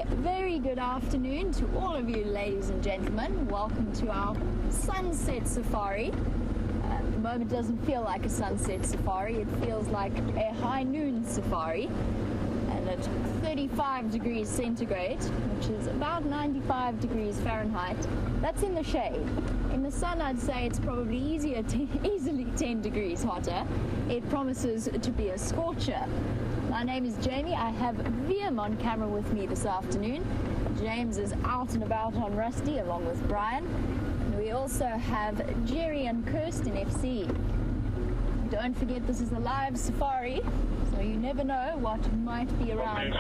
very good afternoon to all of you ladies and gentlemen. Welcome to our sunset safari. At the moment it doesn't feel like a sunset safari, it feels like a high noon safari. And at 35 degrees centigrade, which is about 95 degrees Fahrenheit, that's in the shade. In the sun I'd say it's probably easily 10 degrees hotter. It promises to be a scorcher. My name is Jamie. I have VM on camera with me this afternoon. James is out and about on Rusty along with Brian. And we also have Jerry and Kirsten FC. Don't forget this is a live safari, so you never know what might be around.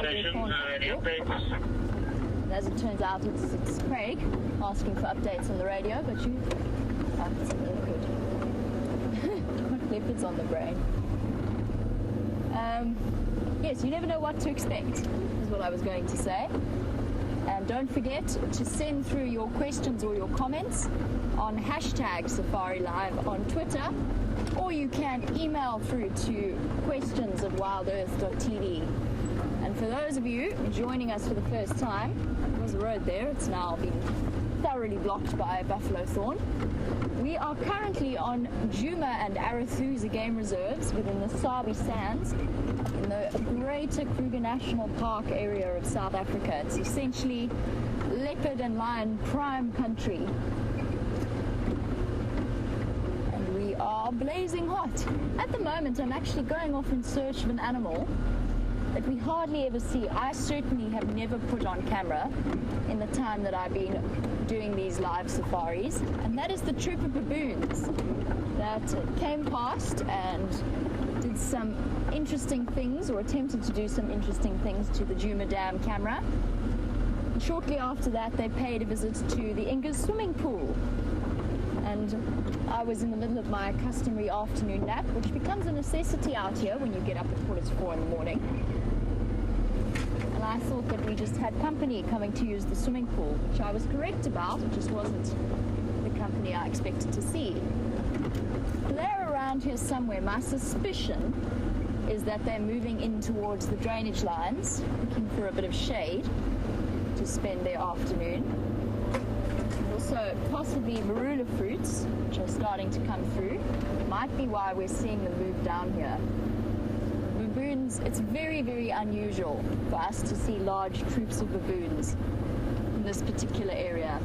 As it turns out, it's Craig asking for updates on the radio, but you... Oh, it's a leopard. Leopards on the brain. Yes, you never know what to expect, is what I was going to say. And don't forget to send through your questions or your comments on hashtag SafariLIVE on Twitter, or you can email through to questions@wildearth.tv. And for those of you joining us for the first time, there was a road there, it's now been thoroughly blocked by buffalo thorn. We are currently on Djuma and Arathusa game reserves within the Sabi Sands in the Greater Kruger National Park area of South Africa. It's essentially leopard and lion prime country. And we are blazing hot. At the moment I'm actually going off in search of an animal that we hardly ever see. I certainly have never put on camera in the time that I've been doing these live safaris, and that is the troop of baboons that came past and did some interesting things, or attempted to do some interesting things to the Djuma Dam camera. And shortly after that they paid a visit to the Inga's swimming pool, and I was in the middle of my customary afternoon nap, which becomes a necessity out here when you get up at 4:45 in the morning. I thought that we just had company coming to use the swimming pool, which I was correct about. It just wasn't the company I expected to see. They're around here somewhere. My suspicion is that they're moving in towards the drainage lines, looking for a bit of shade to spend their afternoon. Also, possibly marula fruits, which are starting to come through. Might be why we're seeing them move down here. Baboons, it's very, very unusual for us to see large troops of baboons in this particular area.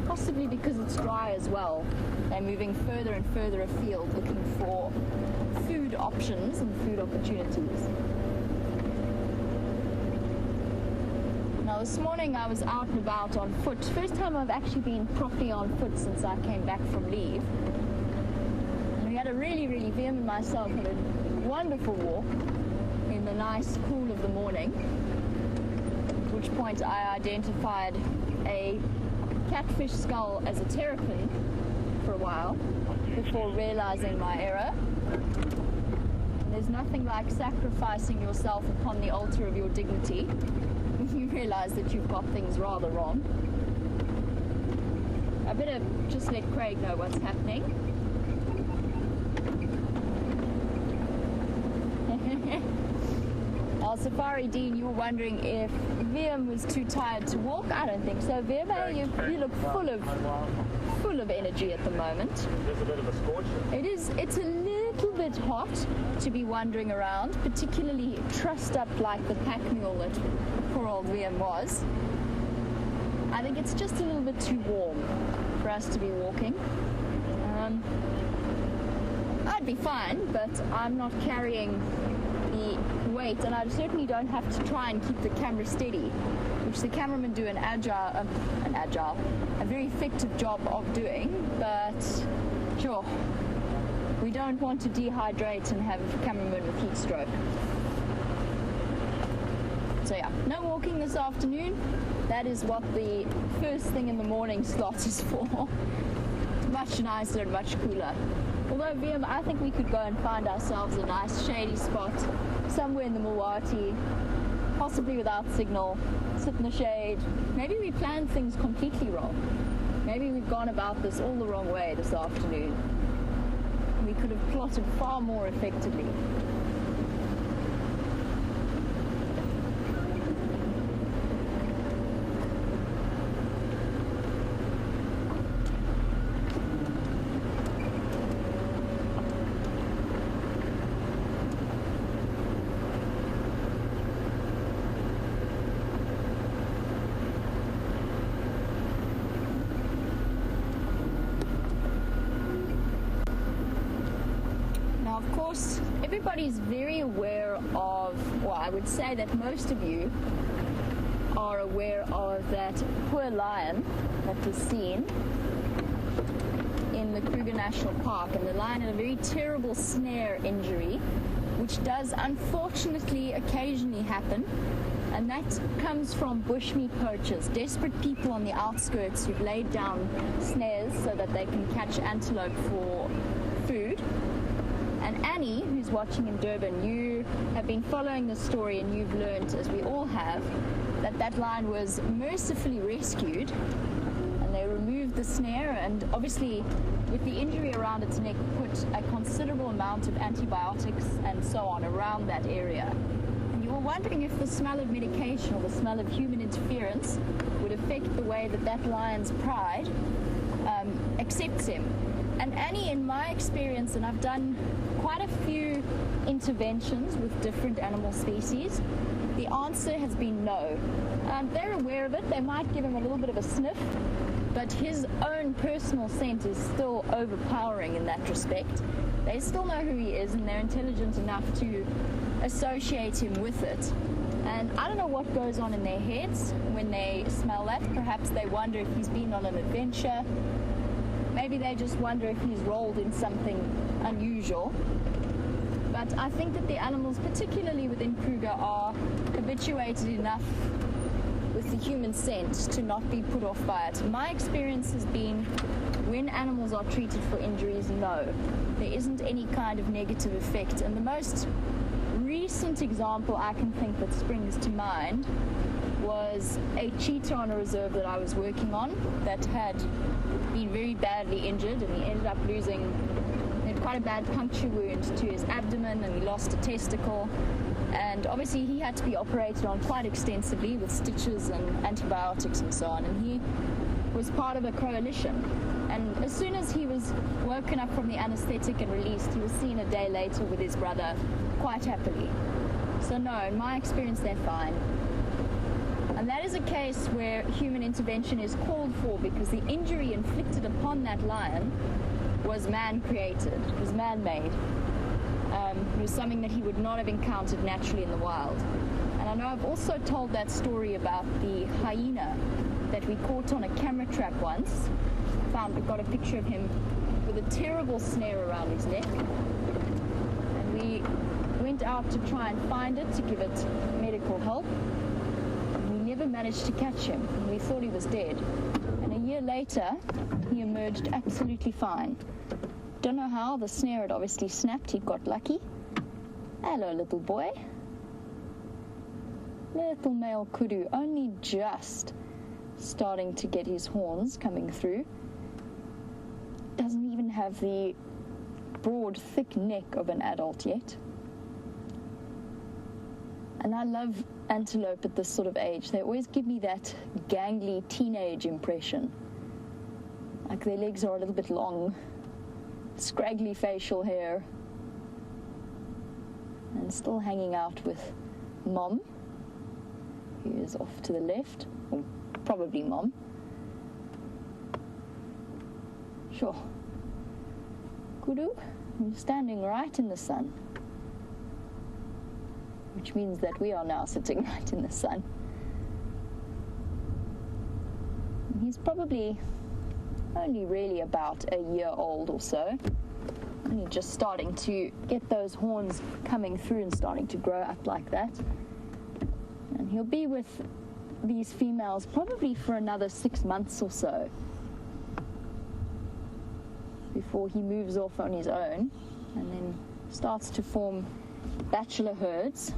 Possibly because it's dry as well. They're moving further and further afield looking for food options and food opportunities. Now this morning I was out and about on foot. First time I've actually been properly on foot since I came back from leave. And we had a really, VM and myself had a wonderful walk in the nice cool of the morning, at which point I identified a catfish skull as a terrapin for a while before realizing my error. And there's nothing like sacrificing yourself upon the altar of your dignity when you realize that you've got things rather wrong. I better just let Craig know what's happening. Safari Dean, you were wondering if VM was too tired to walk. I don't think so, VM. You look full of energy at the moment. There's a bit of a scorcher. It's a little bit hot to be wandering around, particularly trussed up like the pack mule that poor old VM was. I think it's just a little bit too warm for us to be walking. I'd be fine, but I'm not carrying the weight, and I certainly don't have to try and keep the camera steady, which the cameramen do a very effective job of doing, but sure, we don't want to dehydrate and have cameramen with heat stroke. So yeah, no walking this afternoon. That is what the first thing in the morning slot is for. Much nicer and much cooler. Although VM, I think we could go and find ourselves a nice shady spot somewhere in the Mulwati, possibly without signal, sit in the shade. Maybe we planned things completely wrong. Maybe we've gone about this all the wrong way this afternoon. We could have plotted far more effectively. everybody's very aware of, well, I would say that most of you are aware of that poor lion that was seen in the Kruger National Park, and the lion had a very terrible snare injury, which does unfortunately occasionally happen, and that comes from bushmeat poachers, desperate people on the outskirts who've laid down snares so that they can catch antelope for food. And Annie, who's watching in Durban, you have been following the story, and you've learned, as we all have, that that lion was mercifully rescued, and they removed the snare, and obviously with the injury around its neck put a considerable amount of antibiotics and so on around that area. And you were wondering if the smell of medication or the smell of human interference would affect the way that that lion's pride accepts him. And Annie, in my experience, and I've done quite a few interventions with different animal species, the answer has been no. They're aware of it. They might give him a little bit of a sniff, but his own personal scent is still overpowering in that respect. They still know who he is, and they're intelligent enough to associate him with it. And I don't know what goes on in their heads when they smell that. Perhaps they wonder if he's been on an adventure. Maybe they just wonder if he's rolled in something unusual. But I think that the animals, particularly within Kruger, are habituated enough with the human scent to not be put off by it. My experience has been, when animals are treated for injuries, no, there isn't any kind of negative effect. And the most recent example I can think that springs to mind was a cheetah on a reserve that I was working on that had been very badly injured, and he ended up losing, he had quite a bad puncture wound to his abdomen, and he lost a testicle, and obviously he had to be operated on quite extensively with stitches and antibiotics and so on, and he was part of a coalition. And as soon as he was woken up from the anesthetic and released, he was seen a day later with his brother quite happily. So no, in my experience, they're fine. And that is a case where human intervention is called for, because the injury inflicted upon that lion was man-created, it was man-made. It was something that he would not have encountered naturally in the wild. And I know I've also told that story about the hyena that we caught on a camera trap once. Got a picture of him with a terrible snare around his neck. And we went out to try and find it, to give it medical help. Never managed to catch him, and we thought he was dead. And a year later, he emerged absolutely fine. Don't know how, the snare had obviously snapped, he'd got lucky. Hello, little boy. Little male kudu, only just starting to get his horns coming through. Doesn't even have the broad, thick neck of an adult yet. And I love antelope at this sort of age. They always give me that gangly teenage impression. Like their legs are a little bit long, scraggly facial hair, and still hanging out with Mom, who is off to the left, or probably Mom. Sure. Kudu, you're standing right in the sun. Which means that we are now sitting right in the sun. He's probably only really about a year old or so. Only just starting to get those horns coming through and starting to grow up like that. And he'll be with these females probably for another 6 months or so before he moves off on his own and then starts to form bachelor herds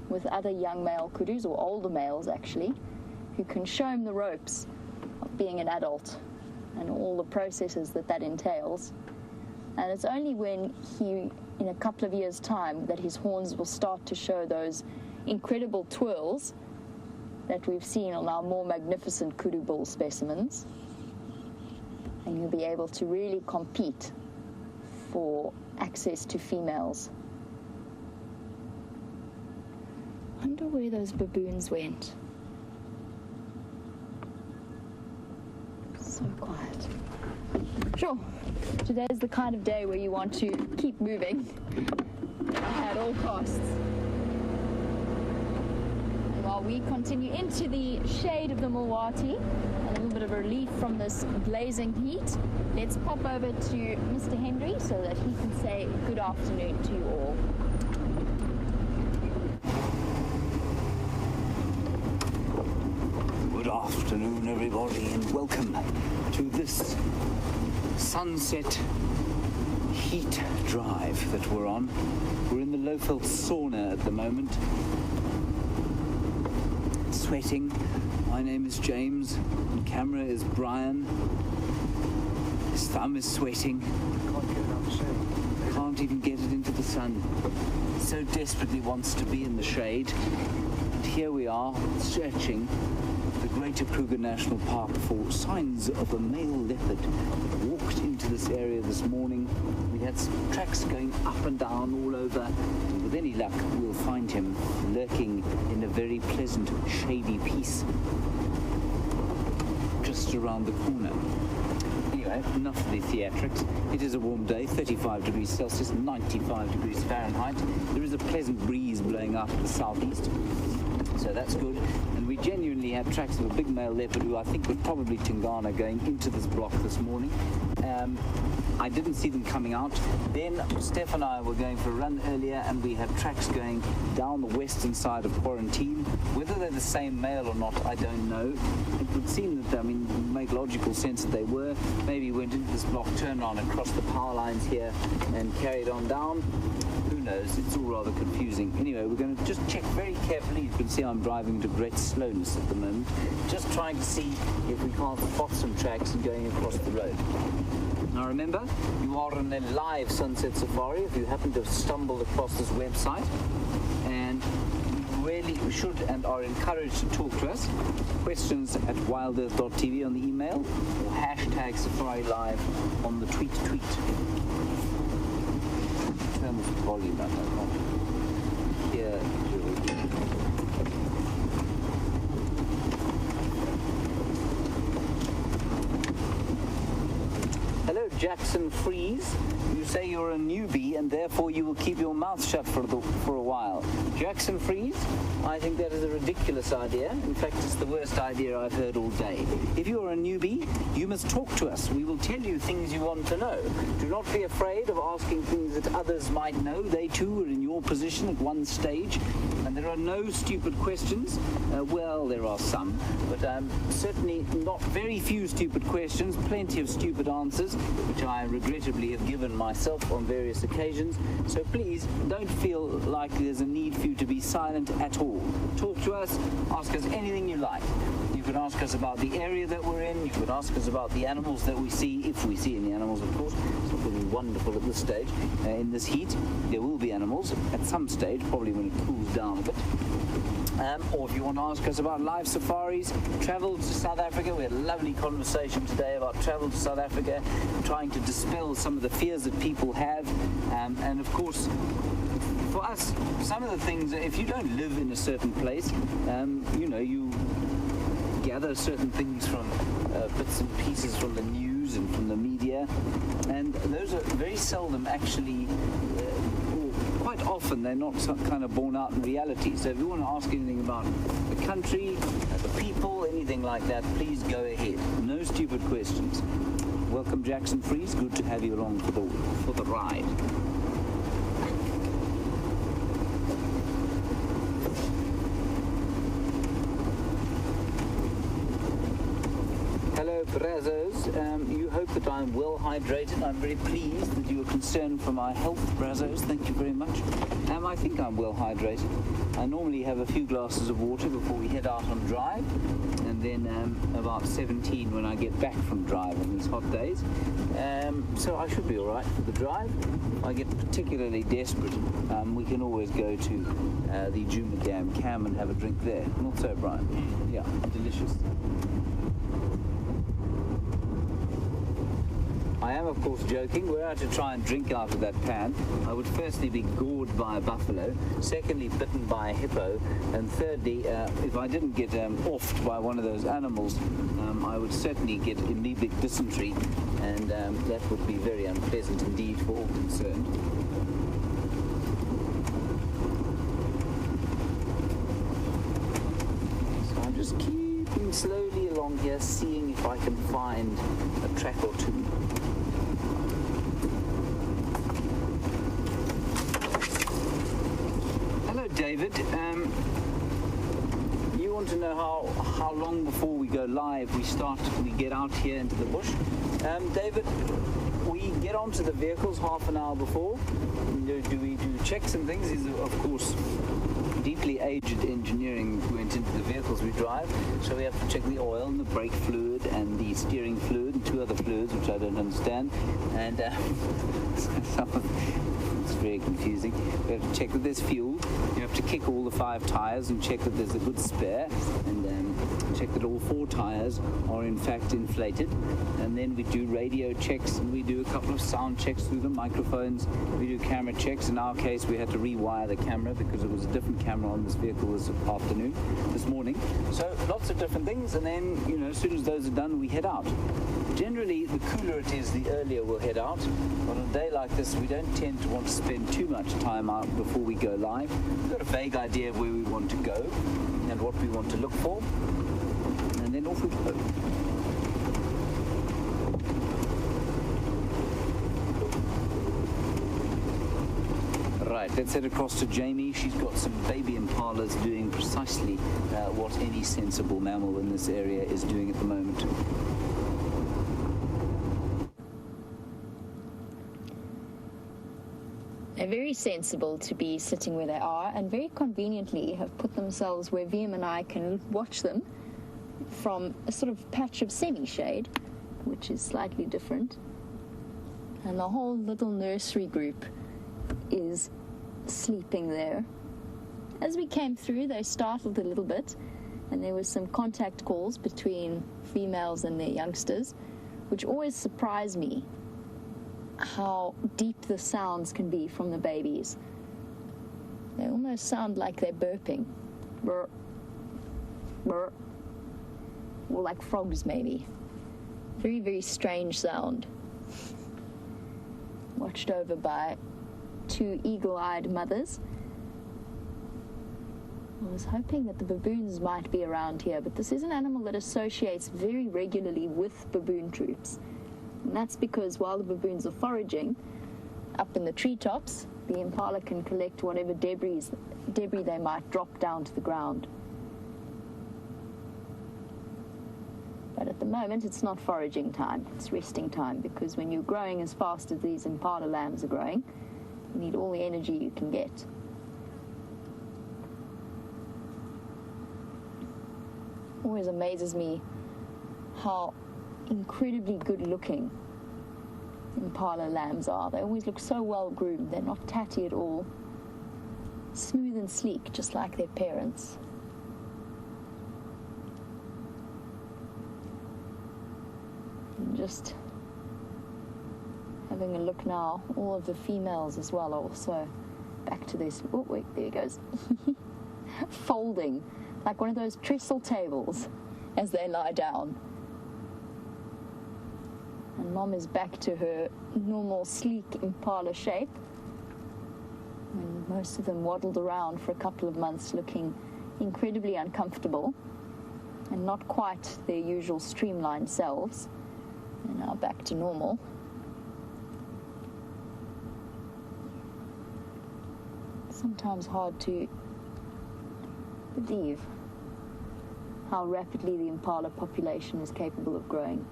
with other young male kudus, or older males actually, who can show him the ropes of being an adult and all the processes that that entails. And it's only when he, in a couple of years' time, that his horns will start to show those incredible twirls that we've seen on our more magnificent kudu bull specimens. And you'll be able to really compete for access to females. Wonder where those baboons went. So quiet. Sure, today's the kind of day where you want to keep moving. at all costs. And while we continue into the shade of the Milwaukee, a little bit of relief from this blazing heat, let's pop over to Mr. Henry so that he can say good afternoon to you all. Good afternoon, everybody, and welcome to this sunset heat drive that we're on. We're in the Lowveld sauna at the moment. Sweating. My name is James. On camera is Brian. His thumb is sweating. Can't get it out the shade. Can't even get it into the sun. So desperately wants to be in the shade. And here we are, searching the Greater Kruger National Park for signs of a male leopard. Walked into this area this morning. We had some tracks going up and down all over. And with any luck, we'll find him lurking in a very pleasant, shady piece just around the corner. Anyway, enough of the theatrics. It is a warm day, 35 degrees Celsius, 95 degrees Fahrenheit. There is a pleasant breeze blowing out of the southeast, so that's good. And we genuinely had tracks of a big male leopard who I think was probably Tingana going into this block this morning. I didn't see them coming out. Then Steph and I were going for a run earlier and we had tracks going down the western side of Quarantine. Whether they're the same male or not, I don't know. It would seem that, it would make logical sense that they were. Maybe went into this block, turned on across the power lines here and carried on down. Who knows? It's all rather confusing. Anyway, we're going to just check very carefully. You can see I'm driving to great slowness at the moment. Just trying to see if we can't spot some tracks and going across the road. Now remember, you are on a live sunset safari if you happen to have stumbled across this website, and you really should and are encouraged to talk to us. Questions at wildearth.tv on the email, or hashtag SafariLIVE on the tweet. Turn this volume up, I can't hear. Hello, Jackson Freeze. You say you're a newbie and therefore you will keep your mouth shut for a while. Jackson Freeze, I think that is a ridiculous idea. In fact, it's the worst idea I've heard all day. If you're a newbie, you must talk to us. We will tell you things you want to know. Do not be afraid of asking things that others might know. They too were in your position at one stage. And there are no stupid questions. Well, there are some, but certainly not very few stupid questions. Plenty of stupid answers, which I regrettably have given myself on various occasions. So please don't feel like there's a need for you to be silent at all. Talk to us, ask us anything you like. You can ask us about the area that we're in, you can ask us about the animals that we see, if we see any animals, of course. It's not going to be wonderful at this stage. In this heat, there will be animals at some stage, probably when it cools down a bit. Or if you want to ask us about live safaris, travel to South Africa. We had a lovely conversation today about travel to South Africa, trying to dispel some of the fears that people have. And of course, for us, some of the things, if you don't live in a certain place, you gather certain things from bits and pieces from the news and from the media, and those are very seldom actually, quite often they're not kind of borne out in reality. So if you want to ask anything about the country, the people, anything like that, please go ahead. No stupid questions. Welcome, Jackson Freeze. Good to have you along for the ride. Hello, Brazos. You hope that I'm well hydrated. I'm very pleased that you are concerned for my health, Brazos. Thank you very much. I think I'm well hydrated. I normally have a few glasses of water before we head out on drive, and then about 17 when I get back from drive on these hot days. So I should be all right for the drive. If I get particularly desperate, we can always go to the Jumagam Cam and have a drink there. Not so, Brian? Yeah, delicious. I am, of course, joking. Were I to try and drink out of that pan, I would firstly be gored by a buffalo, secondly bitten by a hippo, and thirdly, if I didn't get offed by one of those animals, I would certainly get amoebic dysentery, and that would be very unpleasant indeed for all concerned. slowly along here, seeing if I can find a track or two. Hello, David. You want to know how long before we go live we get out here into the bush? David, we get onto the vehicles half an hour before. Do we do checks and things? These are, of course, deeply aged engineering went into the vehicles we drive, so we have to check the oil and the brake fluid and the steering fluid and two other fluids which I don't understand, and it's very confusing. We have to check that there's fuel. You have to kick all the 5 tires and check that there's a good spare, and check that all 4 tires are in fact inflated. And then we do radio checks, and we do a couple of sound checks through the microphones. We do camera checks. In our case, we had to rewire the camera because it was a different camera on this vehicle this morning. So lots of different things, and then, as soon as those are done, we head out. Generally, the cooler it is, the earlier we'll head out. But on a day like this, we don't tend to want to spend too much time out before we go live. We've got a vague idea of where we want to go and what we want to look for, and then off we go. Right, let's head across to Jamie. She's got some baby impalas doing precisely what any sensible mammal in this area is doing at the moment. They're very sensible to be sitting where they are, and very conveniently have put themselves where VM and I can watch them from a sort of patch of semi-shade, which is slightly different. And the whole little nursery group is sleeping there. As we came through, they startled a little bit, and there was some contact calls between females and their youngsters, which always surprised me, how deep the sounds can be from the babies. They almost sound like they're burping. Burr, burr. Or like frogs, maybe. Very, very strange sound. Watched over by 2 eagle-eyed mothers. I was hoping that the baboons might be around here, but this is an animal that associates very regularly with baboon troops. And that's because while the baboons are foraging up in the treetops, the impala can collect whatever debris they might drop down to the ground. But at the moment, it's not foraging time, it's resting time, because when you're growing as fast as these impala lambs are growing, you need all the energy you can get. Always amazes me how incredibly good looking impala lambs are. They always look so well groomed. They're not tatty at all. Smooth and sleek, just like their parents. And just having a look now, all of the females as well are also back to this. Oh wait, there he goes. Folding like one of those trestle tables as they lie down. And Mom is back to her normal sleek impala shape. And most of them waddled around for a couple of months looking incredibly uncomfortable and not quite their usual streamlined selves. And now back to normal. Sometimes hard to believe how rapidly the impala population is capable of growing.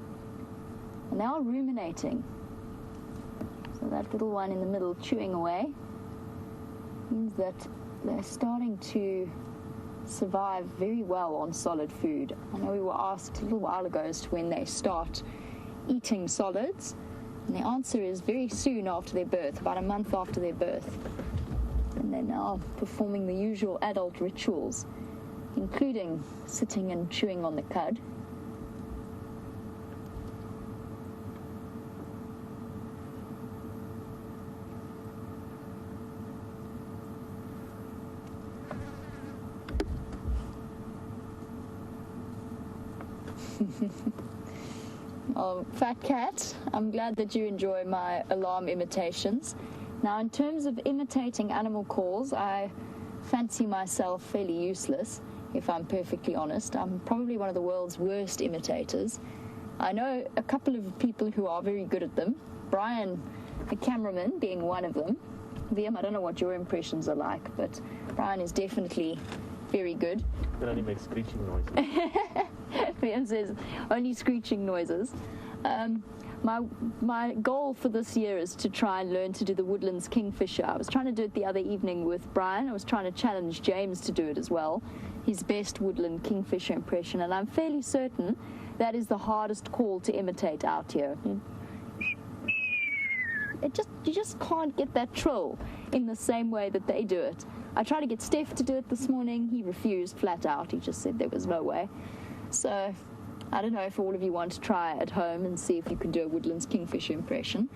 And they are ruminating. So that little one in the middle chewing away means that they're starting to survive very well on solid food. I know we were asked a little while ago as to when they start eating solids, and the answer is very soon after their birth, about a month after their birth. And they're now performing the usual adult rituals, including sitting and chewing on the cud. Oh, Fat Cat, I'm glad that you enjoy my alarm imitations. Now, in terms of imitating animal calls, I fancy myself fairly useless. if I'm perfectly honest. I'm probably one of the world's worst imitators. I know a couple of people who are very good at them. Brian, the cameraman, being one of them. VM, I don't know what your impressions are like, but Brian is definitely very good. It only makes screeching noises. VM says, only screeching noises. My goal for this year is to try and learn to do the Woodlands Kingfisher. I was trying to do it the other evening with Brian. I was trying to challenge James to do it as well, his best Woodland Kingfisher impression, and I'm fairly certain that is the hardest call to imitate out here. You just can't get that trill in the same way that they do it. I tried to get Steph to do it this morning. He refused flat out. He just said there was no way. So I don't know if all of you want to try at home and see if you can do a Woodlands Kingfisher impression.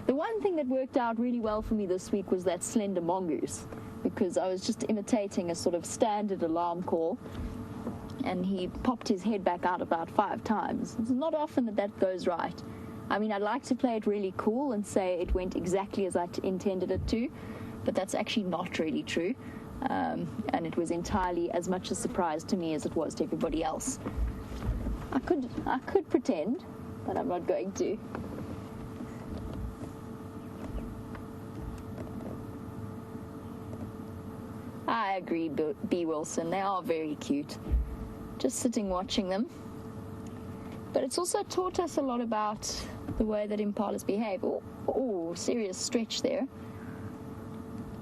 The one thing that worked out really well for me this week was that slender mongoose, because I was just imitating a sort of standard alarm call, and he popped his head back out about 5 times. It's not often that goes right. I mean, I'd like to play it really cool and say it went exactly as I intended it to, but that's actually not really true. And it was entirely as much a surprise to me as it was to everybody else. I could pretend, but I'm not going to. I agree, B. Wilson. They are very cute. Just sitting watching them. But it's also taught us a lot about the way that impalas behave. Oh, serious stretch there.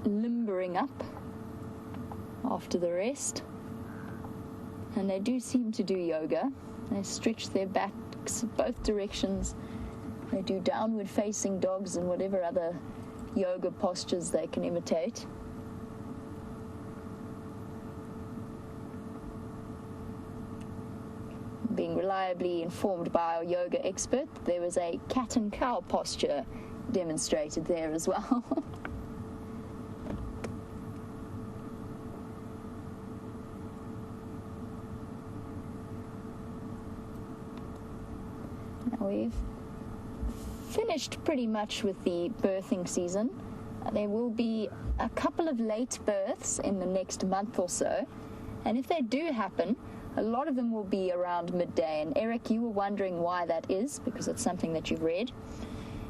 Limbering up after the rest. And they do seem to do yoga. They stretch their backs both directions. They do downward facing dogs and whatever other yoga postures they can imitate. Being reliably informed by our yoga expert, there was a cat and cow posture demonstrated there as well. Now we've finished pretty much with the birthing season. There will be a couple of late births in the next month or so, and if they do happen, a lot of them will be around midday. And Eric, you were wondering why that is, because it's something that you've read.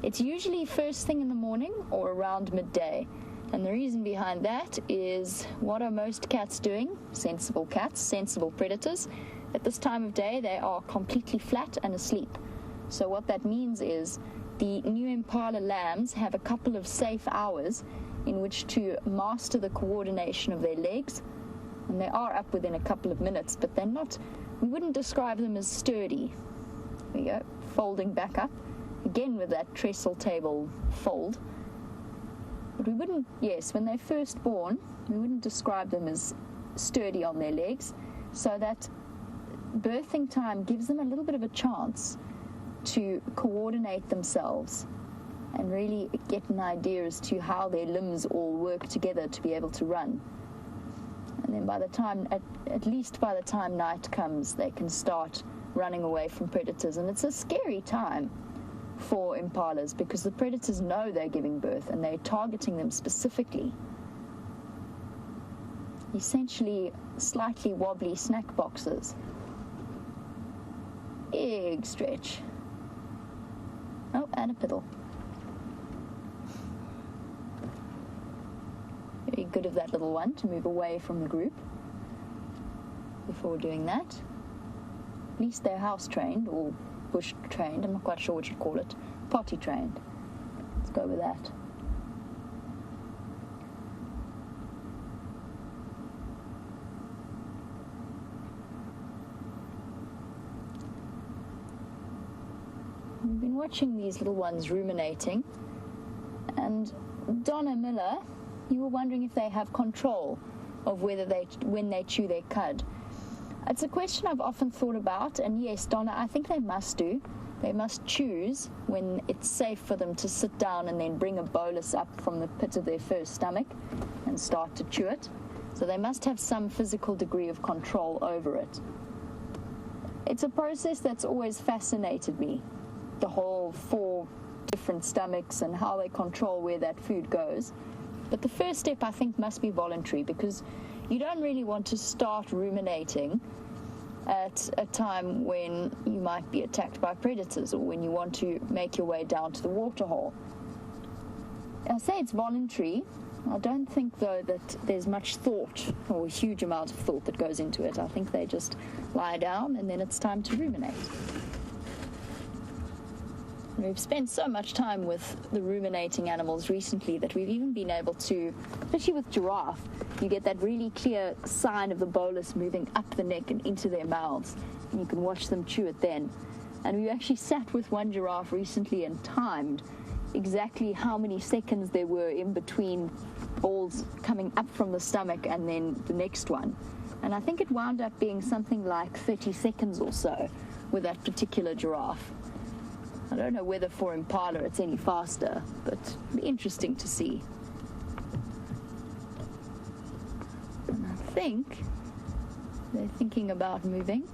It's usually first thing in the morning or around midday. And the reason behind that is, what are most cats doing? Sensible cats, sensible predators. At this time of day, they are completely flat and asleep. So what that means is the new impala lambs have a couple of safe hours in which to master the coordination of their legs. And they are up within a couple of minutes, but they're not, we wouldn't describe them as sturdy. There we go, folding back up, again with that trestle table fold. But we wouldn't, yes, when they're first born, we wouldn't describe them as sturdy on their legs, so that birthing time gives them a little bit of a chance to coordinate themselves and really get an idea as to how their limbs all work together to be able to run. And then by the time, at least by the time night comes, they can start running away from predators. And it's a scary time for impalas because the predators know they're giving birth and they're targeting them specifically. Essentially, slightly wobbly snack boxes. Big stretch. Oh, and a piddle. Very good of that little one to move away from the group before doing that. At least they're house trained or bush trained, I'm not quite sure what you'd call it. Potty trained. Let's go with that. We've been watching these little ones ruminating, and Donna Miller, you were wondering if they have control of when they chew their cud. It's a question I've often thought about, and yes, Donna, I think they must do. They must choose when it's safe for them to sit down and then bring a bolus up from the pit of their first stomach and start to chew it. So they must have some physical degree of control over it. It's a process that's always fascinated me, the whole 4 different stomachs and how they control where that food goes. But the first step, I think, must be voluntary, because you don't really want to start ruminating at a time when you might be attacked by predators or when you want to make your way down to the waterhole. I say it's voluntary. I don't think, though, that there's much thought or a huge amount of thought that goes into it. I think they just lie down and then it's time to ruminate. We've spent so much time with the ruminating animals recently that we've even been able to, especially with giraffe, you get that really clear sign of the bolus moving up the neck and into their mouths, and you can watch them chew it then. And we actually sat with one giraffe recently and timed exactly how many seconds there were in between balls coming up from the stomach and then the next one. And I think it wound up being something like 30 seconds or so with that particular giraffe. I don't know whether for impala it's any faster, but it'll be interesting to see. And I think they're thinking about moving.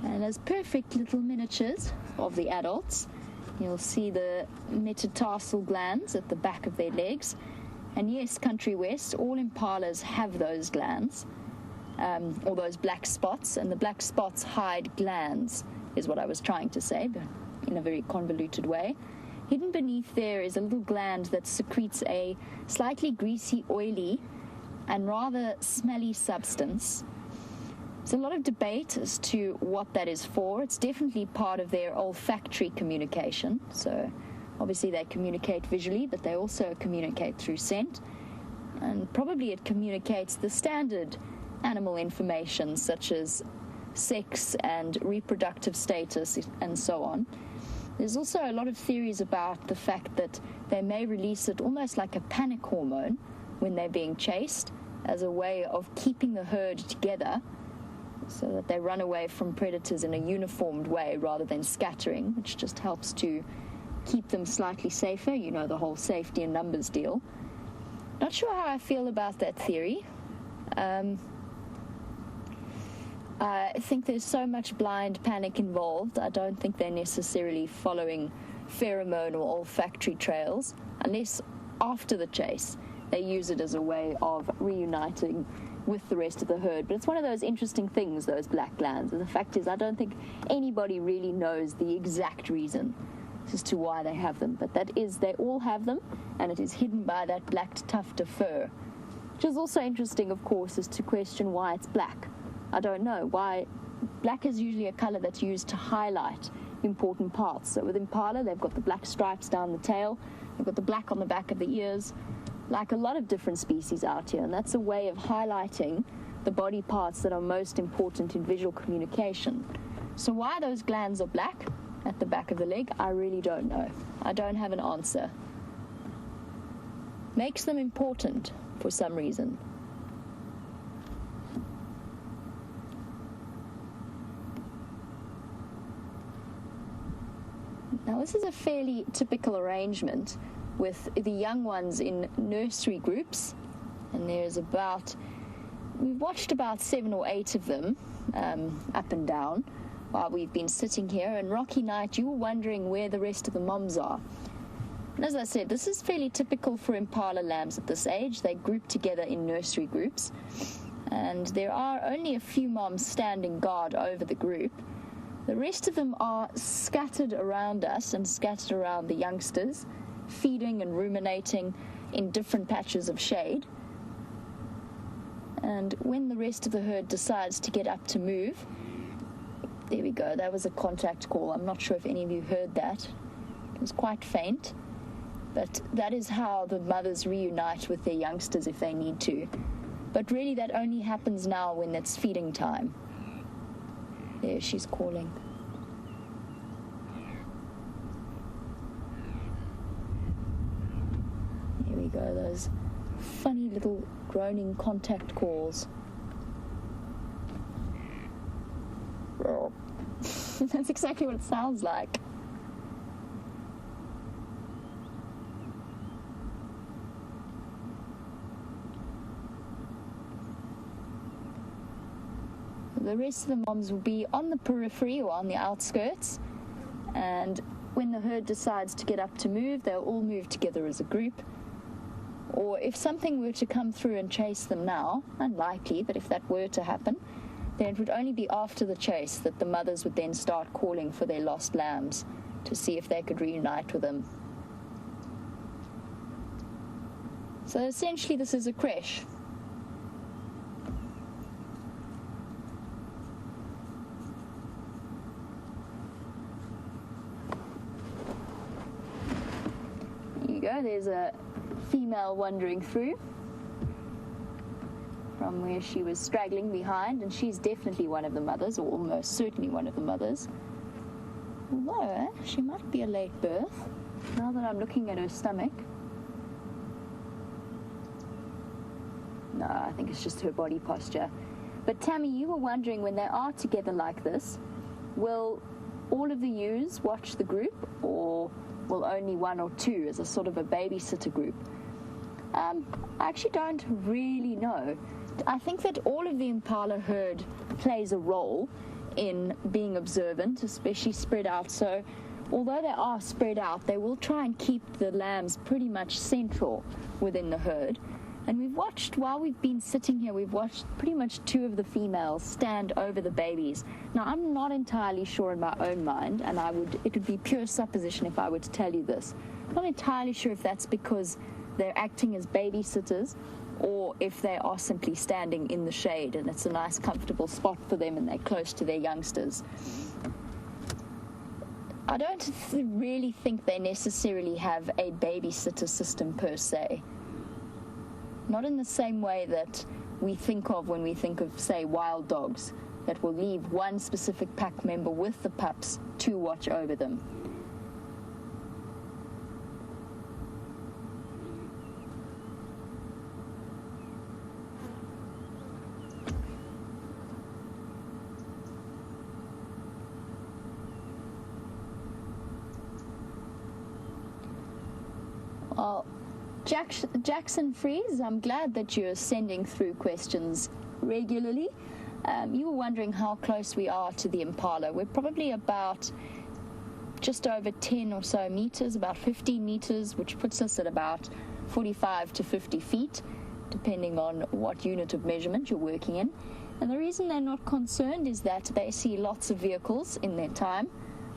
And as perfect little miniatures of the adults, you'll see the metatarsal glands at the back of their legs. And yes, Country West, all impalas have those glands. Or those black spots, and the black spots hide glands, is what I was trying to say, but in a very convoluted way. Hidden beneath there is a little gland that secretes a slightly greasy, oily, and rather smelly substance. There's a lot of debate as to what that is for. It's definitely part of their olfactory communication, so obviously they communicate visually, but they also communicate through scent, and probably it communicates the standard animal information such as sex and reproductive status and so on. There's also a lot of theories about the fact that they may release it almost like a panic hormone when they're being chased as a way of keeping the herd together so that they run away from predators in a uniformed way rather than scattering, which just helps to keep them slightly safer, you know, the whole safety in numbers deal. Not sure how I feel about that theory. I think there's so much blind panic involved. I don't think they're necessarily following pheromone or olfactory trails, unless after the chase they use it as a way of reuniting with the rest of the herd. But it's one of those interesting things, those black glands. And the fact is, I don't think anybody really knows the exact reason as to why they have them. But that is, they all have them, and it is hidden by that black tuft of fur. Which is also interesting, of course, is to question why it's black. I don't know why. Black is usually a color that's used to highlight important parts. So with impala, they've got the black stripes down the tail, they've got the black on the back of the ears, like a lot of different species out here, and that's a way of highlighting the body parts that are most important in visual communication. So why those glands are black at the back of the leg, I really don't know. I don't have an answer. Makes them important for some reason. Now, this is a fairly typical arrangement with the young ones in nursery groups, and we've watched about 7 or 8 of them up and down while we've been sitting here, and Rocky Night, you were wondering where the rest of the moms are. And as I said, this is fairly typical for impala lambs at this age. They group together in nursery groups, and there are only a few moms standing guard over the group. The rest of them are scattered around us and scattered around the youngsters, feeding and ruminating in different patches of shade. And when the rest of the herd decides to get up to move, there we go, that was a contact call. I'm not sure if any of you heard that. It was quite faint, but that is how the mothers reunite with their youngsters if they need to. But really that only happens now when it's feeding time. There, she's calling. Here we go, those funny little groaning contact calls. That's exactly what it sounds like. The rest of the moms will be on the periphery or on the outskirts, and when the herd decides to get up to move, they'll all move together as a group. Or if something were to come through and chase them now, unlikely, but if that were to happen, then it would only be after the chase that the mothers would then start calling for their lost lambs to see if they could reunite with them. So essentially this is a creche. There you go, there's a female wandering through from where she was straggling behind, and she's definitely one of the mothers, or almost certainly one of the mothers. Although, she might be a late birth, now that I'm looking at her stomach. No, I think it's just her body posture. But Tammy, you were wondering, when they are together like this, will all of the ewes watch the group, or will only one or two as a sort of a babysitter group? I actually don't really know. I think that all of the impala herd plays a role in being observant, especially spread out. So although they are spread out, they will try and keep the lambs pretty much central within the herd. And we've watched, while we've been sitting here, we've watched pretty much two of the females stand over the babies. Now, I'm not entirely sure in my own mind, and it would be pure supposition if I were to tell you this. I'm not entirely sure if that's because they're acting as babysitters, or if they are simply standing in the shade and it's a nice comfortable spot for them and they're close to their youngsters. I don't really think they necessarily have a babysitter system per se. Not in the same way that we think of when we think of, say, wild dogs, that will leave one specific pack member with the pups to watch over them. Well, Jackson Freeze, I'm glad that you're sending through questions regularly. You were wondering how close we are to the impala. We're probably about just over 10 or so meters, about 15 meters, which puts us at about 45 to 50 feet, depending on what unit of measurement you're working in. And the reason they're not concerned is that they see lots of vehicles in their time.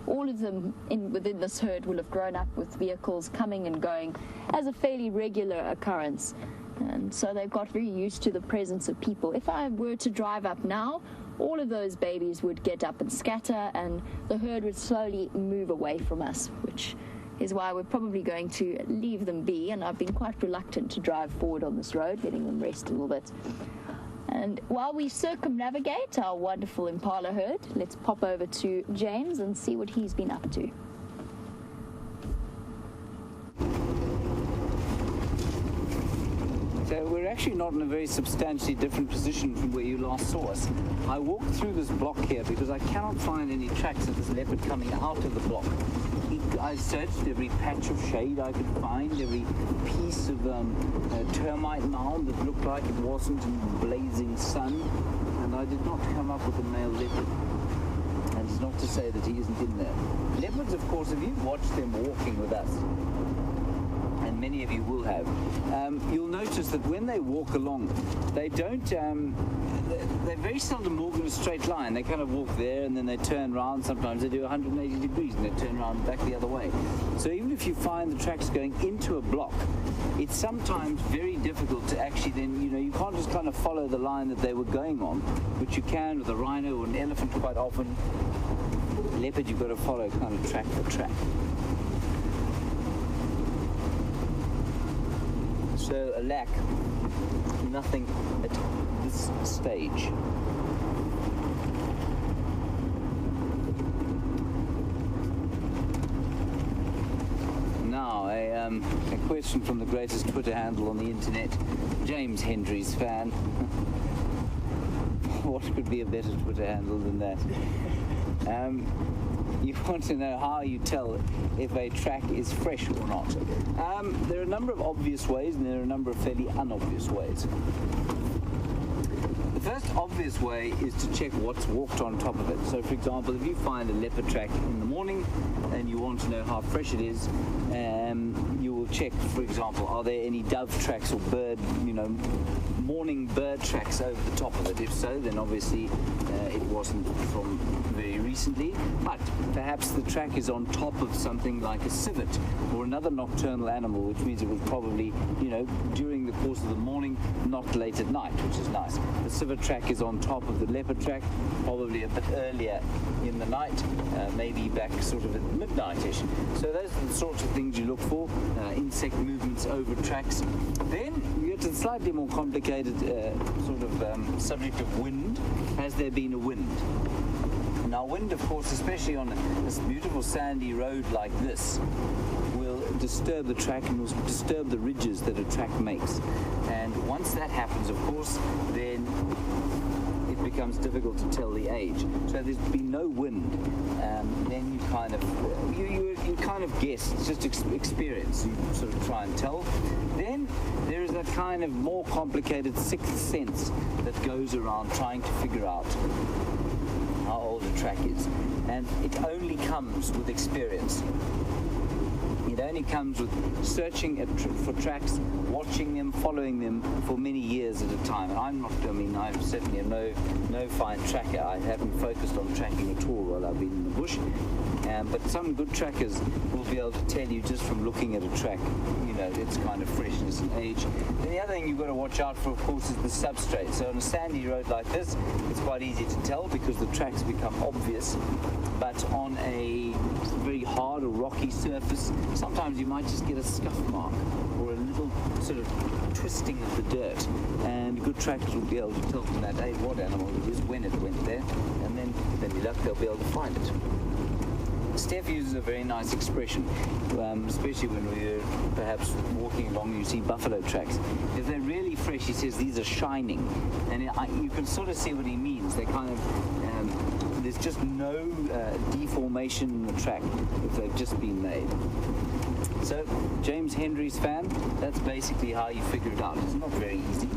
All of them within this herd will have grown up with vehicles coming and going as a fairly regular occurrence. And so they've got very used to the presence of people. If I were to drive up now, all of those babies would get up and scatter, and the herd would slowly move away from us, which is why we're probably going to leave them be. And I've been quite reluctant to drive forward on this road, letting them rest a little bit. And while we circumnavigate our wonderful impala herd, let's pop over to James and see what he's been up to. So we're actually not in a very substantially different position from where you last saw us. I walked through this block here because I cannot find any tracks of this leopard coming out of the block. I searched every patch of shade I could find, every piece of termite mound that looked like it wasn't in the blazing sun, and I did not come up with a male leopard. And it's not to say that he isn't in there. Leopards, of course, if you've watched them walking with us, and many of you will have, you'll notice that when they walk along, they don't, they very seldom walk in a straight line. They kind of walk there and then they turn around. Sometimes they do 180 degrees and they turn around back the other way. So even if you find the tracks going into a block, it's sometimes very difficult to actually then, you can't just kind of follow the line that they were going on, which you can with a rhino or an elephant quite often. Leopard, you've got to follow kind of track for track. So, alack, nothing at this stage. Now, a question from the greatest Twitter handle on the internet, James Hendry's fan. What could be a better Twitter handle than that? You want to know how you tell if a track is fresh or not. There are a number of obvious ways and there are a number of fairly unobvious ways. The first obvious way is to check what's walked on top of it. So, for example, if you find a leopard track in the morning and you want to know how fresh it is, you will check, for example, are there any dove tracks or bird, morning bird tracks over the top of it? If so, then obviously it wasn't from very recently, but perhaps the track is on top of something like a civet or another nocturnal animal, which means it was probably, during the course of the morning, not late at night, which is nice. The civet track is on top of the leopard track, probably a bit earlier in the night, maybe back sort of at midnight-ish. So those are the sorts of things you look for, insect movements over tracks. Then you get to the slightly more complicated subject of wind. Has there been a wind? Now, wind, of course, especially on this beautiful sandy road like this, will disturb the track and will disturb the ridges that a track makes. And once that happens, of course, then it becomes difficult to tell the age. So there's been no wind, then you kind of guess. It's just experience. You sort of try and tell. Then there is that kind of more complicated sixth sense that goes around trying to figure out how old a track is, and it only comes with experience. It only comes with searching for tracks, watching them, following them for many years at a time. And I certainly am no fine tracker. I haven't focused on tracking at all while I've been in the bush. But some good trackers will be able to tell you just from looking at a track, its kind of freshness and age. And the other thing you've got to watch out for, of course, is the substrate. So on a sandy road like this, it's quite easy to tell because the tracks become obvious. But on a very hard or rocky surface, sometimes you might just get a scuff mark or a little sort of twisting of the dirt. And good trackers will be able to tell from that what animal it is, when it went there, and then they'll be able to find it. Steph uses a very nice expression, especially when we're perhaps walking along and you see buffalo tracks. If they're really fresh, he says these are shining. And you can sort of see what he means. They're kind of, there's just no deformation in the track if they've just been made. So, James Hendry's fan, that's basically how you figure it out. It's not very easy.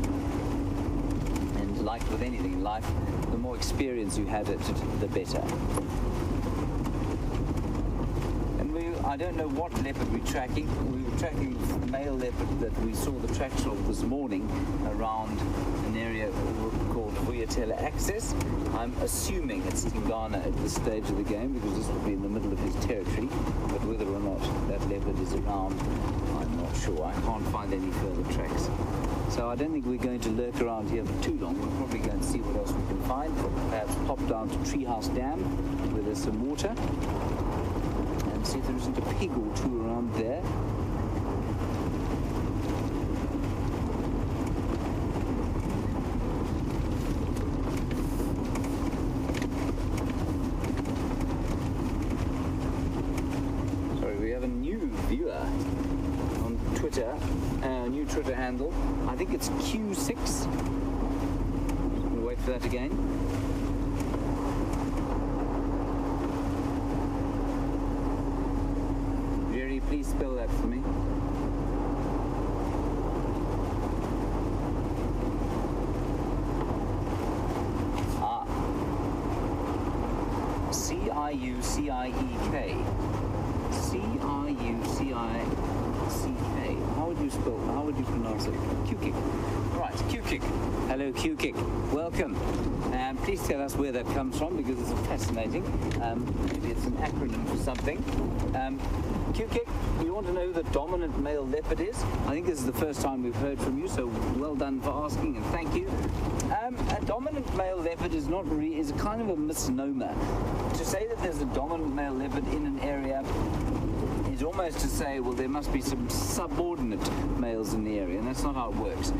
And like with anything in life, the more experience you have at it, the better. I don't know what leopard we're tracking. We were tracking the male leopard that we saw the tracks of this morning around an area called Vuyatela Access. I'm assuming it's Tingana at this stage of the game because this will be in the middle of his territory. But whether or not that leopard is around, I'm not sure. I can't find any further tracks. So I don't think we're going to lurk around here for too long. We're probably going to see what else we can find. Perhaps pop down to Treehouse Dam where there's some water. See if there isn't a pig or two around there. Sorry, we have a new viewer on Twitter, new Twitter handle. I think it's Q6. We'll wait for that again. Please spell that for me. C-I-U-C-I-E-K. C-I-U-C-I-C-K. How would you pronounce it? Q-Kick. Right, Q-Kick. Hello, Q-Kick. Welcome. Please tell us where that comes from because it's fascinating. Maybe it's an acronym for something. Q-Kick, you want to know who the dominant male leopard is? I think this is the first time we've heard from you, so well done for asking and thank you. A dominant male leopard is a kind of a misnomer. To say that there's a dominant male leopard in an area is almost to say, well, there must be some subordinate males in the area, and that's not how it works.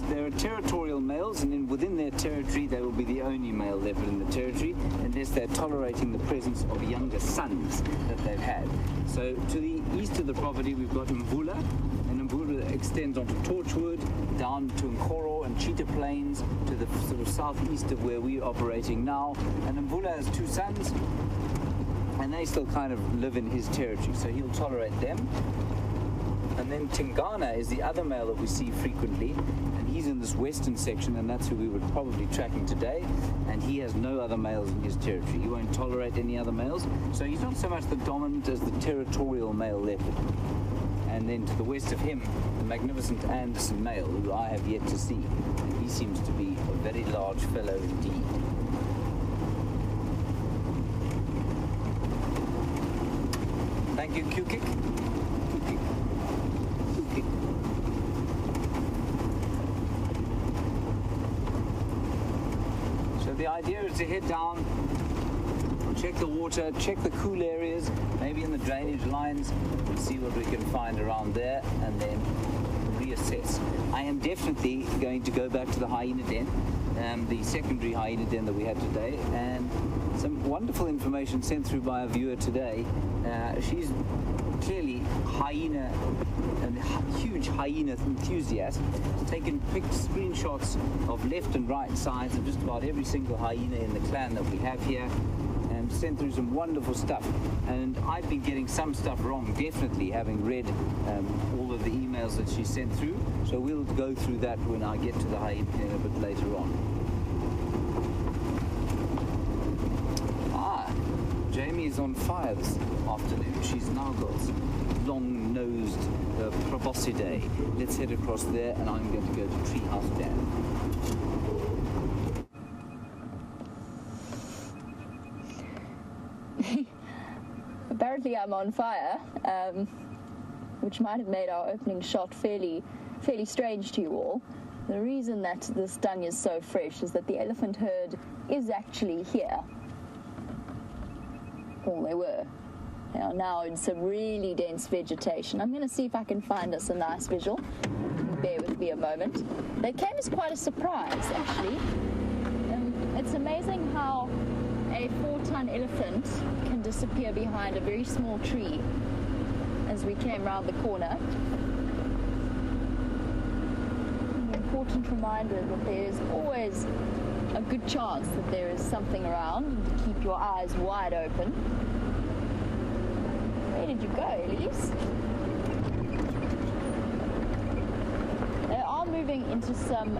There are territorial males, and then within their territory, they will be the only male leopard in the territory, unless they're tolerating the presence of younger sons that they've had. So to the east of the property, we've got Mvula, and Mvula extends onto Torchwood, down to Nkoro and Cheetah Plains, to the sort of southeast of where we're operating now. And Mvula has two sons, and they still kind of live in his territory, so he'll tolerate them. And then Tingana is the other male that we see frequently, and he's in this western section, and that's who we were probably tracking today, and he has no other males in his territory. He won't tolerate any other males, so he's not so much the dominant as the territorial male leopard. And then to the west of him, the magnificent Anderson male, who I have yet to see. And he seems to be a very large fellow indeed. Thank you, Q-Kick. Q-Kick. Q-Kick. So the idea is to head down, check the water, check the cool areas, maybe in the drainage lines, and see what we can find around there, and then reassess. I am definitely going to go back to the hyena den, the secondary hyena den that we had today, and some wonderful information sent through by a viewer today. She's clearly hyena, a huge hyena enthusiast, picked screenshots of left and right sides of just about every single hyena in the clan that we have here, and sent through some wonderful stuff. And I've been getting some stuff wrong, definitely, having read all of the emails that she sent through. So we'll go through that when I get to the hyena a bit later on. Jamie is on fire this afternoon. She's now got long-nosed proboscidae. Let's head across there, and I'm going to go to Treehouse Dam. Apparently I'm on fire, which might have made our opening shot fairly strange to you all. The reason that this dung is so fresh is that the elephant herd is actually here. Well, they were. They are now in some really dense vegetation. I'm going to see if I can find us a nice visual. Bear with me a moment. They came as quite a surprise, actually. It's amazing how a 4-ton elephant can disappear behind a very small tree as we came round the corner. An important reminder that there is always a good chance that there is something around, and to keep your eyes wide open. Where did you go, Elise? They are moving into some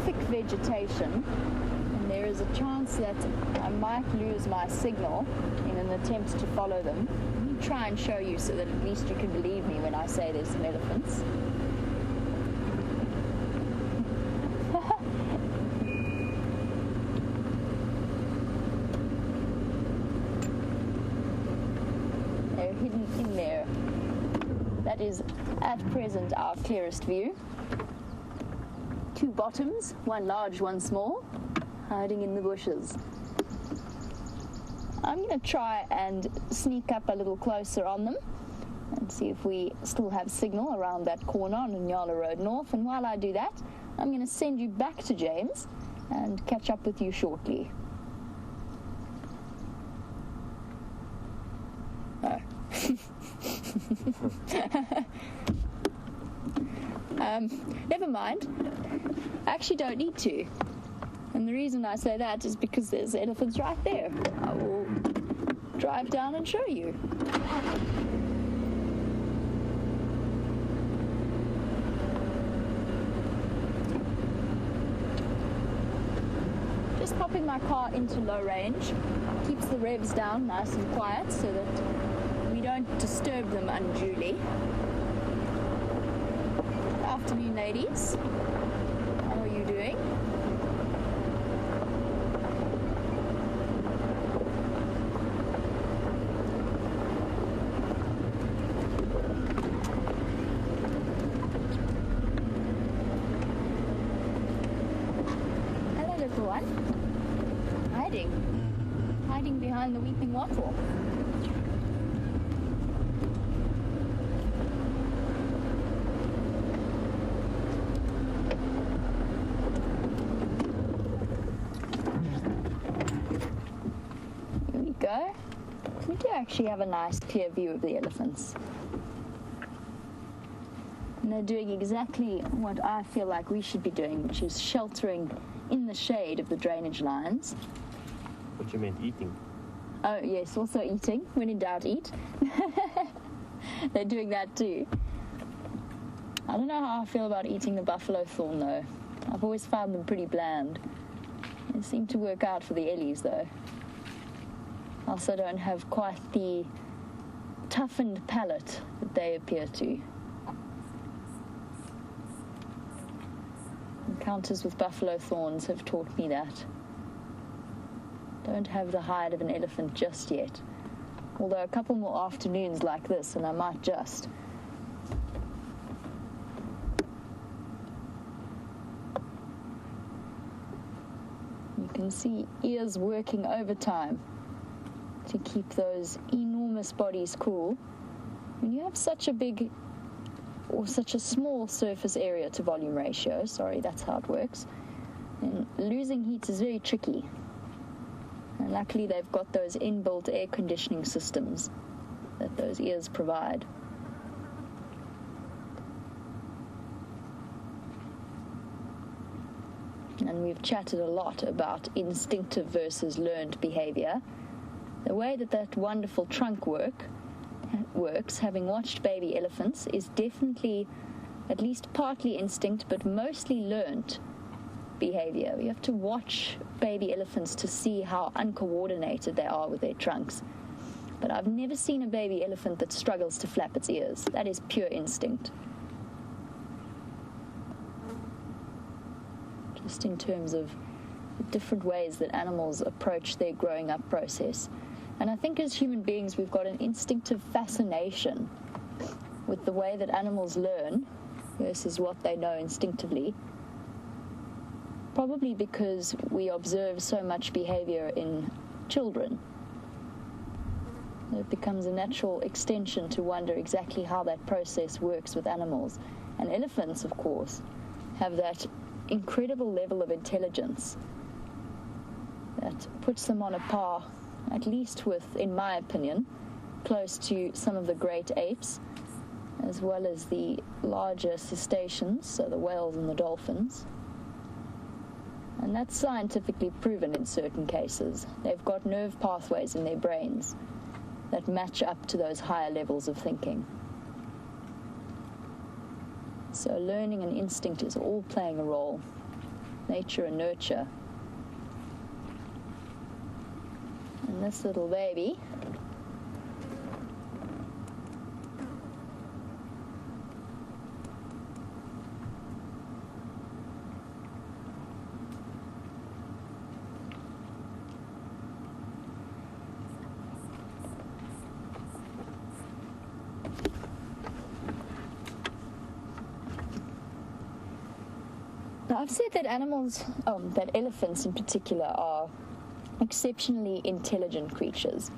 thick vegetation, and there is a chance that I might lose my signal in an attempt to follow them. Let me try and show you so that at least you can believe me when I say there's some elephants. Hidden in there. That is at present our clearest view. 2 bottoms, one large, one small, hiding in the bushes. I'm going to try and sneak up a little closer on them and see if we still have signal around that corner on Nyala Road North. And while I do that, I'm going to send you back to James and catch up with you shortly. Never mind. I actually don't need to. And the reason I say that is because there's elephants right there. I will drive down and show you. Just popping my car into low range keeps the revs down nice and quiet so that we don't disturb them unduly. Good afternoon, ladies. How are you doing? Hello, little one. Hiding behind the weeping wattle. Go. We do actually have a nice clear view of the elephants. And they're doing exactly what I feel like we should be doing, which is sheltering in the shade of the drainage lines. What you meant, eating? Oh, yes, also eating. When in doubt, eat. They're doing that too. I don't know how I feel about eating the buffalo thorn, though. I've always found them pretty bland. They seem to work out for the ellies, though. I also don't have quite the toughened palate that they appear to. Encounters with buffalo thorns have taught me that. Don't have the hide of an elephant just yet. Although a couple more afternoons like this and I might just. You can see ears working overtime to keep those enormous bodies cool. When you have such a big or such a small surface area to volume ratio, sorry, that's how it works, then losing heat is very tricky. And luckily they've got those inbuilt air conditioning systems that those ears provide. And we've chatted a lot about instinctive versus learned behavior. The way that wonderful trunk works, having watched baby elephants, is definitely at least partly instinct, but mostly learned behavior. You have to watch baby elephants to see how uncoordinated they are with their trunks. But I've never seen a baby elephant that struggles to flap its ears. That is pure instinct. Just in terms of the different ways that animals approach their growing up process. And I think as human beings, we've got an instinctive fascination with the way that animals learn versus what they know instinctively. Probably because we observe so much behavior in children. It becomes a natural extension to wonder exactly how that process works with animals. And elephants, of course, have that incredible level of intelligence that puts them on a par, at least with, in my opinion, close to some of the great apes, as well as the larger cetaceans, so the whales and the dolphins. And that's scientifically proven in certain cases. They've got nerve pathways in their brains that match up to those higher levels of thinking. So learning and instinct is all playing a role. Nature and nurture. And this little baby now I've said that that elephants in particular are exceptionally intelligent creatures.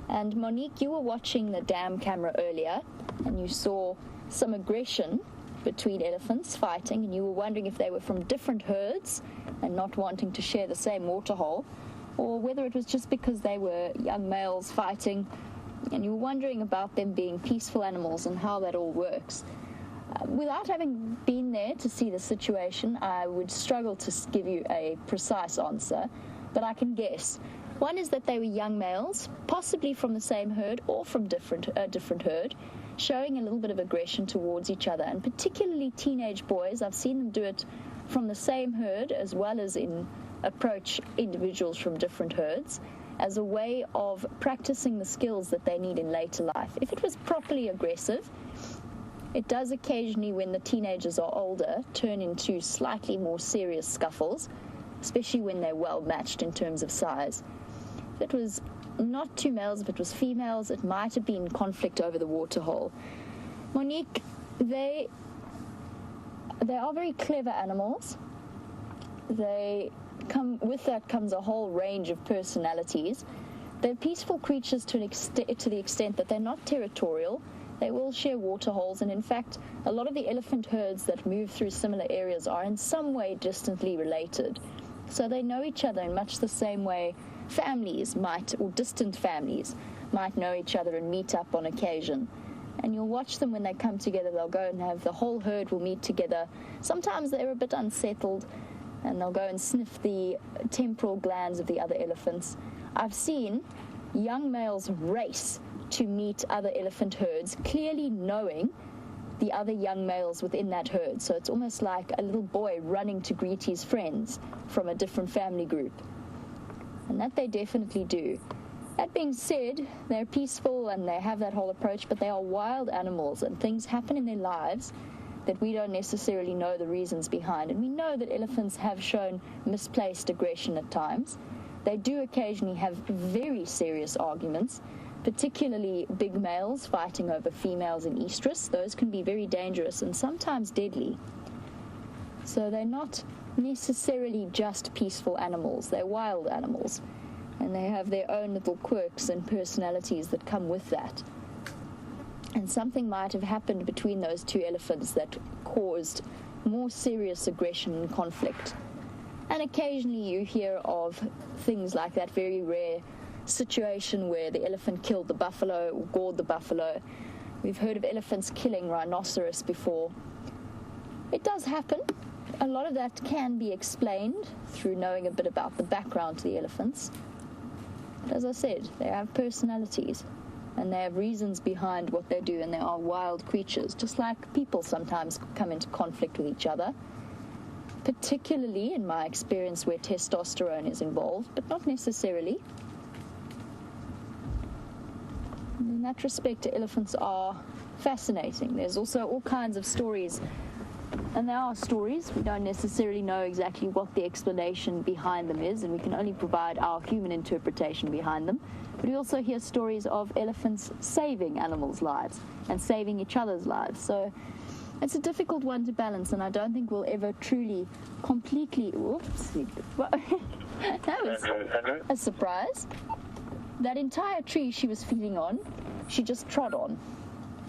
And Monique, you were watching the dam camera earlier and you saw some aggression between elephants fighting, and you were wondering if they were from different herds and not wanting to share the same waterhole, or whether it was just because they were young males fighting, and you were wondering about them being peaceful animals and how that all works. Without having been there to see the situation, I would struggle to give you a precise answer, but I can guess. One is that they were young males, possibly from the same herd or from a different herd, showing a little bit of aggression towards each other, and particularly teenage boys. I've seen them do it from the same herd as well as approach individuals from different herds as a way of practicing the skills that they need in later life. If it was properly aggressive, it does occasionally, when the teenagers are older, turn into slightly more serious scuffles, especially when they're well matched in terms of size. If it was not two males, if it was females, it might have been conflict over the waterhole. Monique, they are very clever animals. With that comes a whole range of personalities. They're peaceful creatures to the extent that they're not territorial. They will share waterholes, and in fact, a lot of the elephant herds that move through similar areas are in some way distantly related. So they know each other in much the same way families might, or distant families, might know each other and meet up on occasion. And you'll watch them when they come together. They'll go and have the whole herd will meet together. Sometimes they're a bit unsettled, and they'll go and sniff the temporal glands of the other elephants. I've seen young males race to meet other elephant herds, clearly knowing the other young males within that herd. So it's almost like a little boy running to greet his friends from a different family group. And that they definitely do. That being said, they're peaceful and they have that whole approach, but they are wild animals, and things happen in their lives that we don't necessarily know the reasons behind. And we know that elephants have shown misplaced aggression at times. They do occasionally have very serious arguments, particularly big males fighting over females in estrus. Those can be very dangerous and sometimes deadly. So they're not necessarily just peaceful animals. They're wild animals. And they have their own little quirks and personalities that come with that. And something might have happened between those two elephants that caused more serious aggression and conflict. And occasionally you hear of things like that very rare situation where the elephant killed the buffalo or gored the buffalo. We've heard of elephants killing rhinoceros before. It does happen. A lot of that can be explained through knowing a bit about the background to the elephants. But as I said, they have personalities and they have reasons behind what they do, and they are wild creatures, just like people sometimes come into conflict with each other, particularly in my experience where testosterone is involved, but not necessarily. In that respect, elephants are fascinating. There's also all kinds of stories, and there are stories. We don't necessarily know exactly what the explanation behind them is, and we can only provide our human interpretation behind them. But we also hear stories of elephants saving animals' lives and saving each other's lives. So it's a difficult one to balance, and I don't think we'll ever truly, completely... Whoops. That was a surprise. That entire tree she was feeding on, she just trod on.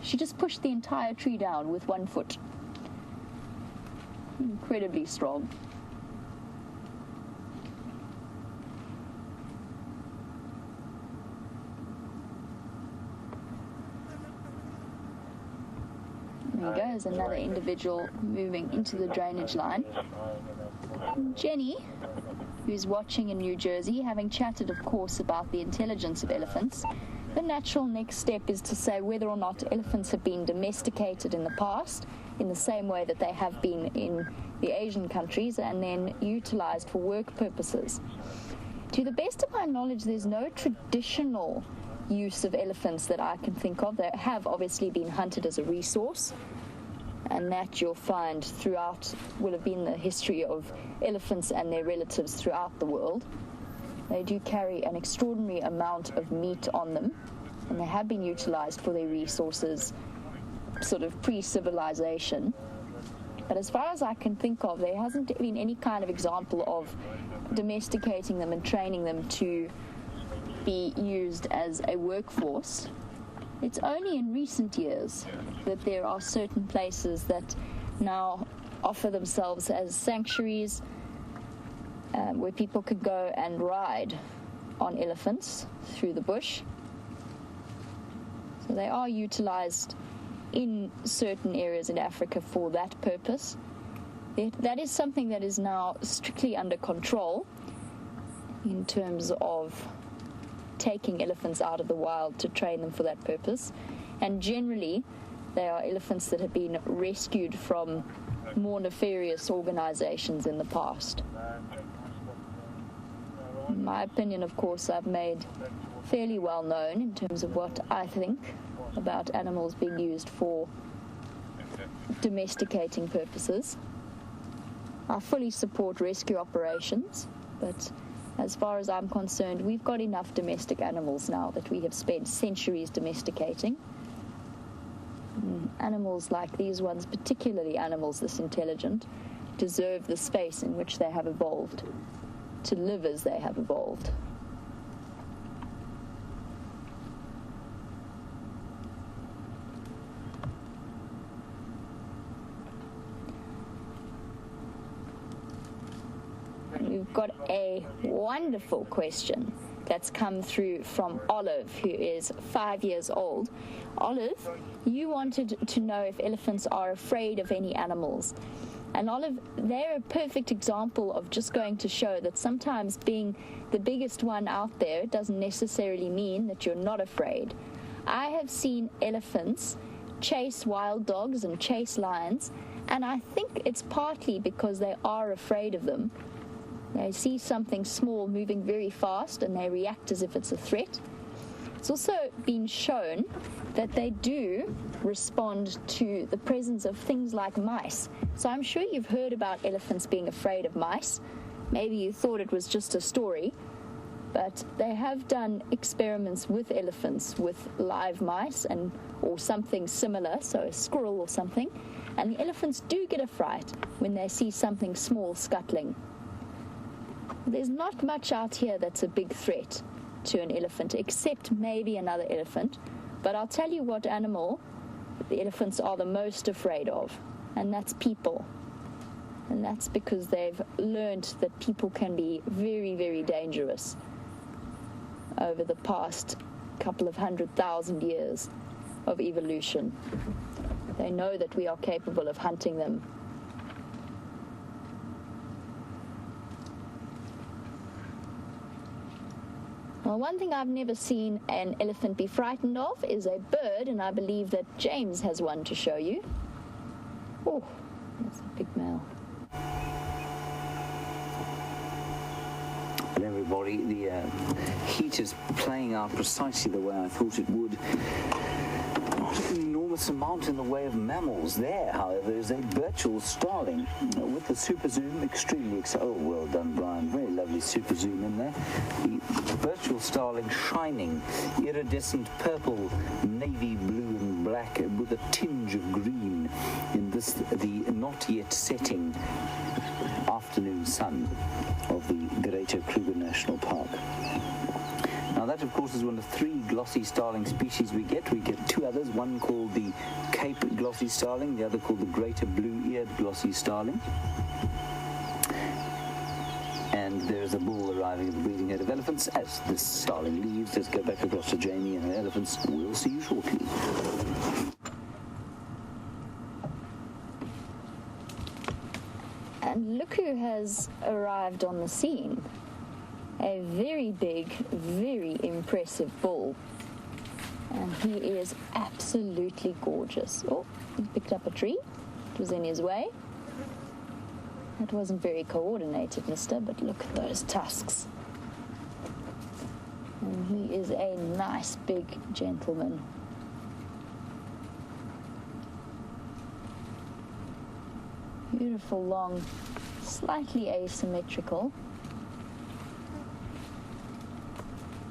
She just pushed the entire tree down with one foot. Incredibly strong. There you go, there's another individual moving into the drainage line. Jenny, who's watching in New Jersey, having chatted, of course, about the intelligence of elephants, the natural next step is to say whether or not elephants have been domesticated in the past, in the same way that they have been in the Asian countries, and then utilized for work purposes. To the best of my knowledge, there's no traditional use of elephants that I can think of. They have obviously been hunted as a resource, and that you'll find throughout, will have been the history of elephants and their relatives throughout the world. They do carry an extraordinary amount of meat on them, and they have been utilized for their resources sort of pre-civilization. But as far as I can think of, there hasn't been any kind of example of domesticating them and training them to be used as a workforce. It's only in recent years that there are certain places that now offer themselves as sanctuaries where people could go and ride on elephants through the bush. So they are utilized in certain areas in Africa for that purpose. That is something that is now strictly under control in terms of taking elephants out of the wild to train them for that purpose. And generally, they are elephants that have been rescued from more nefarious organizations in the past. In my opinion, of course, I've made fairly well known in terms of what I think about animals being used for domesticating purposes. I fully support rescue operations, but as far as I'm concerned, we've got enough domestic animals now that we have spent centuries domesticating. Animals like these ones, particularly animals this intelligent, deserve the space in which they have evolved, to live as they have evolved. We've got a wonderful question that's come through from Olive, who is 5 years old. Olive, you wanted to know if elephants are afraid of any animals. And Olive, they're a perfect example of just going to show that sometimes being the biggest one out there doesn't necessarily mean that you're not afraid. I have seen elephants chase wild dogs and chase lions, and I think it's partly because they are afraid of them. They see something small moving very fast and they react as if it's a threat. It's also been shown that they do respond to the presence of things like mice. So I'm sure you've heard about elephants being afraid of mice. Maybe you thought it was just a story, but they have done experiments with elephants with live mice or something similar, so a squirrel or something, and the elephants do get a fright when they see something small scuttling. There's not much out here that's a big threat to an elephant, except maybe another elephant. But I'll tell you what animal the elephants are the most afraid of, and that's people. And that's because they've learned that people can be very, very dangerous over the past couple of 100,000 years of evolution. They know that we are capable of hunting them. Well, one thing I've never seen an elephant be frightened of is a bird, and I believe that James has one to show you. Oh, that's a big male. And everybody, the heat is playing out precisely the way I thought it would. Not an enormous amount in the way of mammals there, however, is a Birchall starling with the super zoom extremely oh, well done, Brian. Very lovely super zoom in there. The Birchall starling shining, iridescent purple, navy blue and black with a tinge of green in this, the not yet setting afternoon sun of the Greater Kruger National Park. Now that, of course, is one of 3 glossy starling species we get. We get 2 others, one called the Cape glossy starling, the other called the Greater blue-eared glossy starling. And there's a bull arriving at the breeding herd of elephants. As this starling leaves, let's go back across to Jamie and her elephants. We'll see you shortly. And look who has arrived on the scene. A very big, very impressive bull. And he is absolutely gorgeous. Oh, he picked up a tree. It was in his way. That wasn't very coordinated, mister, but look at those tusks. And he is a nice big gentleman. Beautiful, long, slightly asymmetrical,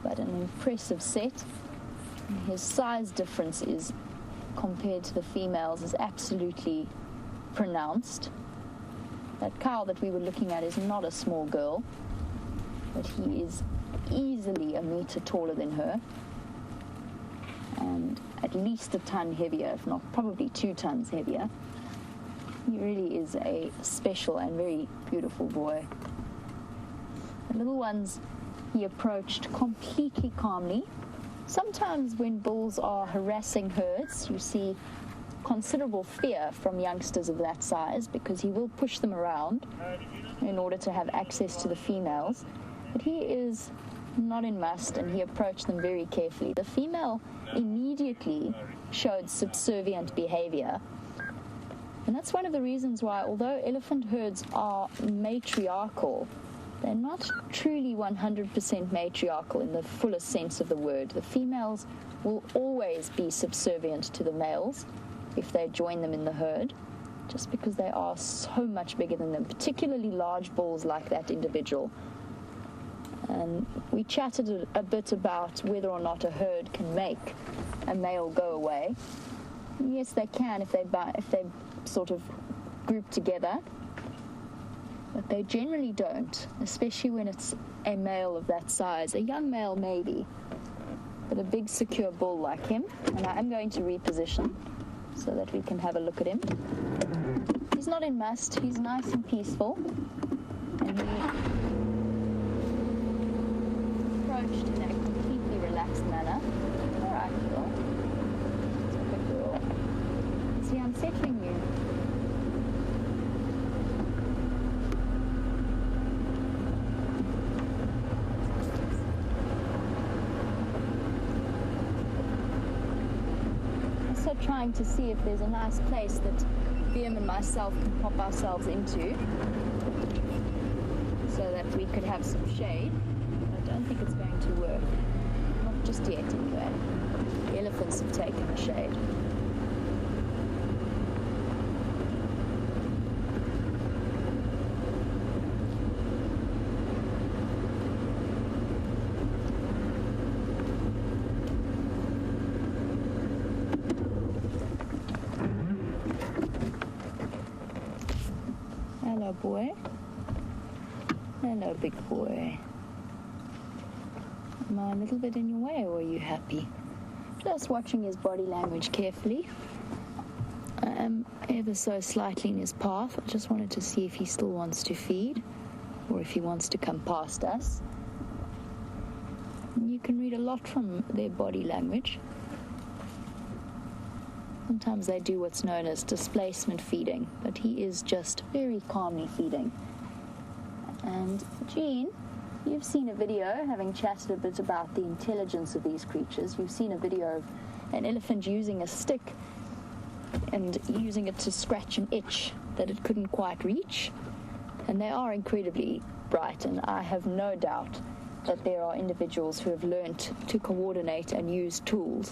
but an impressive set. His size difference is, compared to the females, is absolutely pronounced. That cow that we were looking at is not a small girl, but he is easily a meter taller than her, and at least a ton heavier, if not probably 2 tons heavier. He really is a special and very beautiful boy. The little ones he approached completely calmly. Sometimes when bulls are harassing herds, you see considerable fear from youngsters of that size, because he will push them around in order to have access to the females. But he is not in must, and he approached them very carefully. The female immediately showed subservient behavior. And that's one of the reasons why, although elephant herds are matriarchal, they're not truly 100% matriarchal in the fullest sense of the word. The females will always be subservient to the males if they join them in the herd, just because they are so much bigger than them, particularly large bulls like that individual. And we chatted a bit about whether or not a herd can make a male go away. Yes, they can if they sort of group together, but they generally don't, especially when it's a male of that size. A young male maybe, but a big secure bull like him. And I am going to reposition so that we can have a look at him. He's not in must, he's nice and peaceful, and he approached in a completely relaxed manner. All right, girl. It's a good girl. Is he unsettling you? trying to see if there's a nice place that BM and myself can pop ourselves into so that we could have some shade. I don't think it's going to work. Not just yet, anyway. The elephants have taken the shade. Hello, boy. Hello, big boy. Am I a little bit in your way, or are you happy? Just watching his body language carefully. I am ever so slightly in his path. I just wanted to see if he still wants to feed, or if he wants to come past us. You can read a lot from their body language. Sometimes they do what's known as displacement feeding, but he is just very calmly feeding. And Jean, you've seen a video, having chatted a bit about the intelligence of these creatures. You've seen a video of an elephant using a stick and using it to scratch an itch that it couldn't quite reach. And they are incredibly bright, and I have no doubt that there are individuals who have learned to coordinate and use tools.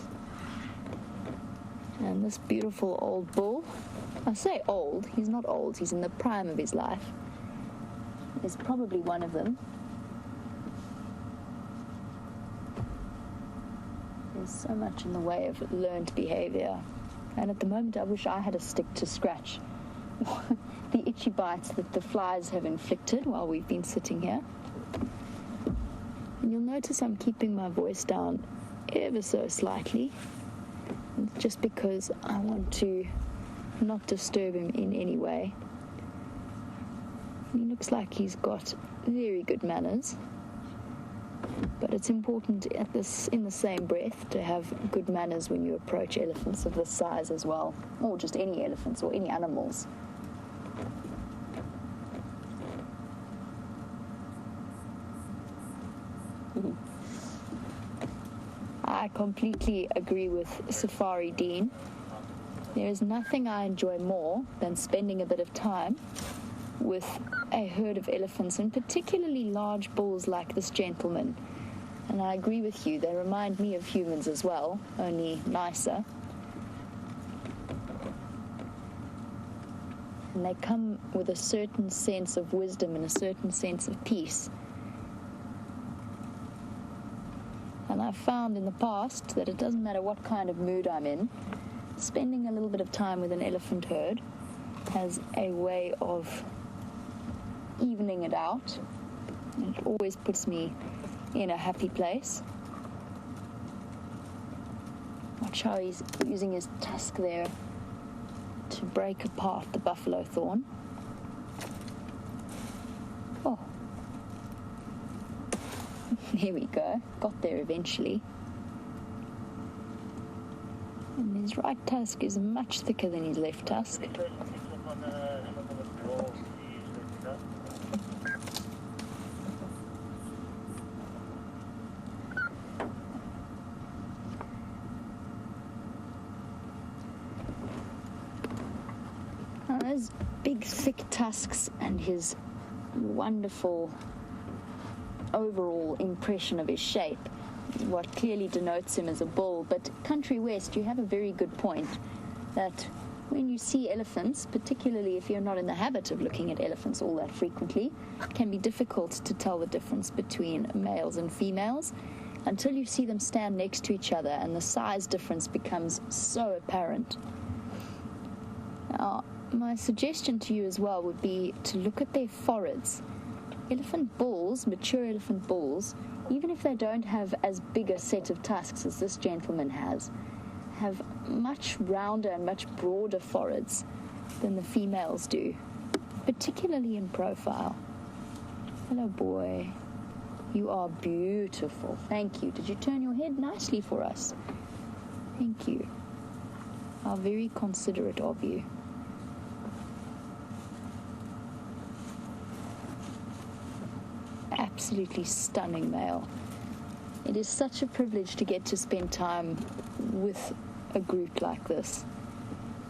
And this beautiful old bull, I say old, he's not old, he's in the prime of his life, is probably one of them. There's so much in the way of learned behavior. And at the moment, I wish I had a stick to scratch the itchy bites that the flies have inflicted while we've been sitting here. And you'll notice I'm keeping my voice down ever so slightly, just because I want to not disturb him in any way. He looks like he's got very good manners, but it's important in the same breath to have good manners when you approach elephants of this size as well, or just any elephants or any animals. I completely agree with Safari Dean. There is nothing I enjoy more than spending a bit of time with a herd of elephants, and particularly large bulls like this gentleman. And I agree with you, they remind me of humans as well, only nicer. And they come with a certain sense of wisdom and a certain sense of peace. And I've found in the past that it doesn't matter what kind of mood I'm in, spending a little bit of time with an elephant herd has a way of evening it out. It always puts me in a happy place. Watch how he's using his tusk there to break apart the buffalo thorn. Oh. Here we go. Got there eventually. And his right tusk is much thicker than his left tusk. Now, those big thick tusks and his wonderful overall impression of his shape is what clearly denotes him as a bull. But Country West, you have a very good point that when you see elephants, particularly if you're not in the habit of looking at elephants all that frequently, it can be difficult to tell the difference between males and females until you see them stand next to each other and the size difference becomes so apparent. Now, my suggestion to you as well would be to look at their foreheads. Elephant bulls, mature elephant bulls, even if they don't have as big a set of tusks as this gentleman has, have much rounder and much broader foreheads than the females do, particularly in profile. Hello, boy. You are beautiful. Thank you. Did you turn your head nicely for us? Thank you. How very considerate of you. Absolutely stunning male. It is such a privilege to get to spend time with a group like this.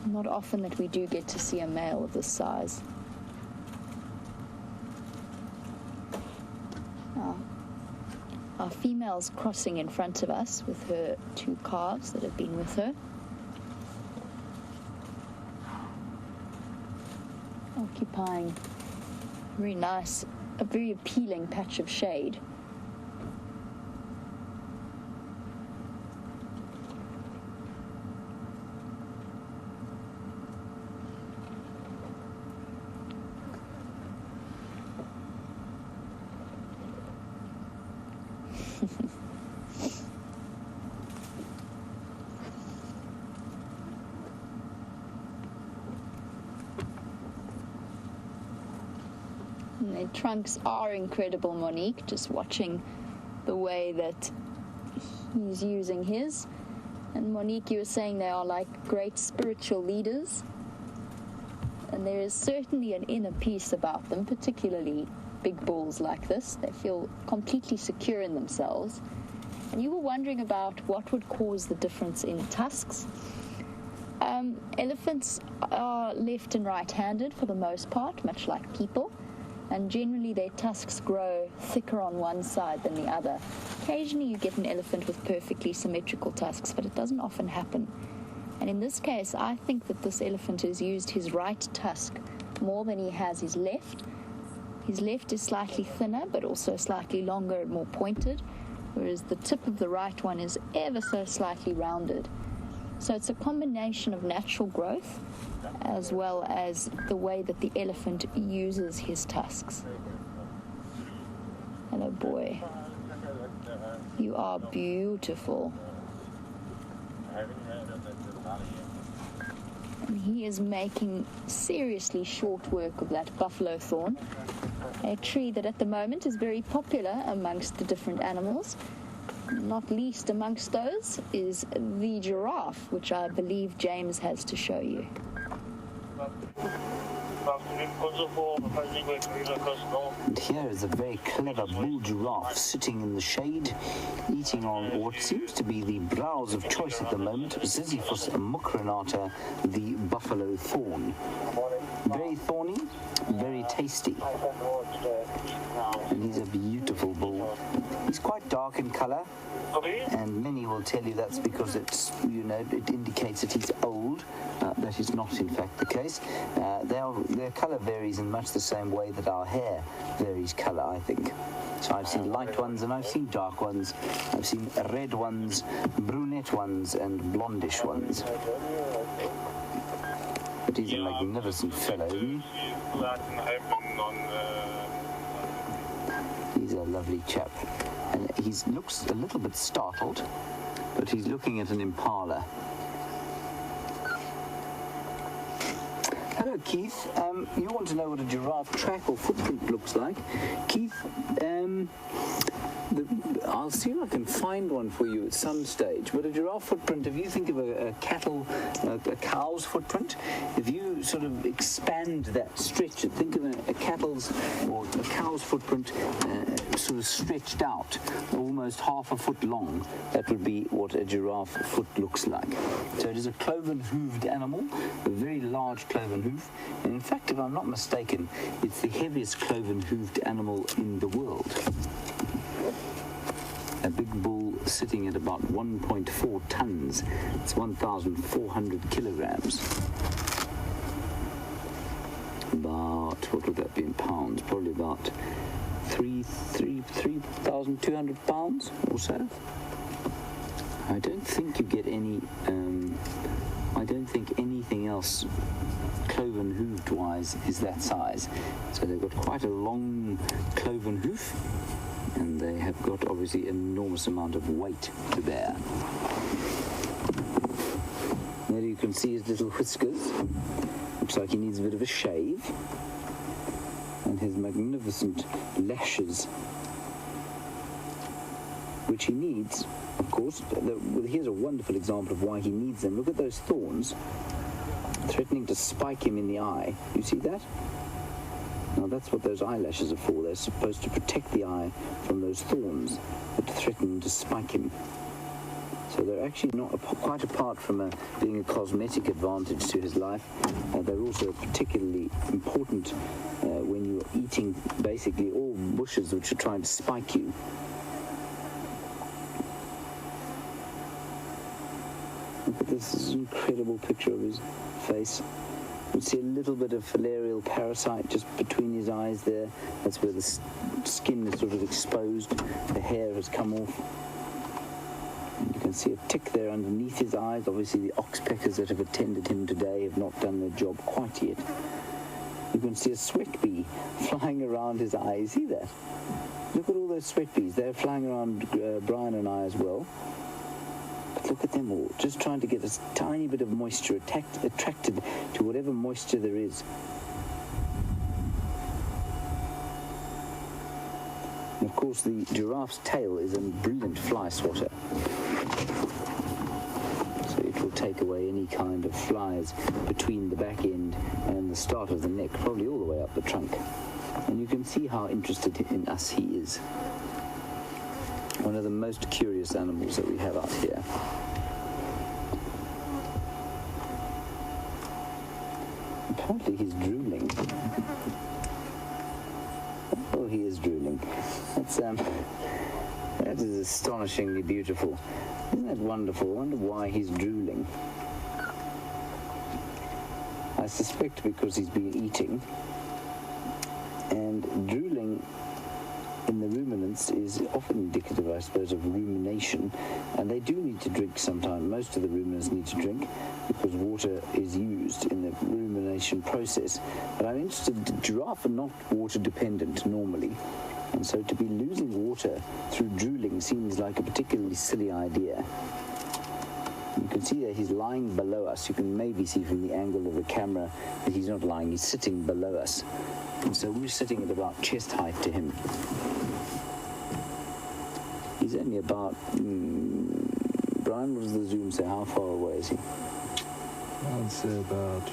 Not often that we do get to see a male of this size. Our female's crossing in front of us with her 2 calves that have been with her. Occupying very nice, a very appealing patch of shade. And their trunks are incredible, Monique, just watching the way that he's using his. And Monique, you were saying they are like great spiritual leaders. And there is certainly an inner peace about them, particularly big bulls like this. They feel completely secure in themselves. And you were wondering about what would cause the difference in tusks. Elephants are left and right-handed for the most part, much like people. And generally their tusks grow thicker on one side than the other. Occasionally you get an elephant with perfectly symmetrical tusks, but it doesn't often happen. And in this case, I think that this elephant has used his right tusk more than he has his left. His left is slightly thinner, but also slightly longer and more pointed, whereas the tip of the right one is ever so slightly rounded. So it's a combination of natural growth as well as the way that the elephant uses his tusks. Hello, boy. You are beautiful. And he is making seriously short work of that buffalo thorn, a tree that at the moment is very popular amongst the different animals. Not least amongst those is the giraffe, which I believe James has to show you. And here is a very clever bull giraffe sitting in the shade, eating on what seems to be the browse of choice at the moment, Ziziphus mucronata, the buffalo thorn. Very thorny, very tasty. And he's a beautiful bull. He's quite dark in colour, and many will tell you that's because it's, it indicates that he's old. That is not in fact the case. Their colour varies in much the same way that our hair varies colour, I think. So I've seen light ones and I've seen dark ones. I've seen red ones, brunette ones and blondish ones. But he's a magnificent fellow, isn't he? He's a lovely chap. And he looks a little bit startled, but he's looking at an impala. Hello, Keith. You want to know what a giraffe track or footprint looks like? Keith, I'll see if I can find one for you at some stage. But a giraffe footprint, if you think of a cow's footprint, if you sort of expand that, stretch it, think of a cattle's or a cow's footprint sort of stretched out, almost half a foot long, that would be what a giraffe foot looks like. So it is a cloven-hooved animal, a very large cloven hoof, and in fact, if I'm not mistaken, it's the heaviest cloven-hooved animal in the world. A big bull sitting at about 1.4 tons. It's 1,400 kilograms. About, what would that be in pounds? Probably about 3,200 pounds or so. I don't think you get any, I don't think anything else cloven hooved wise is that size. So they've got quite a long cloven hoof, and they have got obviously an enormous amount of weight to bear. There you can see his little whiskers. Looks like he needs a bit of a shave. And his magnificent lashes, which he needs, of course. Here's a wonderful example of why he needs them. Look at those thorns threatening to spike him in the eye. You see that? Now that's what those eyelashes are for. They're supposed to protect the eye from those thorns that threaten to spike him. So they're actually not quite apart from being a cosmetic advantage to his life. They're also particularly important when you're eating basically all bushes which are trying to spike you. Look at this incredible picture of his face. You can see a little bit of filarial parasite just between his eyes there. That's where the skin is sort of exposed. The hair has come off. You can see a tick there underneath his eyes. Obviously the oxpeckers that have attended him today have not done their job quite yet. You can see a sweat bee flying around his eyes. See that? Look at all those sweat bees. They're flying around Brian and I as well. But look at them all, just trying to get a tiny bit of moisture attracted to whatever moisture there is. And of course, the giraffe's tail is a brilliant fly swatter. So it will take away any kind of flies between the back end and the start of the neck, probably all the way up the trunk. And you can see how interested in us he is. One of the most curious animals that we have out here. Apparently he's drooling. Oh, he is drooling. That is astonishingly beautiful. Isn't that wonderful? I wonder why he's drooling. I suspect because he's been eating. And drooling in the ruminants is often indicative, I suppose, of rumination, and they do need to drink sometimes. Most of the ruminants need to drink because water is used in the rumination process. But I'm interested, the giraffe are not water dependent normally, and so to be losing water through drooling seems like a particularly silly idea. You can see that he's lying below us. You can maybe see from the angle of the camera that he's not lying, he's sitting below us. And so we're sitting at about chest height to him. He's only about, Brian, what does the zoom say? How far away is he? I'd say about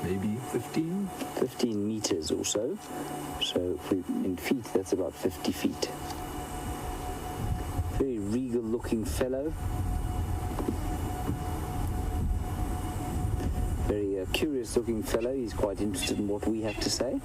maybe 15. 15 meters or so. So if we, in feet, that's about 50 feet. Very regal looking fellow. Very curious looking fellow. He's quite interested in what we have to say.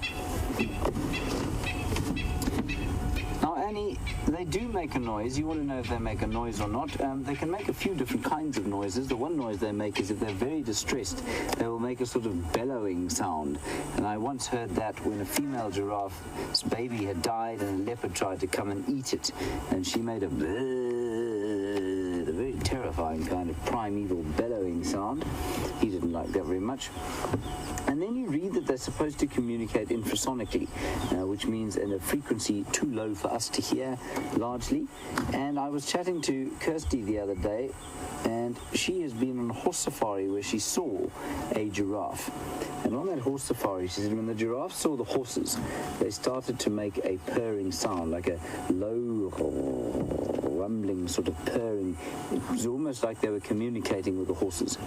Now, Annie, they do make a noise. You want to know if they make a noise or not. They can make a few different kinds of noises. The one noise they make is if they're very distressed, they will make a sort of bellowing sound. And I once heard that when a female giraffe's baby had died and a leopard tried to come and eat it. And she made a very terrifying kind of primeval bellowing sound. He didn't like that very much. And then you read that they're supposed to communicate infrasonically, which means in a frequency too low for us to hear, largely. And I was chatting to Kirsty the other day, and she has been on a horse safari where she saw a giraffe. And on that horse safari, she said when the giraffes saw the horses, they started to make a purring sound, like a low rumbling sort of purring. It was almost like they were communicating with the horses.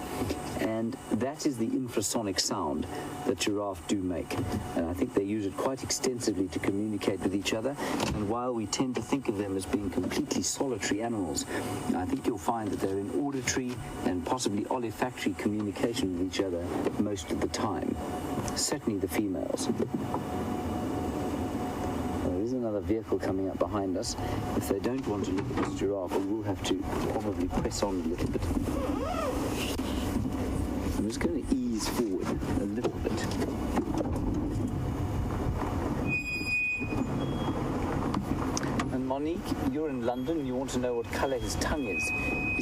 And that is the infrasonic sound that giraffe do make. And I think they use it quite extensively to communicate with each other. And while we tend to think of them as being completely solitary animals, I think you'll find that they're in auditory and possibly olfactory communication with each other most of the time. Certainly the females. There is another vehicle coming up behind us. If they don't want to look at this giraffe, we will have to probably press on a little bit. I'm just going to ease forward a little bit. And Monique, you're in London and you want to know what colour his tongue is.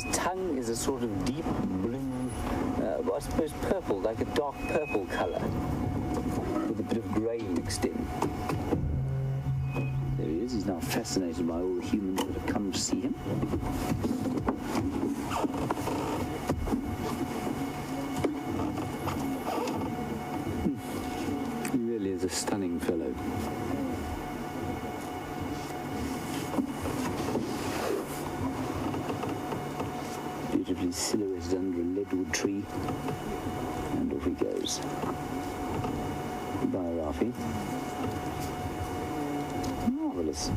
His tongue is a sort of deep blue, I suppose purple, like a dark purple colour, with a bit of grey mixed in. There he is. He's now fascinated by all the humans that have come to see him. He really is a stunning fellow. Beautifully silhouetted under a leadwood tree. And off he goes. Goodbye, Rafi. Oh, marvelous.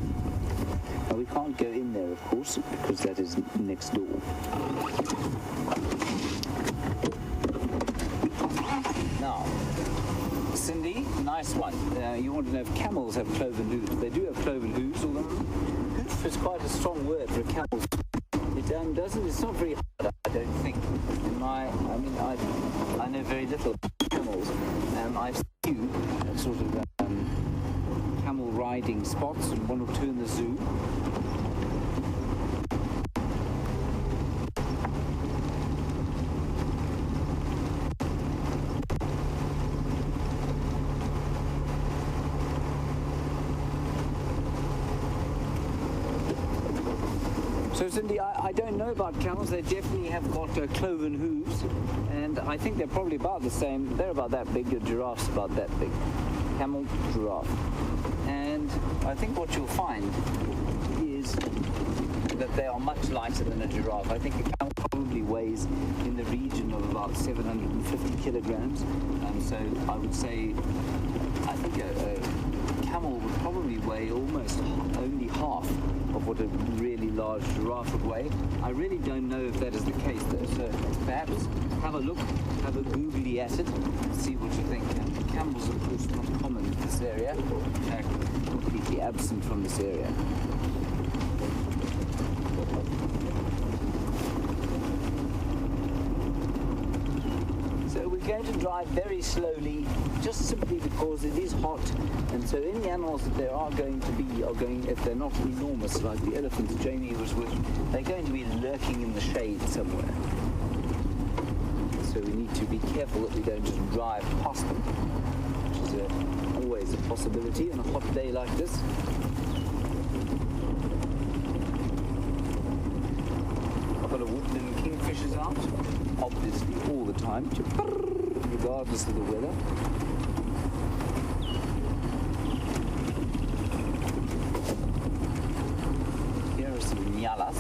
Now we can't go in there, of course, because that is next door. Now, Cindy, nice one. You want to know if camels have cloven hooves? They do have cloven hooves, although hoof is quite a strong word for a camel. It doesn't. It's not very hard, I don't think. I know very little about camels. I've seen sort of camel riding spots, and one or two in the zoo. So Cindy, I don't know about camels. They definitely have got cloven hooves, and I think they're probably about the same. They're about that big. A giraffe's about that big. Camel, giraffe. And I think what you'll find is that they are much lighter than a giraffe. I think a camel probably weighs in the region of about 750 kilograms. So I would say, I think a camel would probably weigh almost only half of what a really large giraffe would weigh. I really don't know if that is the case though, so perhaps have a look, have a googly at it, see what you think. And camels, of course, not common in this area, completely absent from this area. So we're going to drive very slowly, just simply because it is hot, and so any animals that there are going to be are going, if they're not enormous like the elephants Jamie was with, they're going to be lurking in the shade somewhere. So we need to be careful that we don't just drive past them, which is always a possibility on a hot day like this. I've got a woodland kingfishers out, obviously all the time, regardless of the weather. Here are some nyalas.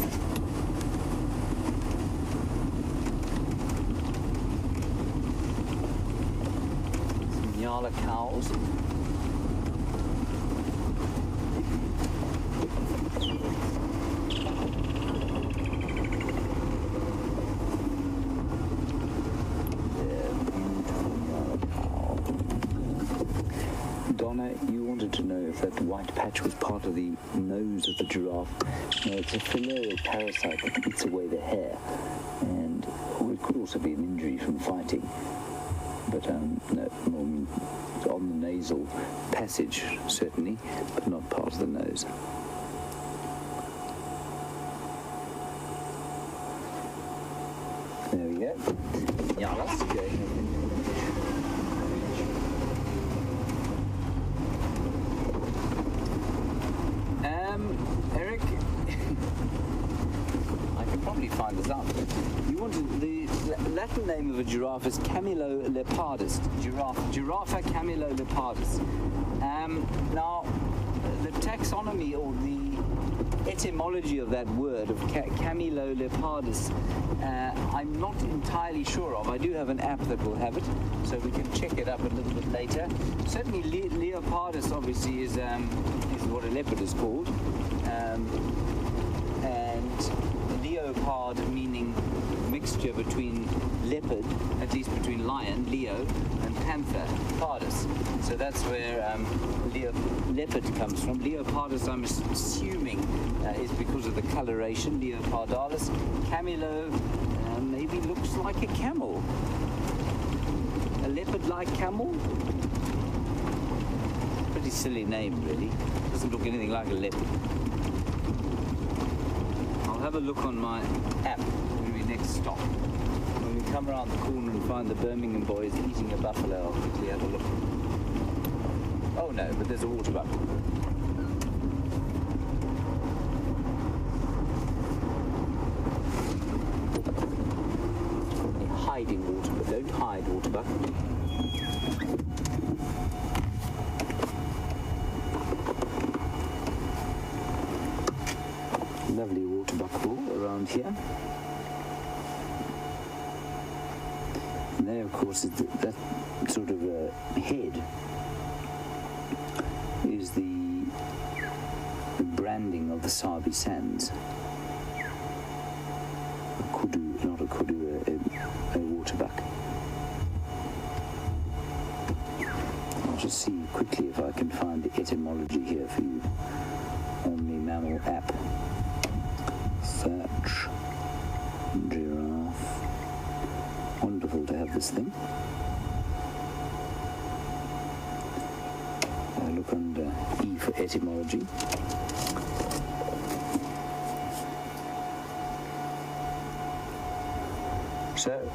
Some nyala cows. Donna, you wanted to know if that white patch was part of the nose of the giraffe. No, it's a filarial parasite that eats away the hair, and it could also be an injury from fighting. But no, it's on the nasal passage, certainly, but not part of the nose. There we go. Nyalas going. Eric, I could probably find this out. You wanted the Latin name of a giraffe is Camelolepardus. Giraffa Camelolepardus. Now, the taxonomy or the etymology of that word of Camelolepardus, I'm not entirely sure of. I do have an app that will have it, so we can check it up a little bit later. Certainly, leopardus obviously is what a leopard is called, and leopard meaning mixture between leopard, at least between lion, Leo, and panther, pardus. So that's where leopard comes from. Leopardus, I'm assuming, is because of the coloration, leopardalis. Camelo maybe looks like a camel. A leopard-like camel? Pretty silly name, really. Doesn't look anything like a leopard. I'll have a look on my app when we next stop. When we come around the corner and find the Birmingham boys eating a buffalo, I'll quickly have a look. Oh no, but there's a water buck. Hiding water, but don't hide, water buck. Lovely water buckle around here. And there, of course, is that sort of head is the landing of the Sabi Sands. A kudu, not a kudu, a waterbuck. I'll just see quickly if I can find the etymology here for you on the mammal app. Search giraffe. Wonderful to have this thing. I'll look under E for etymology. So,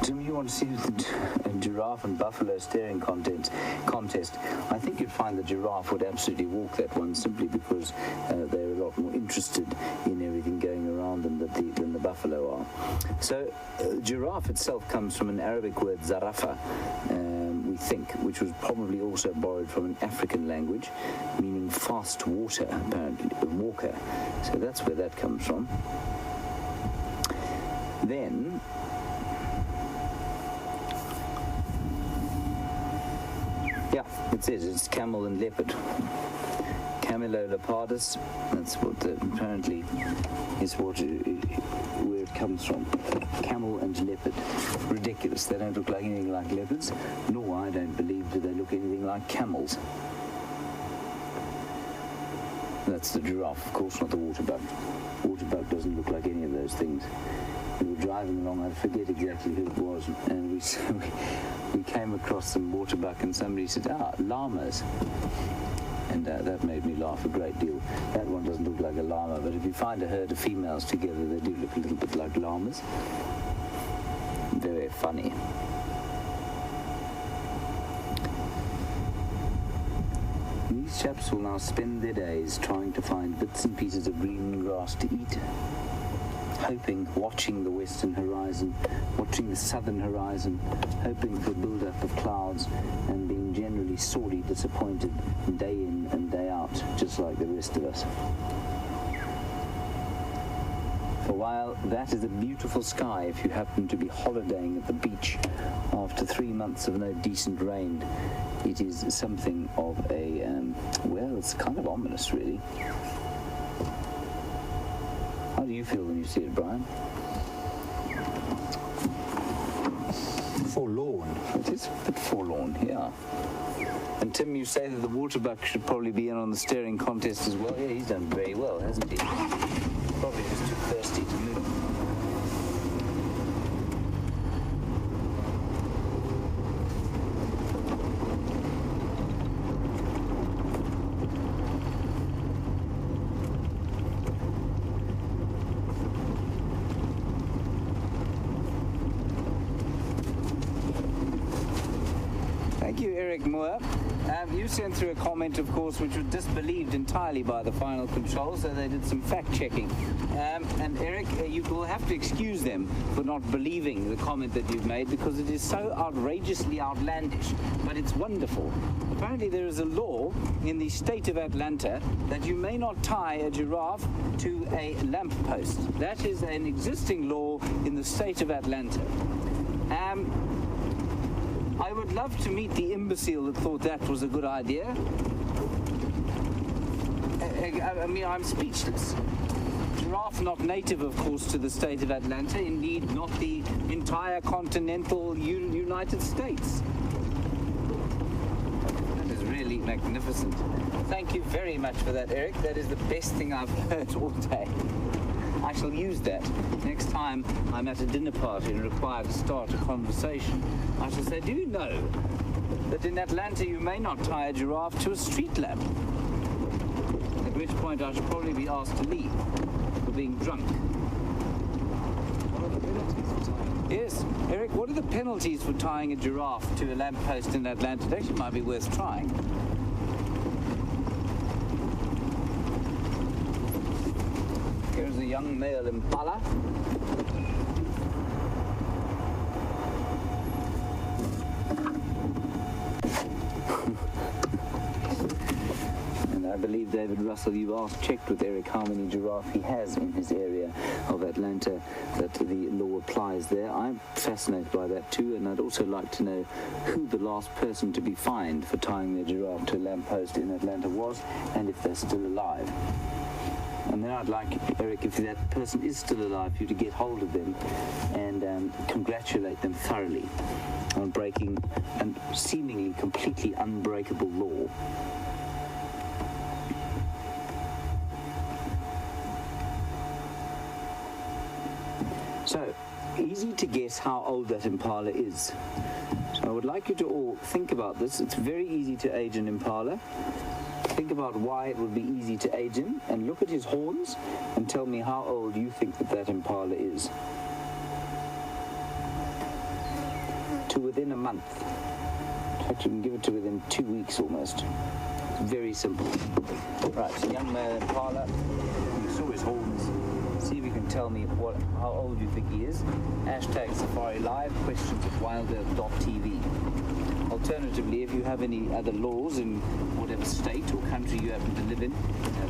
Tim, you want to see the giraffe and buffalo staring contest? I think you'd find the giraffe would absolutely walk that one simply because they're a lot more interested in everything going around them than the buffalo are. So, giraffe itself comes from an Arabic word zarafa, we think, which was probably also borrowed from an African language, meaning fast water, apparently, walker. So that's where that comes from. Then, yeah, it says it's camel and leopard. Camelolopardus, that's what apparently is where it comes from. Camel and leopard. Ridiculous. They don't look like anything like leopards, nor, I don't believe, do they look anything like camels. That's the giraffe, of course, not the waterbuck. Waterbuck doesn't look like any of those things. We were driving along, I forget exactly who it was, and we came across some waterbuck, and somebody said, llamas. And that made me laugh a great deal. That one doesn't look like a llama, but if you find a herd of females together, they do look a little bit like llamas. Very funny. These chaps will now spend their days trying to find bits and pieces of green grass to eat, hoping, watching the western horizon, watching the southern horizon, hoping for a build-up of clouds, and being generally sorely disappointed day in and day out, just like the rest of us. For while that is a beautiful sky if you happen to be holidaying at the beach after 3 months of no decent rain, it is something of a, well, it's kind of ominous, really. How do you feel when you see it, Brian? Forlorn. It is a bit forlorn, yeah. And Tim, you say that the waterbuck should probably be in on the staring contest as well. Yeah, he's done very well, hasn't he? Probably just too thirsty to move. Eric Moore, you sent through a comment, of course, which was disbelieved entirely by the final control, so they did some fact-checking. And Eric, you will have to excuse them for not believing the comment that you've made, because it is so outrageously outlandish, but it's wonderful. Apparently there is a law in the state of Atlanta that you may not tie a giraffe to a lamppost. That is an existing law in the state of Atlanta. I would love to meet the imbecile that thought that was a good idea. I mean, I'm speechless. Giraffe not native, of course, to the state of Atlanta, indeed not the entire continental United States. That is really magnificent. Thank you very much for that, Eric. That is the best thing I've heard all day. I shall use that next time I'm at a dinner party and required to start a conversation. I shall say, do you know that in Atlanta you may not tie a giraffe to a street lamp? At which point I should probably be asked to leave for being drunk. What are the penalties for tying? Yes, Eric, what are the penalties for tying a giraffe to a lamppost in Atlanta? It actually might be worth trying. Here's a young male impala. And I believe, David Russell, you've checked with Eric how many giraffe he has in his area of Atlanta, that the law applies there. I'm fascinated by that too, and I'd also like to know who the last person to be fined for tying their giraffe to a lamppost in Atlanta was, and if they're still alive. And then I'd like, Eric, if that person is still alive, you to get hold of them and congratulate them thoroughly on breaking a seemingly completely unbreakable law. So, easy to guess how old that Impala is. So I would like you to all think about this. It's very easy to age an Impala. Think about why it would be easy to age him, and look at his horns and tell me how old you think that Impala is. To within a month. In fact, you can give it to within 2 weeks almost. It's very simple. Right, so young male Impala. You saw his horns. See if you can tell me how old you think he is. Hashtag SafariLIVE, questions at WildEarth.tv. Alternatively, if you have any other laws in whatever state or country you happen to live in,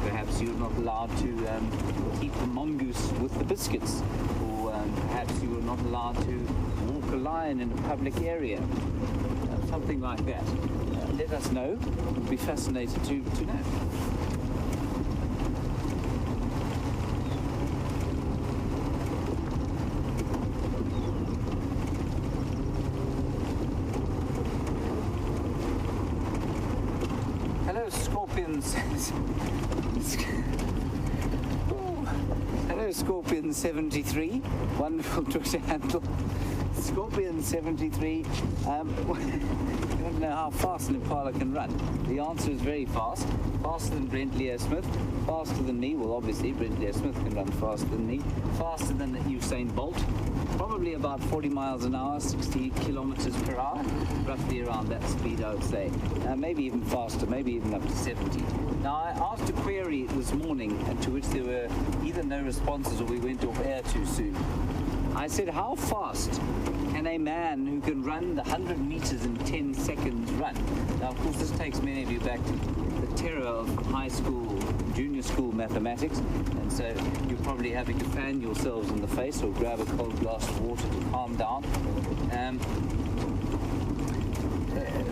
perhaps you're not allowed to keep the mongoose with the biscuits, or perhaps you are not allowed to walk a lion in a public area, something like that. Let us know. We'd be fascinated to know. Scorpions. Hello, Scorpion 73. Wonderful Twitter handle. Scorpion 73. I don't know how fast an Impala can run. The answer is very fast. Faster than Brent Leo Smith. Faster than me. Well, obviously, Brent Leo Smith can run faster than me. Faster than Usain Bolt. Probably about 40 miles an hour, 60 kilometers per hour, roughly around that speed, I would say. Maybe even faster, maybe even up to 70. Now, I asked a query this morning, and to which there were either no responses or we went off air too soon. I said, how fast can a man who can run the 100 meters in 10 seconds run? Now, of course, this takes many of you back to the terror of high school, junior school mathematics, and so you're probably having to fan yourselves in the face or grab a cold glass of water to calm down.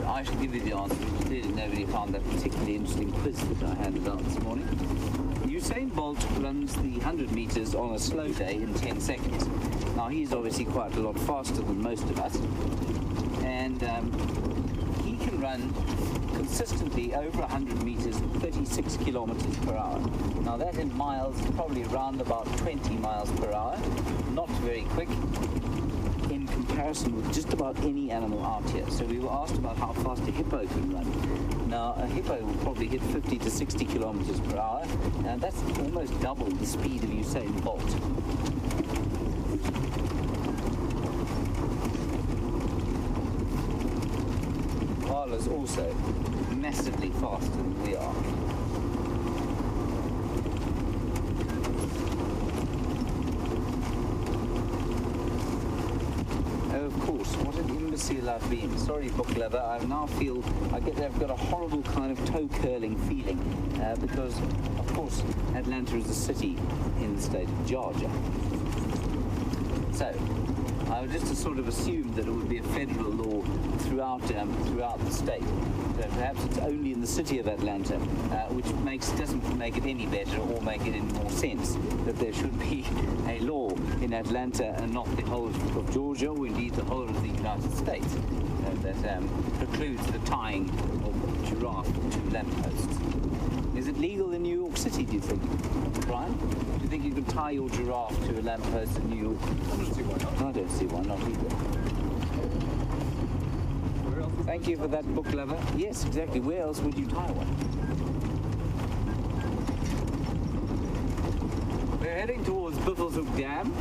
I should give you the answer, because clearly nobody found that particularly interesting quiz that I handed out this morning. Usain Bolt runs the 100 meters on a slow day in 10 seconds. Now, he's obviously quite a lot faster than most of us, and he can run consistently over 100 meters at 36 kilometers per hour. Now, that in miles is probably around about 20 miles per hour. Not very quick in comparison with just about any animal out here. So we were asked about how fast a hippo can run. Now, a hippo will probably hit 50 to 60 kilometers per hour, and that's almost double the speed of Usain Bolt. Impala's also massively faster than we are. Of course, what an imbecile I've been. Sorry, book lover. I now feel I've got a horrible kind of toe-curling feeling because, of course, Atlanta is a city in the state of Georgia. So, I would just sort of assume that it would be a federal law throughout the state. So perhaps it's only in the city of Atlanta, which doesn't make it any better or make it any more sense that there should be a law in Atlanta and not the whole of Georgia or indeed the whole of the United States that precludes the tying of giraffe to lampposts. Is it legal in New York City, do you think, Brian? Do you think you can tie your giraffe to a lamppost in New York? I don't see why not. I don't see why not either. Where else? Thank you for that, book lover. Yes, exactly. Where else would you tie one? We're heading towards Buffelshoek Dam,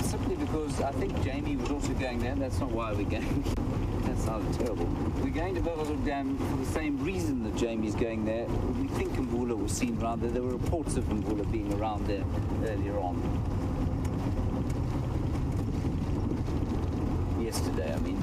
simply because I think Jamie was also going there. That's not why we're going. That sounded terrible. We're going to Buffelshoek Dam for the same reason that Jamie's going there. We think Mvula was seen around there. There were reports of Mvula being around there earlier on. Yesterday, I mean.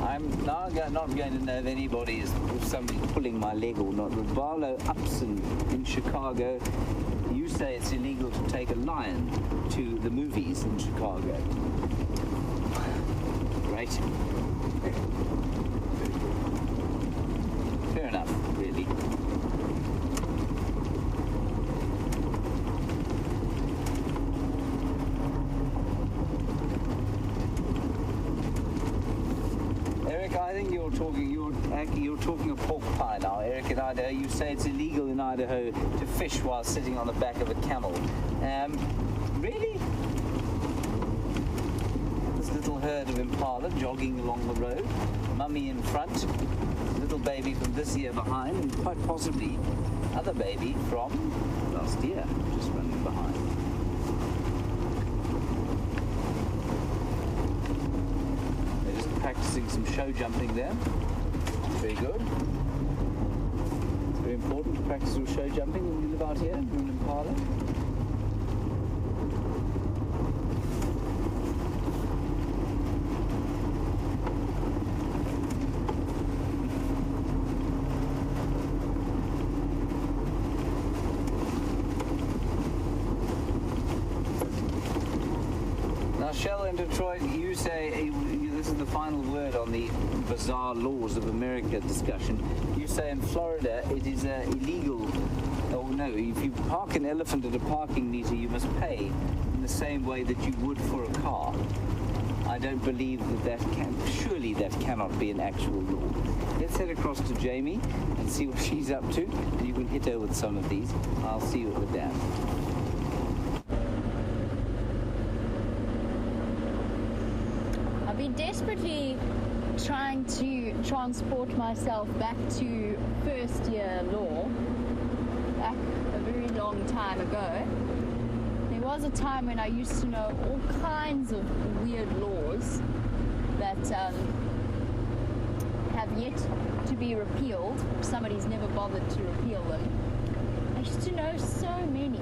I'm now not going to know if anybody is, if somebody's pulling my leg or not. Rubalo Upson in Chicago, you say it's illegal to take a lion to the movies in Chicago. Great. Fair enough, really. Eric, I think you're talking a pork pie now. Eric, in Idaho, you say it's illegal in Idaho to fish while sitting on the back of a camel. Really? This little herd of impala jogging along the road, mummy in front, little baby from this year behind, and quite possibly other baby from last year just running behind. They're just practicing some show jumping there. Very good. It's very important to practice your show jumping when you live out here in Impala. Now, Shell in Detroit, you say this is the final word on the bizarre laws of America discussion. You say in Florida it is illegal. Oh no, if you park an elephant at a parking meter, you must pay in the same way that you would for a car. I don't believe surely that cannot be an actual law. Let's head across to Jamie and see what she's up to, and you can hit her with some of these. I'll see you at the dam. I've been desperately trying to transport myself back to first year law, back a very long time ago. There was a time when I used to know all kinds of weird laws that have yet to be repealed. Somebody's never bothered to repeal them. I used to know so many.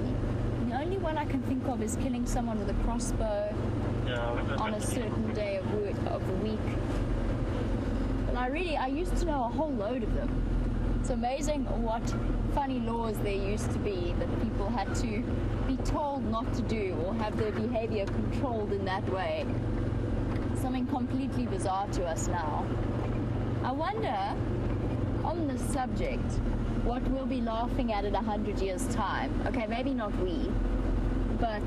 The only one I can think of is killing someone with a crossbow on a certain day of the week. But I used to know a whole load of them. It's amazing what funny laws there used to be that people had to be told not to do or have their behavior controlled in that way. Something completely bizarre to us now. I wonder, on this subject, what we'll be laughing at 100 years' time. Okay, maybe not we, but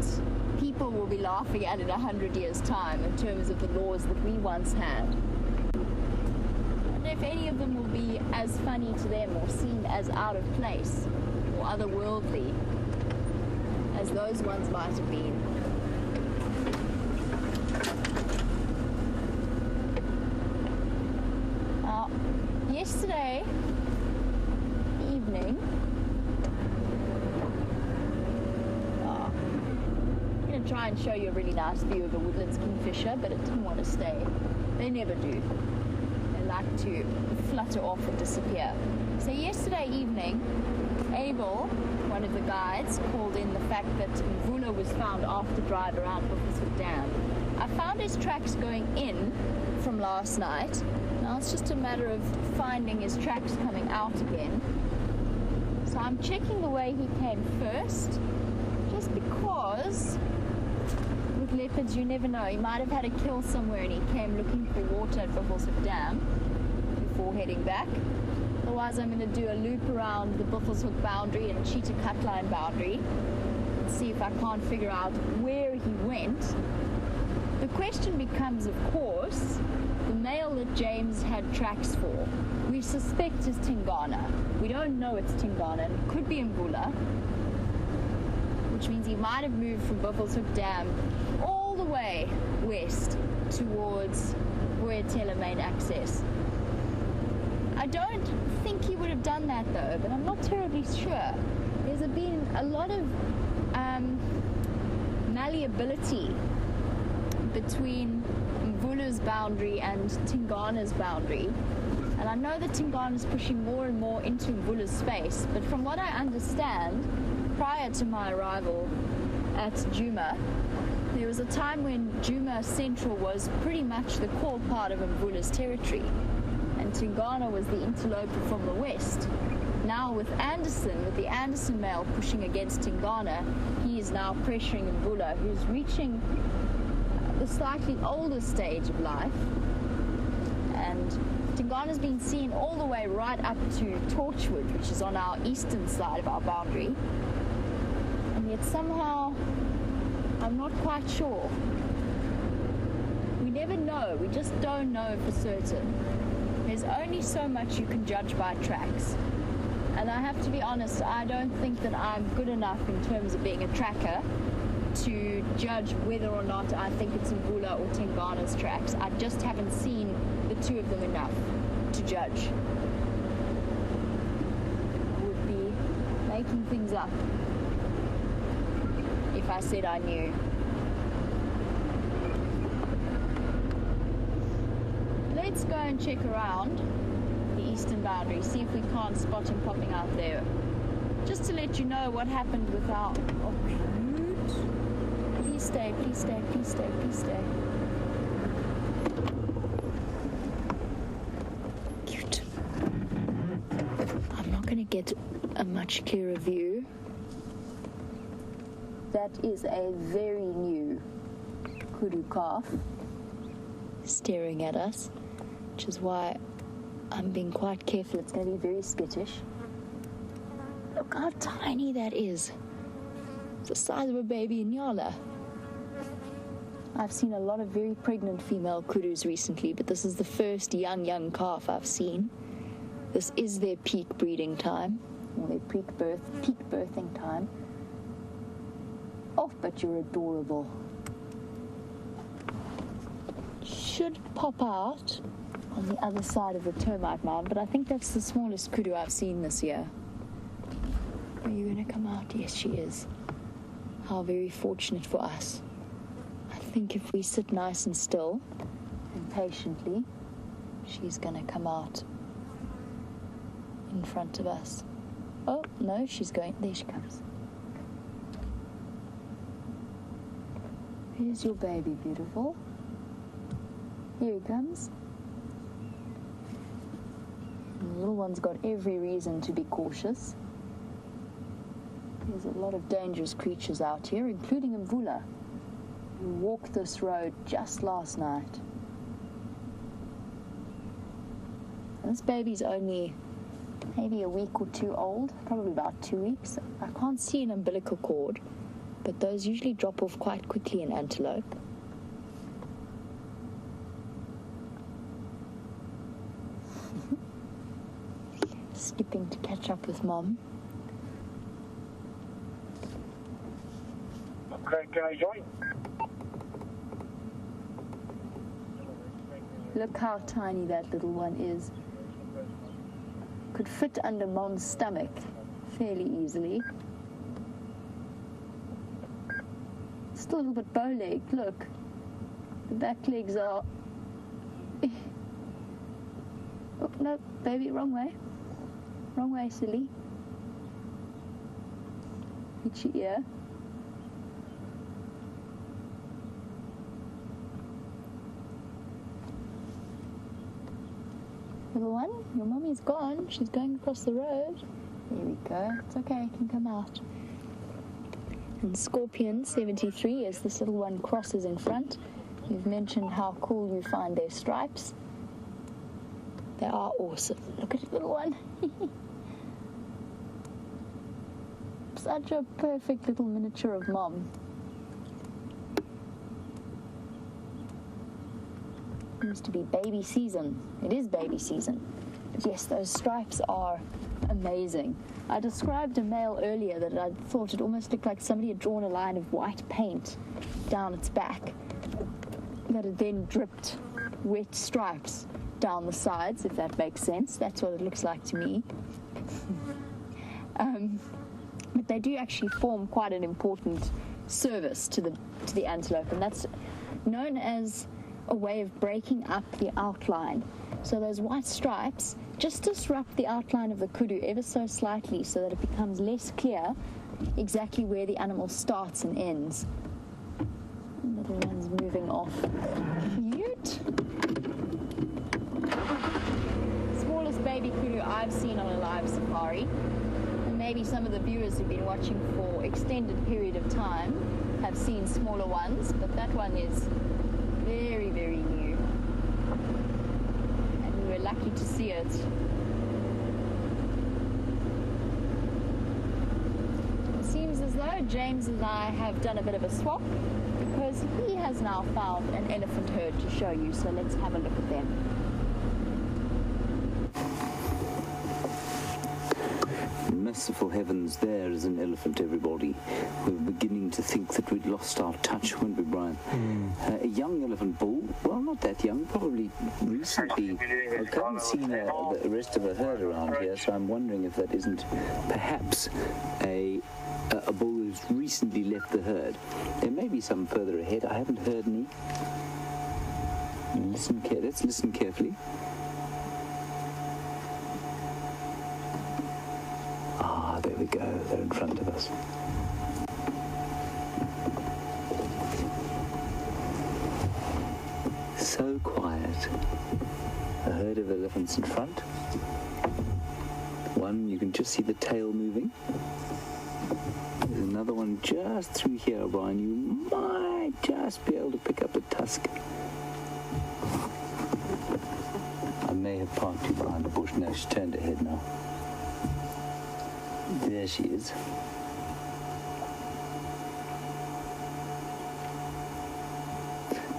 people will be laughing at it 100 years' time in terms of the laws that we once had. I wonder if any of them will be as funny to them or seen as out of place or otherworldly as those ones might have been. Now, yesterday evening, try and show you a really nice view of a woodlands kingfisher, but it didn't want to stay. They never do. They like to flutter off and disappear. So yesterday evening, Abel, one of the guides, called in the fact that Mvula was found after drive around Buffelshoek Dam. I found his tracks going in from last night. Now it's just a matter of finding his tracks coming out again. So I'm checking the way he came first, just because with leopards you never know. He might have had a kill somewhere and he came looking for water at Buffelshoek Dam before heading back. Otherwise I'm going to do a loop around the Buffelshoek boundary and Cheetah Cutline boundary and see if I can't figure out where he went. The question becomes, of course, the male that James had tracks for. We suspect is Tingana. We don't know it's Tingana. It could be Mvula, which means he might have moved from Buffelshoek Dam all the way west towards Boyatela main access. I don't think he would have done that though, but I'm not terribly sure. There's been a lot of malleability between Mvula's boundary and Tingana's boundary. And I know that Tingana's pushing more and more into Mvula's space, but from what I understand, prior to my arrival at Djuma, there was a time when Djuma Central was pretty much the core part of Mvula's territory. And and Tingana was the interloper from the west. Now with the Anderson male pushing against Tingana, he is now pressuring Mvula, who's reaching the slightly older stage of life. And Tingana's been seen all the way right up to Torchwood, which is on our eastern side of our boundary. And yet somehow, I'm not quite sure. We never know. We just don't know for certain. There's only so much you can judge by tracks. And I have to be honest, I don't think that I'm good enough in terms of being a tracker to judge whether or not I think it's Mvula or Tingana's tracks. I just haven't seen the two of them enough to judge. I would be making things up if I said I knew. Let's go and check around the eastern boundary, see if we can't spot him popping out there. Just to let you know what happened with our... Oh, cute. Please stay, please stay, please stay, please stay. Cute. I'm not going to get a much clearer view. That is a very new kudu calf staring at us, which is why I'm being quite careful. It's going to be very skittish. Look how tiny that is. It's the size of a baby Nyala. I've seen a lot of very pregnant female kudus recently, but this is the first young calf I've seen. This is their peak breeding time, or their peak birthing time. Oh, but you're adorable. Should pop out on the other side of the termite mound, but I think that's the smallest kudu I've seen this year. Are you going to come out? Yes, she is. How very fortunate for us. I think if we sit nice and still and patiently, she's going to come out in front of us. Oh, no, she's going. There she comes. Here's your baby, beautiful. Here he comes. The little one's got every reason to be cautious. There's a lot of dangerous creatures out here, including Mvula, who walked this road just last night. And this baby's only maybe a week or two old, probably about 2 weeks. I can't see an umbilical cord, but those usually drop off quite quickly in antelope. Skipping to catch up with Mom. Okay, can I join? Look how tiny that little one is. Could fit under Mom's stomach fairly easily. Still a little bit bow-legged, look. The back legs are... Oh, no, baby, wrong way. Wrong way, silly. Hit your ear. Little one, your mummy's gone. She's going across the road. There we go. It's okay, I can come out. And Scorpion 73, as this little one crosses in front. You've mentioned how cool you find their stripes. They are awesome. Look at the little one. Such a perfect little miniature of Mom. Seems to be baby season. It is baby season. But yes, those stripes are amazing. I described a male earlier that I thought it almost looked like somebody had drawn a line of white paint down its back that had then dripped wet stripes down the sides, if that makes sense. That's what it looks like to me. But they do actually form quite an important service to the antelope, and that's known as a way of breaking up the outline. So those white stripes just disrupt the outline of the kudu ever so slightly so that it becomes less clear exactly where the animal starts and ends. And the little one's moving off. Cute. baby kudu I've seen on a live safari, and maybe some of the viewers who've been watching for extended period of time have seen smaller ones, but that one is very, very new. And we were lucky to see it. It seems as though James and I have done a bit of a swap, because he has now found an elephant herd to show you, so let's have a look at them. Merciful heavens, there is an elephant, everybody. We're beginning to think that we'd lost our touch, weren't we, Brian? A young elephant bull, well, not that young, probably recently. I haven't seen the rest of a herd around here, so I'm wondering if that isn't perhaps a bull who's recently left the herd. There may be some further ahead. I haven't heard any. Let's listen carefully. Ah, there we go. They're in front of us. So quiet. A herd of elephants in front. One, you can just see the tail moving. There's another one just through here, Brian. You might just be able to pick up a tusk. I may have parked you behind the bush. No, she's turned her head now. There she is.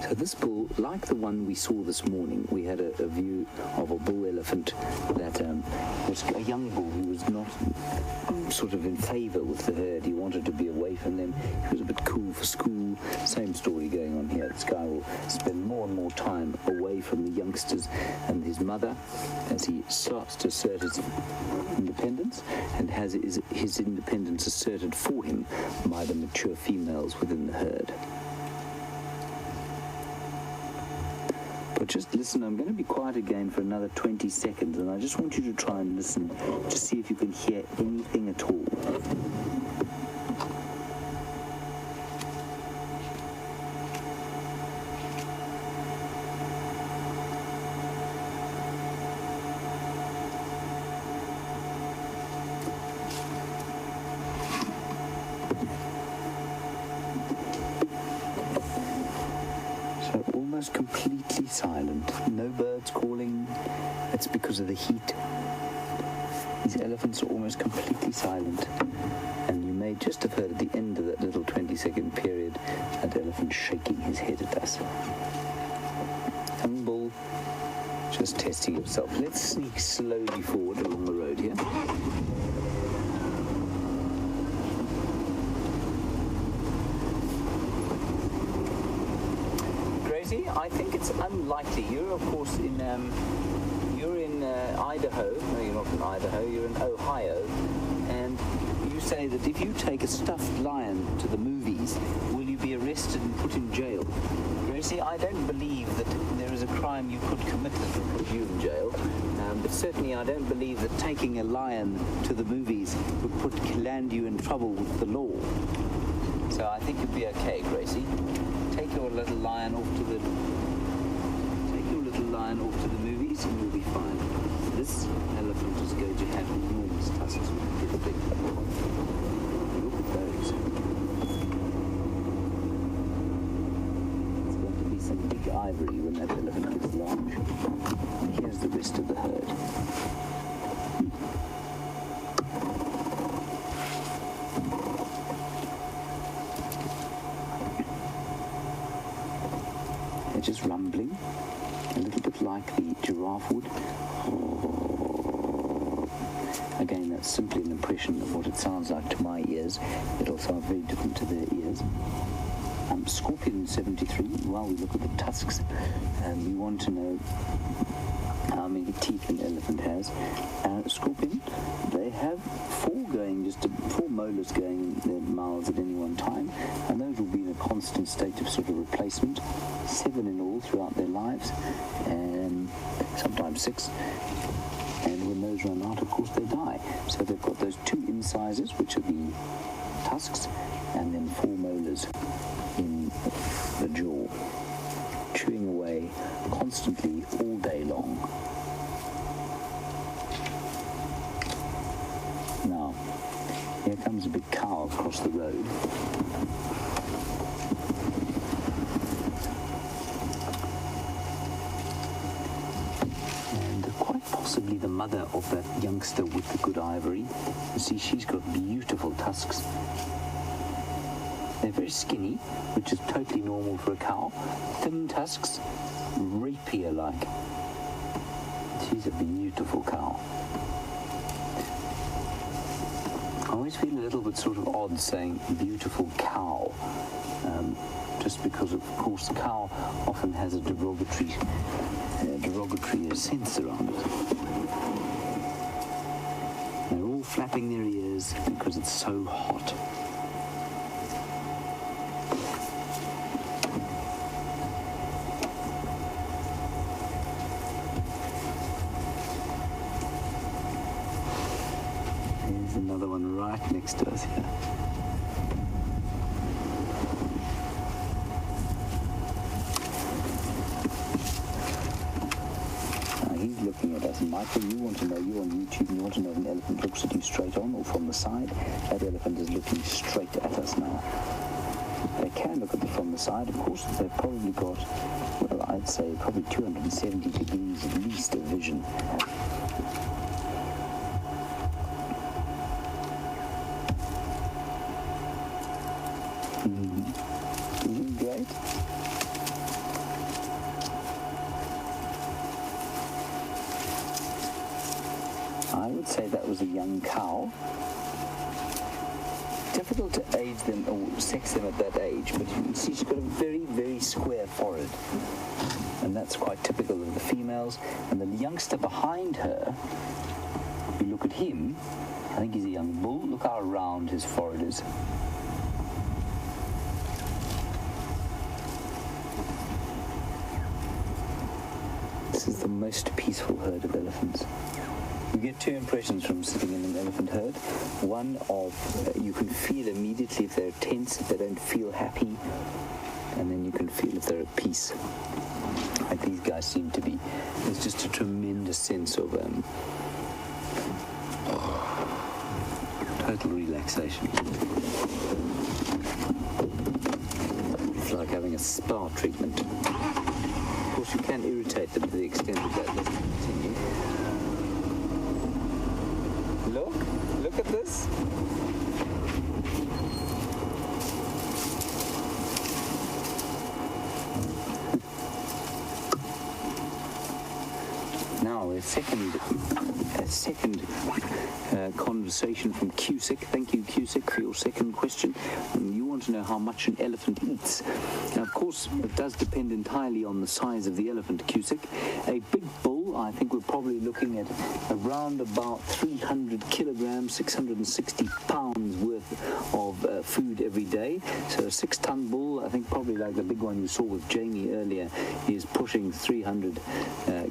So this bull, like the one we saw this morning, we had a view of a bull elephant that was a young bull who was not sort of in favor with the herd. He wanted to be away from them. He was a bit cool for school. Same story going on here. This guy will spend more and more time away from the youngsters and his mother as he starts to assert his independence, and has his independence asserted for him by the mature females within the herd. But just listen, I'm going to be quiet again for another 20 seconds, and I just want you to try and listen to see if you can hear anything at all. Almost completely silent. No birds calling. It's because of the heat. These elephants are almost completely silent. And you may just have heard at the end of that little 20-second period that elephant shaking his head at us. Young bull, just testing himself. Let's sneak slowly forward along the road here. I think it's unlikely. You're, of course, in Idaho. No, you're not in Idaho. You're in Ohio. And you say that if you take a stuffed lion to the movies, will you be arrested and put in jail? Gracie, I don't believe that there is a crime you could commit that would put you in jail. But certainly I don't believe that taking a lion to the movies would land you in trouble with the law. So I think you'll be okay, Gracie. Take your little lion off to the movies and you'll be fine. This elephant is going to have enormous tusks when it gets big. Look at those. It's going to be some big ivory when that elephant gets large. And here's the rest of the herd. They're just rumbling, a little bit like the giraffe would. Again, that's simply an impression of what it sounds like to my ears. It'll sound very different to their ears. Scorpion 73, while we look at the tusks, and we want to know how many teeth an elephant has. Scorpion, they have four molars going in their mouths at any one time, and those will be in a constant state of sort of replacement. 7 in all throughout their lives, and sometimes 6. And when those run out, of course, they die. So they've got those 2 incisors, which are the tusks, and then 4 molars in the jaw, chewing away constantly all day long. Here comes a big cow across the road. And quite possibly the mother of that youngster with the good ivory. You see, she's got beautiful tusks. They're very skinny, which is totally normal for a cow. Thin tusks, rapier-like. She's a beautiful cow. I always feel a little bit sort of odd saying beautiful cow, just because, of course, cow often has a derogatory sense around it. They're all flapping their ears because it's so hot. There's another one right next to us here. He's looking at us. Michael, you want to know, you're on YouTube, and you want to know if an elephant looks at you straight on or from the side. That elephant is looking straight at us now. They can look at it from the side. Of course, they've probably got, well, I'd say probably 270 degrees at least of vision. Isn't it great? I would say that was a young cow. Difficult to age them or sex them at that age, but you can see she's got a very, very square forehead. And that's quite typical of the females. And the youngster behind her, if you look at him, I think he's a young bull. Look how round his forehead is. This is the most peaceful herd of elephants. You get two impressions from sitting in an elephant herd. One of, you can feel immediately if they're tense, if they don't feel happy, and then you can feel if they're at peace. Like these guys seem to be. There's just a tremendous sense of total relaxation. It's like having a spa treatment. Of course, you can irritate them to the extent that that doesn't continue. Look at this. Now a second conversation from Cusick. Thank you, Cusick, for your second question. You want to know how much an elephant eats. Now, of course, it does depend entirely on the size of the elephant, Cusick. A big bull, I think we're probably looking at around about 300 kilograms, 660 pounds worth of food every day. So a 6-ton bull, I think probably like the big one you saw with Jamie earlier, is pushing 300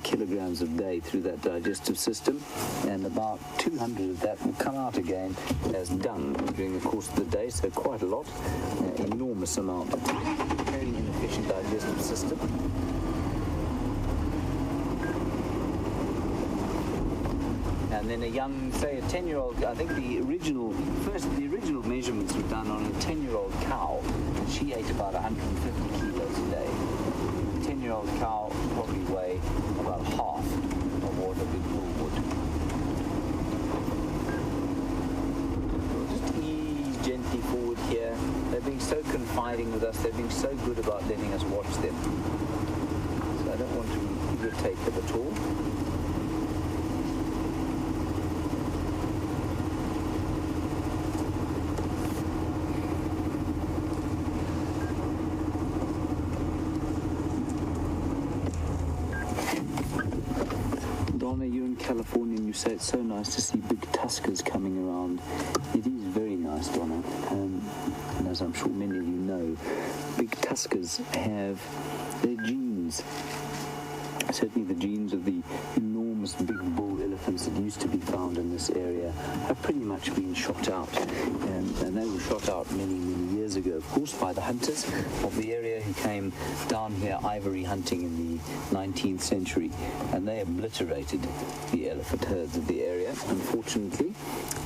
kilograms a day through that digestive system, and about 200 of that will come out again as dung during the course of the day, so quite a lot, enormous amount. Very inefficient digestive system. And then a young, say a 10-year-old, I think the original measurements were done on a 10-year-old cow. She ate about 150 kilos a day. A 10-year-old cow probably weigh about half of what a big bull would. Just ease gently forward here. They're being so confiding with us. They're being so good about letting us watch them. So I don't want to irritate them at all. You're in California and you say it's so nice to see big tuskers coming around. It is very nice, Donna. And as I'm sure many of you know, big tuskers have their genes. Certainly the genes of the enormous big bull elephants that used to be found in this area have pretty much been shot out. And they were shot out many, many years years ago, of course, by the hunters of the area who came down here ivory hunting in the 19th century, and they obliterated the elephant herds of the area. Unfortunately,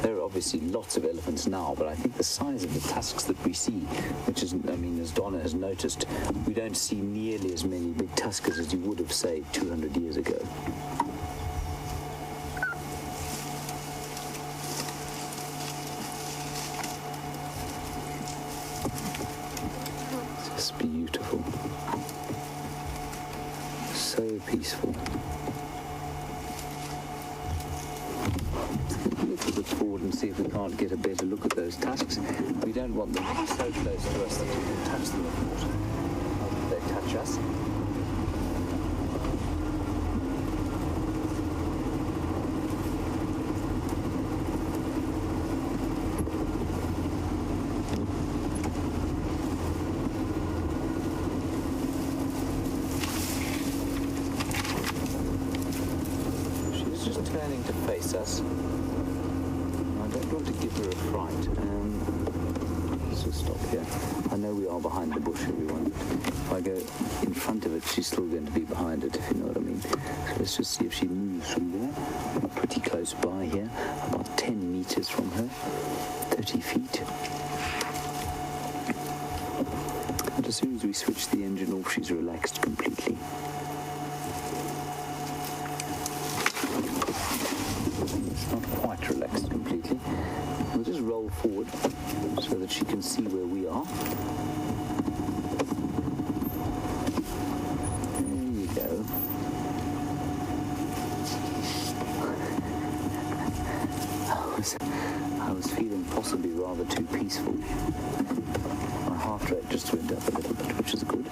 there are obviously lots of elephants now, but I think the size of the tusks that we see, which is, I mean, as Donna has noticed, we don't see nearly as many big tuskers as you would have, say, 200 years ago. Just beautiful. So peaceful. Let's look forward and see if we can't get a better look at those tusks. We don't want them so close to us that we can touch them, of course. They touch us. Turning to face us. I don't want to give her a fright. Let's just stop here. I know we are behind the bush, everyone. If I go in front of it, she's still going to be behind it, if you know what I mean. So let's just see if she moves from there. We're pretty close by here, about 10 meters from her, 30 feet. And as soon as we switch the engine off, she's relaxed completely. Not quite relaxed completely. We'll just roll forward so that she can see where we are. There you go. I was feeling possibly rather too peaceful. My heart rate just went up a little bit, which is good.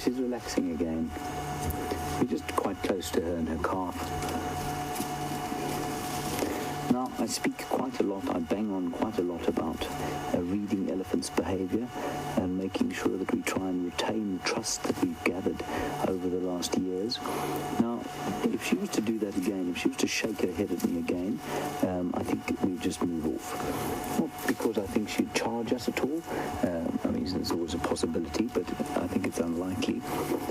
She's relaxing again. We're just quite close to her and her calf. Now, I speak quite a lot, I bang on quite a lot about reading elephants' behavior and making sure that we try and retain trust that we've gathered over the last years. Now, if she was to do that again, if she was to shake her head at me again, I think we'd just move off. Not because I think she'd charge us at all. I mean, there's always a possibility, but I think it's unlikely.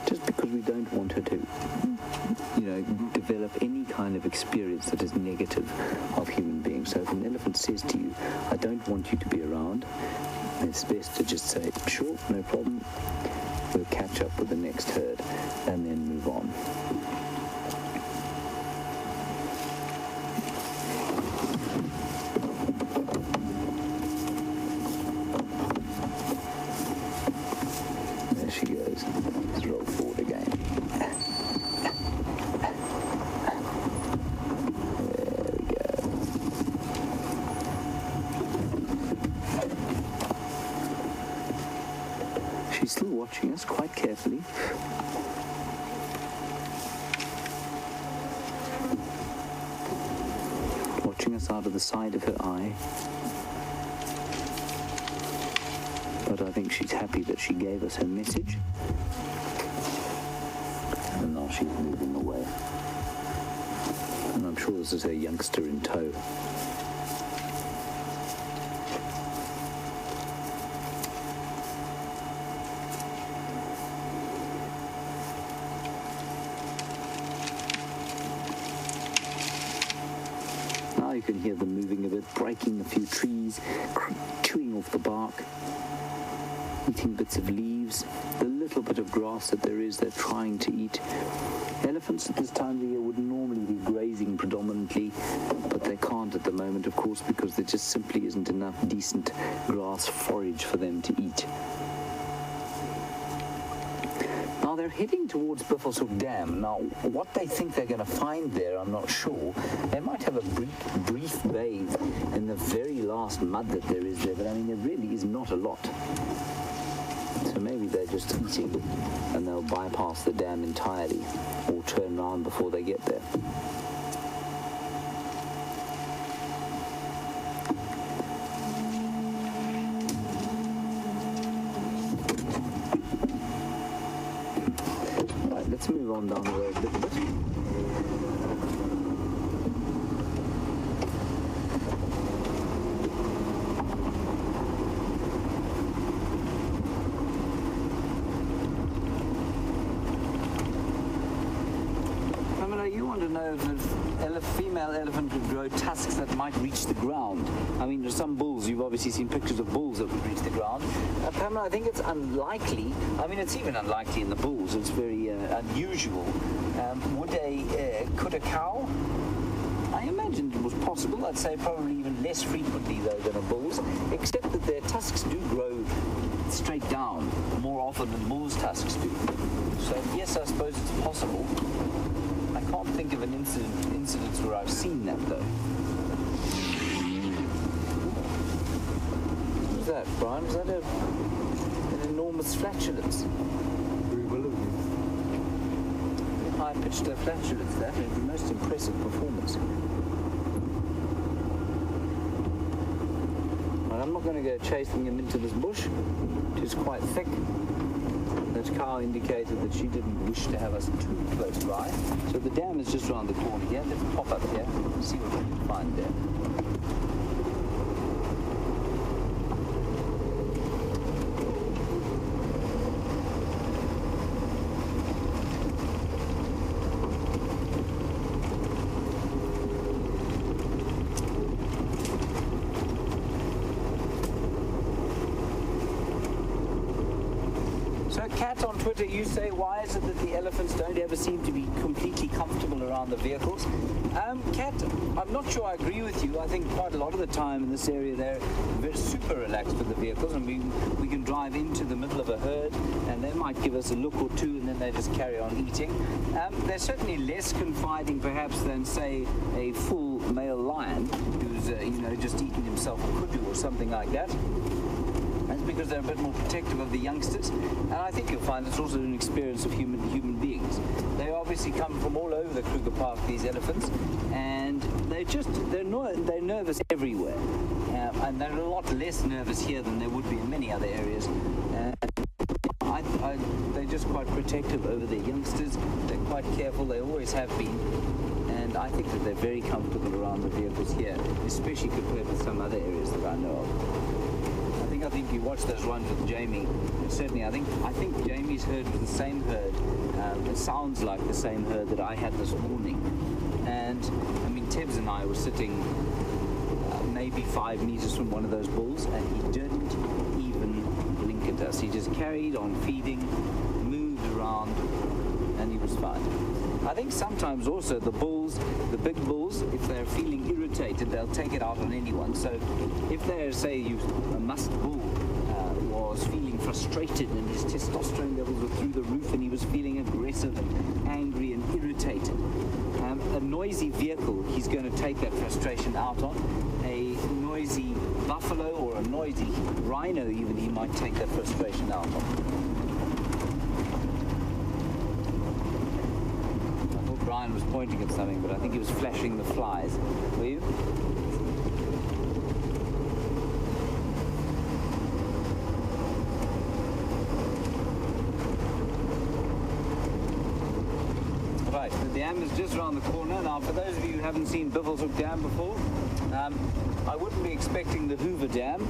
Just because we don't want her to, develop any kind of experience that is negative of human beings. So if an elephant says to you, I don't want you to be around, it's best to just say, sure, no problem, we'll catch up with the next herd and then move on. There she goes. Let's roll forward again. She's still watching us quite carefully. Watching us out of the side of her eye. But I think she's happy that she gave us her message. And now she's moving away. And I'm sure this is her youngster in tow. You can hear them moving a bit, breaking a few trees, chewing off the bark, eating bits of leaves, the little bit of grass that there is, they're trying to eat. Elephants at this time of the year would normally be grazing predominantly, but they can't at the moment, of course, because there just simply isn't enough decent grass forage for them to eat. Now, they're heading towards Buffelshoek Dam. Now, what they think they're going to find there, I'm not sure. They might have a brief bathe in the very last mud that there is there, but I mean, there really is not a lot. So maybe they're just eating and they'll bypass the dam entirely or turn around before they get there. on down the road a little bit. You want to know if a female elephant could grow tusks that might reach the ground. I mean, there's some bulls, you've obviously seen pictures of bulls that would reach the ground. Pamela, I think it's unlikely. I mean, it's even unlikely in the bulls. It's very unusual. Could a cow? I imagined it was possible. I'd say probably even less frequently, though, than a bull's, except that their tusks do grow straight down more often than bull's tusks do. So, yes, I suppose it's possible. I can't think of an incident where I've seen that, though. What was that, Brian? Was that an enormous flatulence? High-pitched flatulence, that. It was the most impressive performance. Well, I'm not going to go chasing him into this bush. It is quite thick. That cow indicated that she didn't wish to have us too close by. So the dam is just around the corner here. Let's pop up here and see what we can find there. Kat on Twitter, you say, why is it that the elephants don't ever seem to be completely comfortable around the vehicles? Kat, I'm not sure I agree with you. I think quite a lot of the time in this area they're super relaxed with the vehicles, and we can drive into the middle of a herd and they might give us a look or two and then they just carry on eating. They're certainly less confiding perhaps than, say, a full male lion who's just eating himself a kudu or something like that. That's because they're a bit more protective of the youngsters, and I think you'll find it's also an experience of human beings. They obviously come from all over the Kruger Park, these elephants, and they're nervous everywhere, and they're a lot less nervous here than they would be in many other areas. They're just quite protective over their youngsters. They're quite careful. They always have been. And I think that they're very comfortable around the vehicles here, especially compared with some other areas that I know of. I think you watched those ones with Jamie. Certainly, I think Jamie's herd was the same herd. It sounds like the same herd that I had this morning. And I mean, Tebs and I were sitting maybe 5 meters from one of those bulls, and he didn't even blink at us. He just carried on feeding, moved around, and he was fine. I think sometimes also the big bulls, if they're feeling irritated, they'll take it out on anyone. So if they're, say, a musk bull was feeling frustrated and his testosterone levels were through the roof and he was feeling aggressive and angry and irritated, a noisy vehicle he's going to take that frustration out on. A noisy buffalo or a noisy rhino even, he might take that frustration out on. Brian was pointing at something, but I think he was flashing the flies. Were you? Right, the dam is just around the corner. Now, for those of you who haven't seen Buffelshoek Dam before, I wouldn't be expecting the Hoover Dam,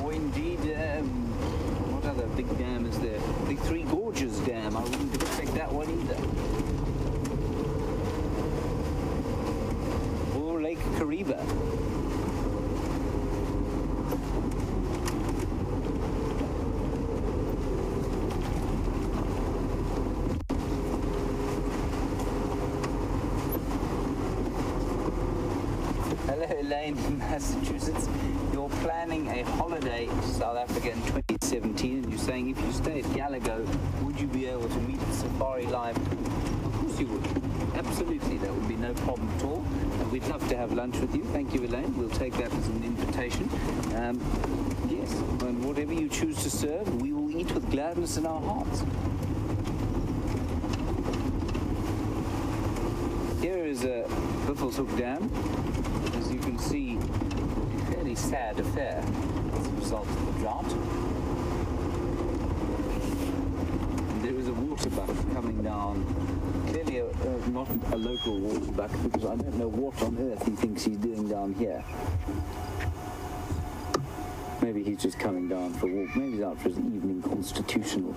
or indeed, what other big dam is there? The Three Gorges Dam. I wouldn't expect that one either. Or Lake Kariba. Hello, Elaine in Massachusetts. You're planning a holiday to South Africa in 2017, and you're saying if you stay at Galago, would you be able to meet at SafariLIVE? Of course you would. Absolutely, that would be no problem at all. And we'd love to have lunch with you. Thank you, Elaine. We'll take that as an invitation. Yes, and whatever you choose to serve, we will eat with gladness in our hearts. Here is a Buffelshoek Dam. As you can see, a fairly sad affair as a result of the drought. And there is a waterbuck coming down. Clearly not a local waterbuck, because I don't know what on earth he thinks he's doing down here. Maybe he's just coming down for a walk. Maybe he's out for his evening constitutional.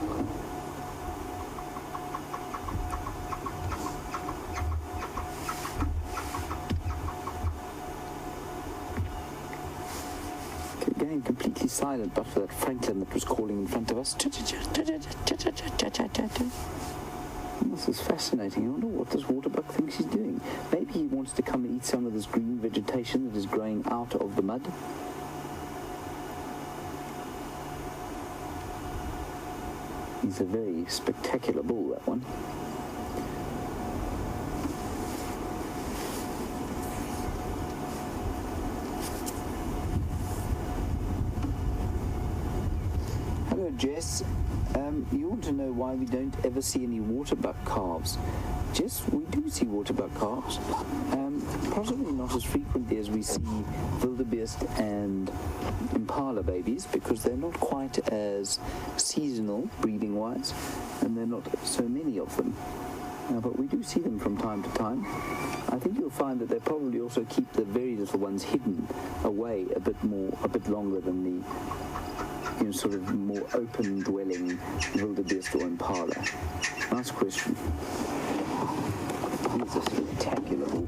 Again, completely silent, but for that Franklin that was calling in front of us. This is fascinating. I wonder what this waterbuck thinks he's doing. Maybe he wants to come and eat some of this green vegetation that is growing out of the mud. He's a very spectacular bull, that one. Hello, Jess. You want to know why we don't ever see any waterbuck calves? Jess, we do see waterbuck calves. Possibly not as frequently as we see wildebeest and impala babies, because they're not quite as seasonal breeding-wise, and there are not so many of them. But we do see them from time to time. I think you'll find that they probably also keep the very little ones hidden away a bit longer than the sort of more open-dwelling wildebeest or impala. Nice question. He's a spectacular bull.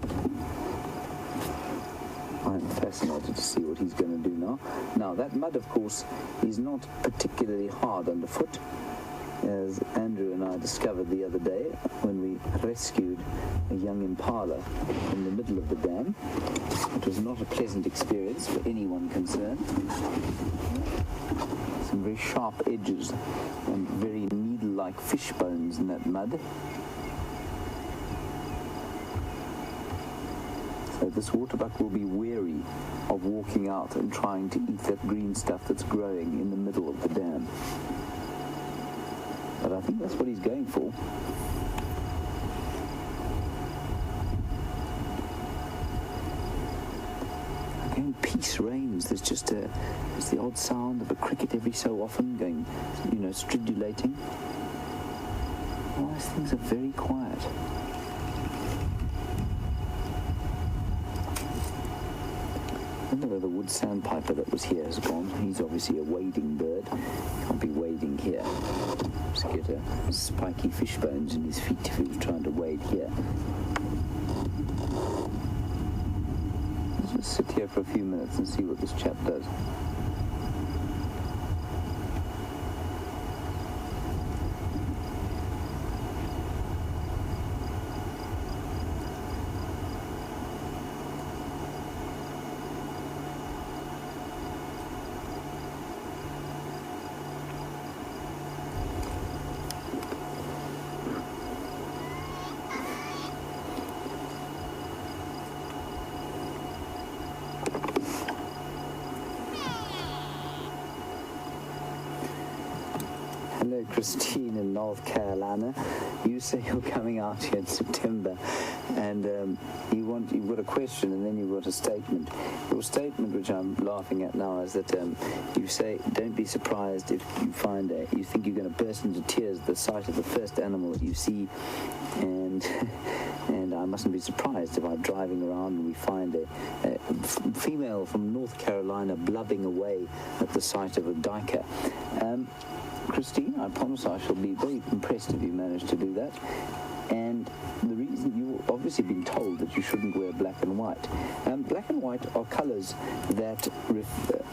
I'm fascinated to see what he's going to do now. Now, that mud, of course, is not particularly hard underfoot, as Andrew and I discovered the other day when we rescued a young impala in the middle of the dam. It was not a pleasant experience for anyone concerned. Some very sharp edges and very needle-like fish bones in that mud. So this waterbuck will be wary of walking out and trying to eat that green stuff that's growing in the middle of the dam. But I think that's what he's going for. Again, peace reigns. There's just there's the odd sound of a cricket every so often going, stridulating. Otherwise, things are very quiet. I don't know where the wood sandpiper that was here has gone. He's obviously a wading bird. Can't be wading here. Just get spiky fish bones in his feet if he was trying to wade here. Let's just sit here for a few minutes and see what this chap does. Hello, Christine in North Carolina. You say you're coming out here in September, and you've got a question, and then you've got a statement. Your statement, which I'm laughing at now, is that you say, don't be surprised if you find you think you're going to burst into tears at the sight of the first animal that you see, and I mustn't be surprised if I'm driving around and we find a female from North Carolina blubbing away at the sight of a duiker. Christine, I promise I shall be very impressed if you manage to do that. And the reason, you've obviously been told that you shouldn't wear black and white. Black and white are colours that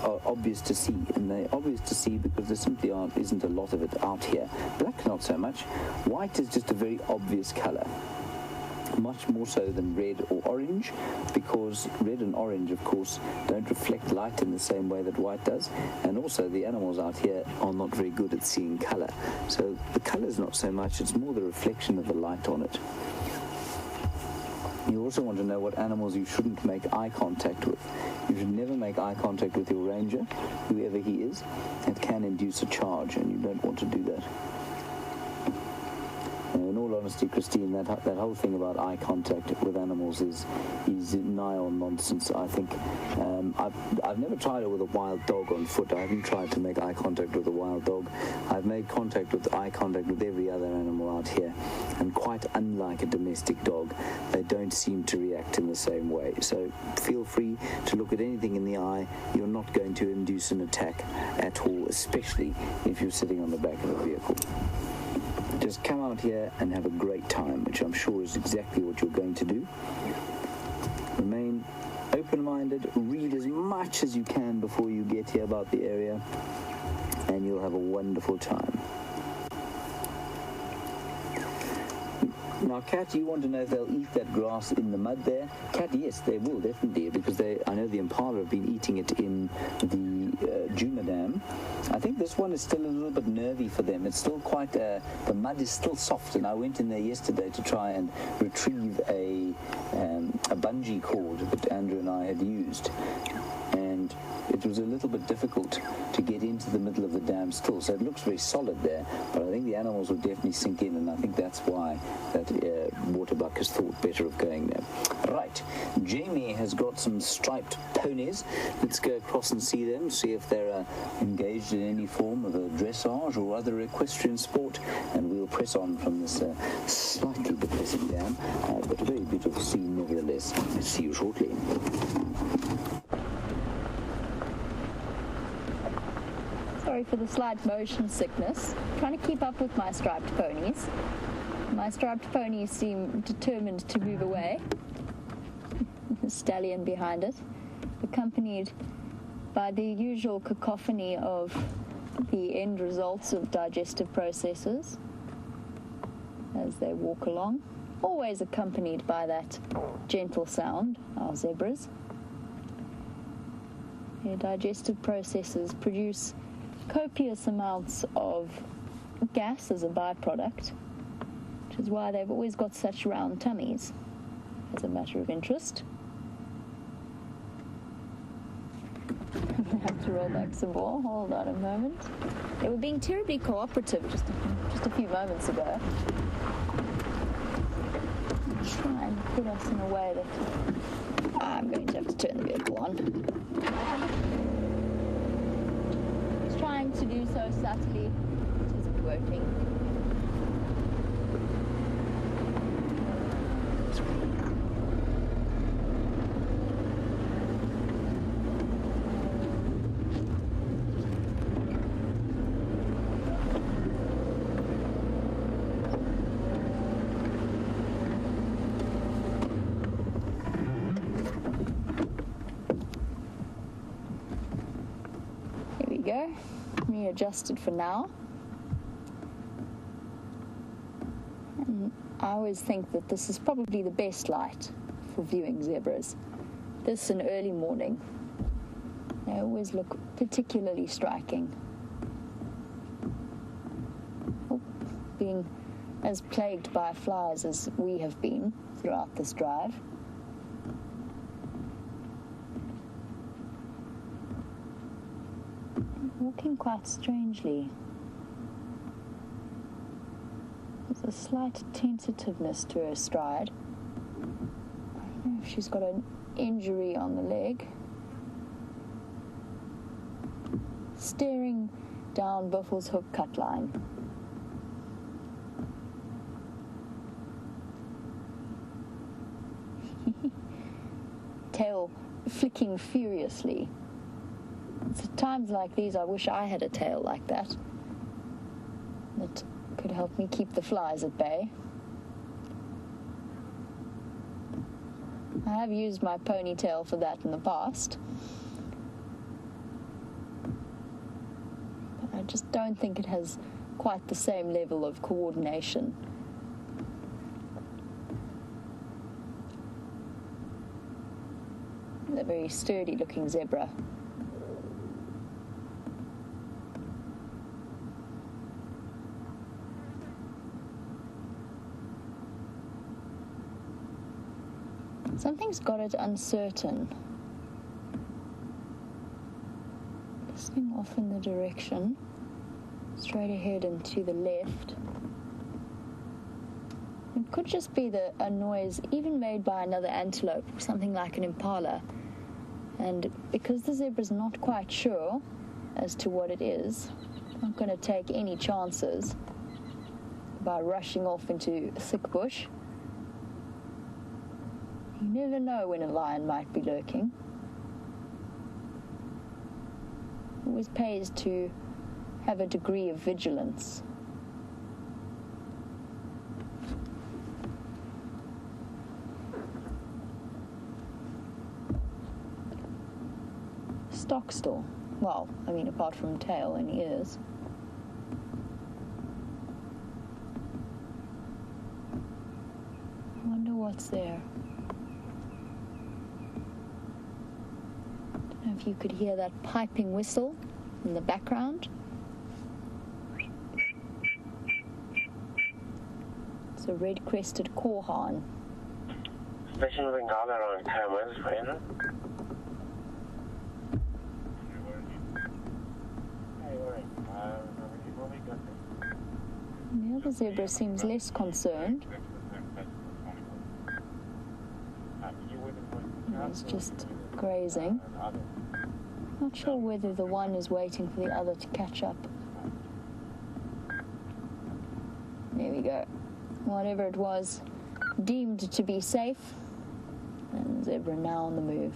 are obvious to see, and they're obvious to see because there simply isn't a lot of it out here. Black, not so much. White is just a very obvious colour. Much more so than red or orange, because red and orange, of course, don't reflect light in the same way that white does, and also the animals out here are not very good at seeing colour. So the colour's not so much, it's more the reflection of the light on it. You also want to know what animals you shouldn't make eye contact with. You should never make eye contact with your ranger, whoever he is. It can induce a charge, and you don't want to do that. And all honesty, Christine, that whole thing about eye contact with animals is nigh on nonsense. I think I've never tried it with a wild dog on foot. I haven't tried to make eye contact with a wild dog. I've made eye contact with every other animal out here, and quite unlike a domestic dog, they don't seem to react in the same way. So feel free to look at anything in the eye. You're not going to induce an attack at all, especially if you're sitting on the back of a vehicle. Just come out here and have a great time, which I'm sure is exactly what you're going to do. Remain open-minded, read as much as you can before you get here about the area, and you'll have a wonderful time. Now, Kat, you want to know if they'll eat that grass in the mud there? Kat, yes, they will, definitely, because I know the impala have been eating it in the Juma Dam. I think this one is still a little bit nervy for them. It's still quite, the mud is still soft, and I went in there yesterday to try and retrieve a bungee cord that Andrew and I had used, and it was a little bit difficult to get into the middle of the dam still, so it looks very solid there, but I think the animals will definitely sink in, and I think that's why that waterbuck has thought better of going there. Right, Jamie has got some striped ponies. Let's go across and see them, see if they're engaged in any form of a dressage or other equestrian sport, and we'll press on from this slightly depressing dam, but a very beautiful scene nevertheless. See you shortly. Sorry for the slight motion sickness. Trying to keep up with my striped ponies. My striped ponies seem determined to move away. The stallion behind it, accompanied by the usual cacophony of the end results of digestive processes as they walk along, always accompanied by that gentle sound, our zebras. Their digestive processes produce copious amounts of gas as a byproduct, which is why they've always got such round tummies. As a matter of interest, I have to roll back some more. Hold on a moment. They were being terribly cooperative just a few moments ago. Try and put us in a way that I'm going to have to turn the vehicle on. He's trying to do so subtly. It isn't working. Go. Readjusted for now. And I always think that this is probably the best light for viewing zebras. This and early morning. They always look particularly striking. Being as plagued by flies as we have been throughout this drive. Walking quite strangely. There's a slight tentativeness to her stride. I don't know if she's got an injury on the leg. Staring down Buffle's hook cut line. Tail flicking furiously. It's at times like these I wish I had a tail like that. That could help me keep the flies at bay. I have used my ponytail for that in the past. But I just don't think it has quite the same level of coordination. A very sturdy looking zebra. Something's got it uncertain. Listening off in the direction, straight ahead and to the left. could just be a noise even made by another antelope, something like an impala. And because the zebra's not quite sure as to what it is, not going to take any chances by rushing off into thick bush. You never know when a lion might be lurking. Always pays to have a degree of vigilance. Stock still. Well, I mean, apart from tail and ears. I wonder what's there. Don't know if you could hear that piping whistle in the background. It's a red-crested korhaan. Station Bengala on cameras, friend. The other zebra seems less concerned. He's just grazing. Not sure whether the one is waiting for the other to catch up. There we go. Whatever it was, deemed to be safe, and zebra now on the move.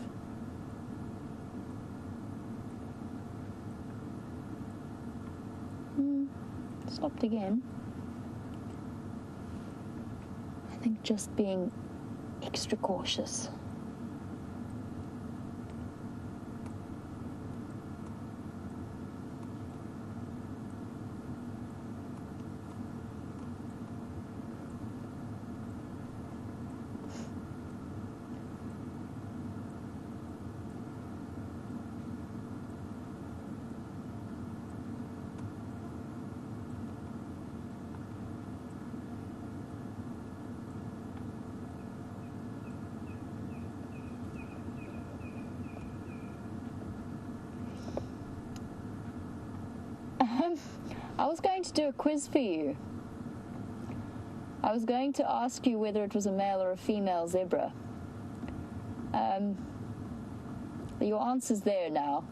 Stopped again. I think just being extra cautious. I was going to do a quiz for you. I was going to ask you whether it was a male or a female zebra. Your answer's there now.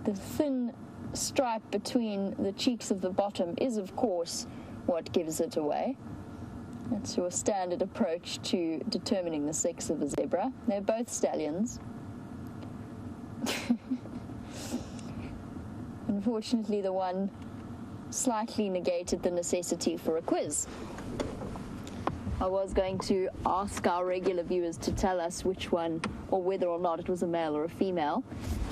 The thin stripe between the cheeks of the bottom is, of course, what gives it away. That's your standard approach to determining the sex of a zebra. They're both stallions. Unfortunately, the one slightly negated the necessity for a quiz. I was going to ask our regular viewers to tell us which one, or whether or not it was a male or a female.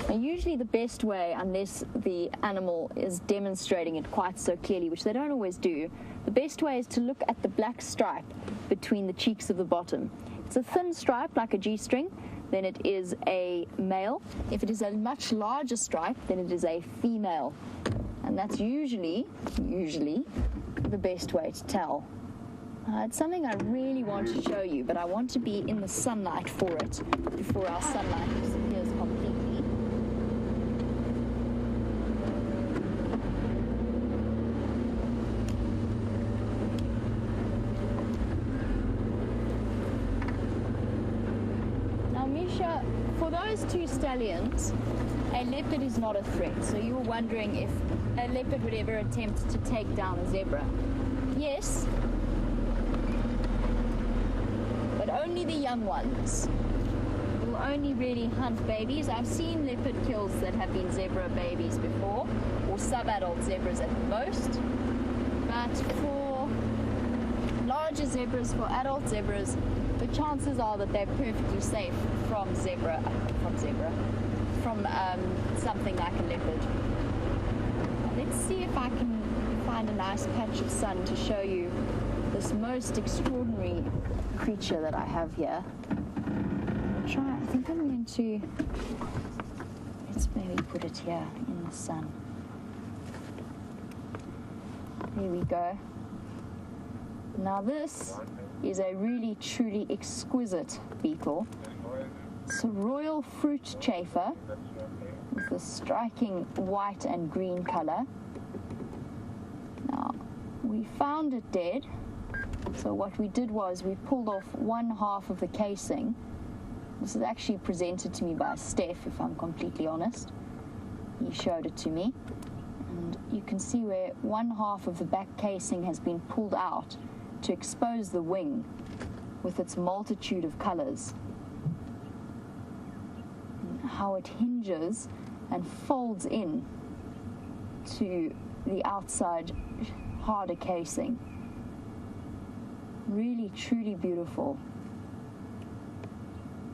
And usually the best way, unless the animal is demonstrating it quite so clearly, which they don't always do, the best way is to look at the black stripe between the cheeks of the bottom. It's a thin stripe, like a G-string, then it is a male. If it is a much larger stripe, then it is a female. And that's usually the best way to tell. It's something I really want to show you, but I want to be in the sunlight for it before our sunlight disappears completely. Now, Misha, for those two stallions, a leopard is not a threat. So you were wondering if a leopard would ever attempt to take down a zebra. Yes. Only the young ones will only really hunt babies. I've seen leopard kills that have been zebra babies before, or sub-adult zebras at most. But for larger zebras, for adult zebras, the chances are that they're perfectly safe from something like a leopard. Let's see if I can find a nice patch of sun to show you this most extraordinary creature that I have here. I think I'm going to, let's maybe put it here in the sun. There we go. Now this is a really truly exquisite beetle. It's a royal fruit chafer with a striking white and green color. Now we found it dead. So what we did was we pulled off one half of the casing. This is actually presented to me by Steph, if I'm completely honest. He showed it to me. And you can see where one half of the back casing has been pulled out to expose the wing with its multitude of colors. And how it hinges and folds in to the outside harder casing. Really, truly beautiful.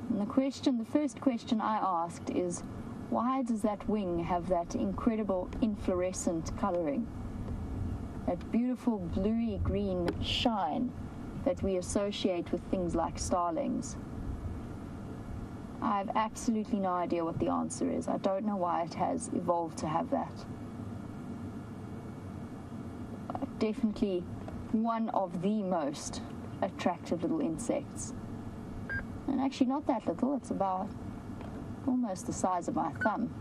And the first question I asked is, why does that wing have that incredible inflorescent coloring? That beautiful bluey green shine that we associate with things like starlings. I have absolutely no idea what the answer is. I don't know why it has evolved to have that. Definitely one of the most attractive little insects. And actually not that little, it's about almost the size of my thumb.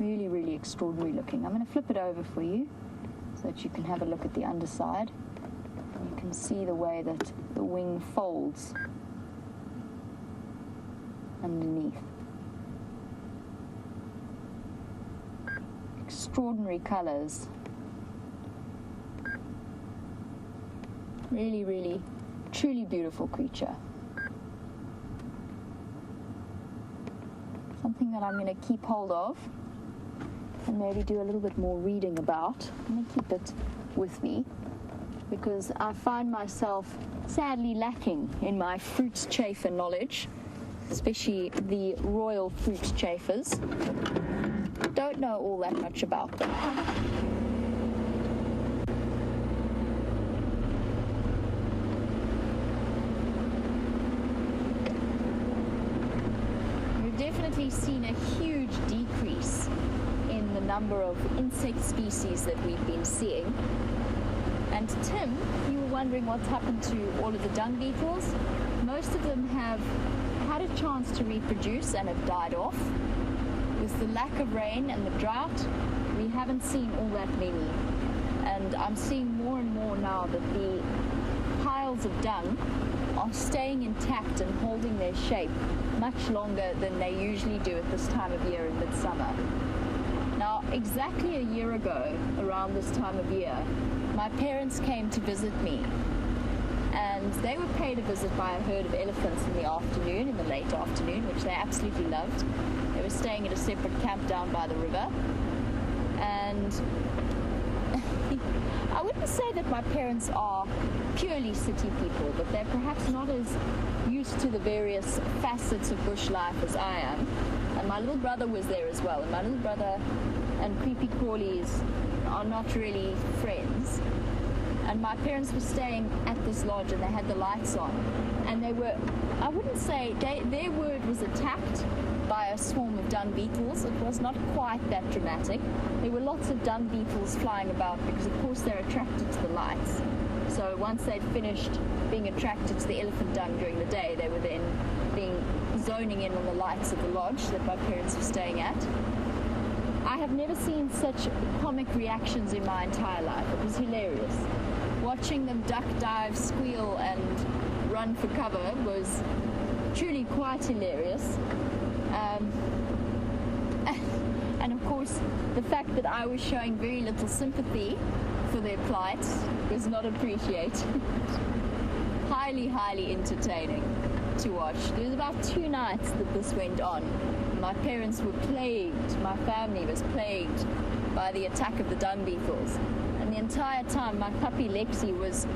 Really, really extraordinary looking. I'm going to flip it over for you so that you can have a look at the underside. And you can see the way that the wing folds underneath. Extraordinary colors. Really, really, truly beautiful creature. Something that I'm going to keep hold of and maybe do a little bit more reading about. I'm going to keep it with me because I find myself sadly lacking in my fruit chafer knowledge, especially the royal fruit chafers. Don't know all that much about them. Definitely seen a huge decrease in the number of insect species that we've been seeing. And Tim, you were wondering what's happened to all of the dung beetles. Most of them have had a chance to reproduce and have died off. With the lack of rain and the drought, we haven't seen all that many. And I'm seeing more and more now that the piles of dung are staying intact and holding their shape much longer than they usually do at this time of year in midsummer. Now, exactly a year ago, around this time of year, my parents came to visit me, and they were paid a visit by a herd of elephants in the afternoon, in the late afternoon, which they absolutely loved. They were staying at a separate camp down by the river, and I wouldn't say that my parents are purely city people, but they're perhaps not as used to the various facets of bush life as I am. And my little brother was there as well, and my little brother and creepy crawlies are not really friends. And my parents were staying at this lodge and they had the lights on, and they were, I wouldn't say, their word was attacked by a swarm of dung beetles. It was not quite that dramatic. There were lots of dung beetles flying about because of course they're attracted to the lights. So once they'd finished being attracted to the elephant dung during the day, they were then zoning in on the lights of the lodge that my parents were staying at. I have never seen such comic reactions in my entire life. It was hilarious. Watching them duck, dive, squeal and run for cover was truly quite hilarious. And of course, the fact that I was showing very little sympathy for their plight was not appreciated. Highly, highly entertaining to watch. There was about 2 nights that this went on. My parents were plagued, my family was plagued by the attack of the dung beetles. And the entire time, my puppy Lexi was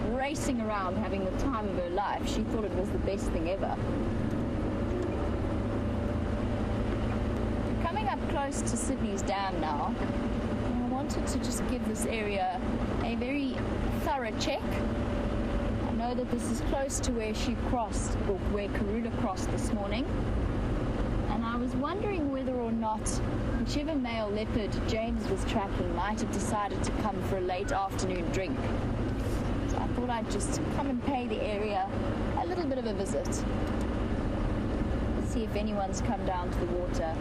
racing around having the time of her life. She thought it was the best thing ever. Coming up close to Sydney's dam now, I wanted to just give this area a very thorough check. I know that this is close to where she crossed, or where Karula crossed this morning. And I was wondering whether or not whichever male leopard James was tracking might have decided to come for a late afternoon drink. So I thought I'd just come and pay the area a little bit of a visit. See if anyone's come down to the water.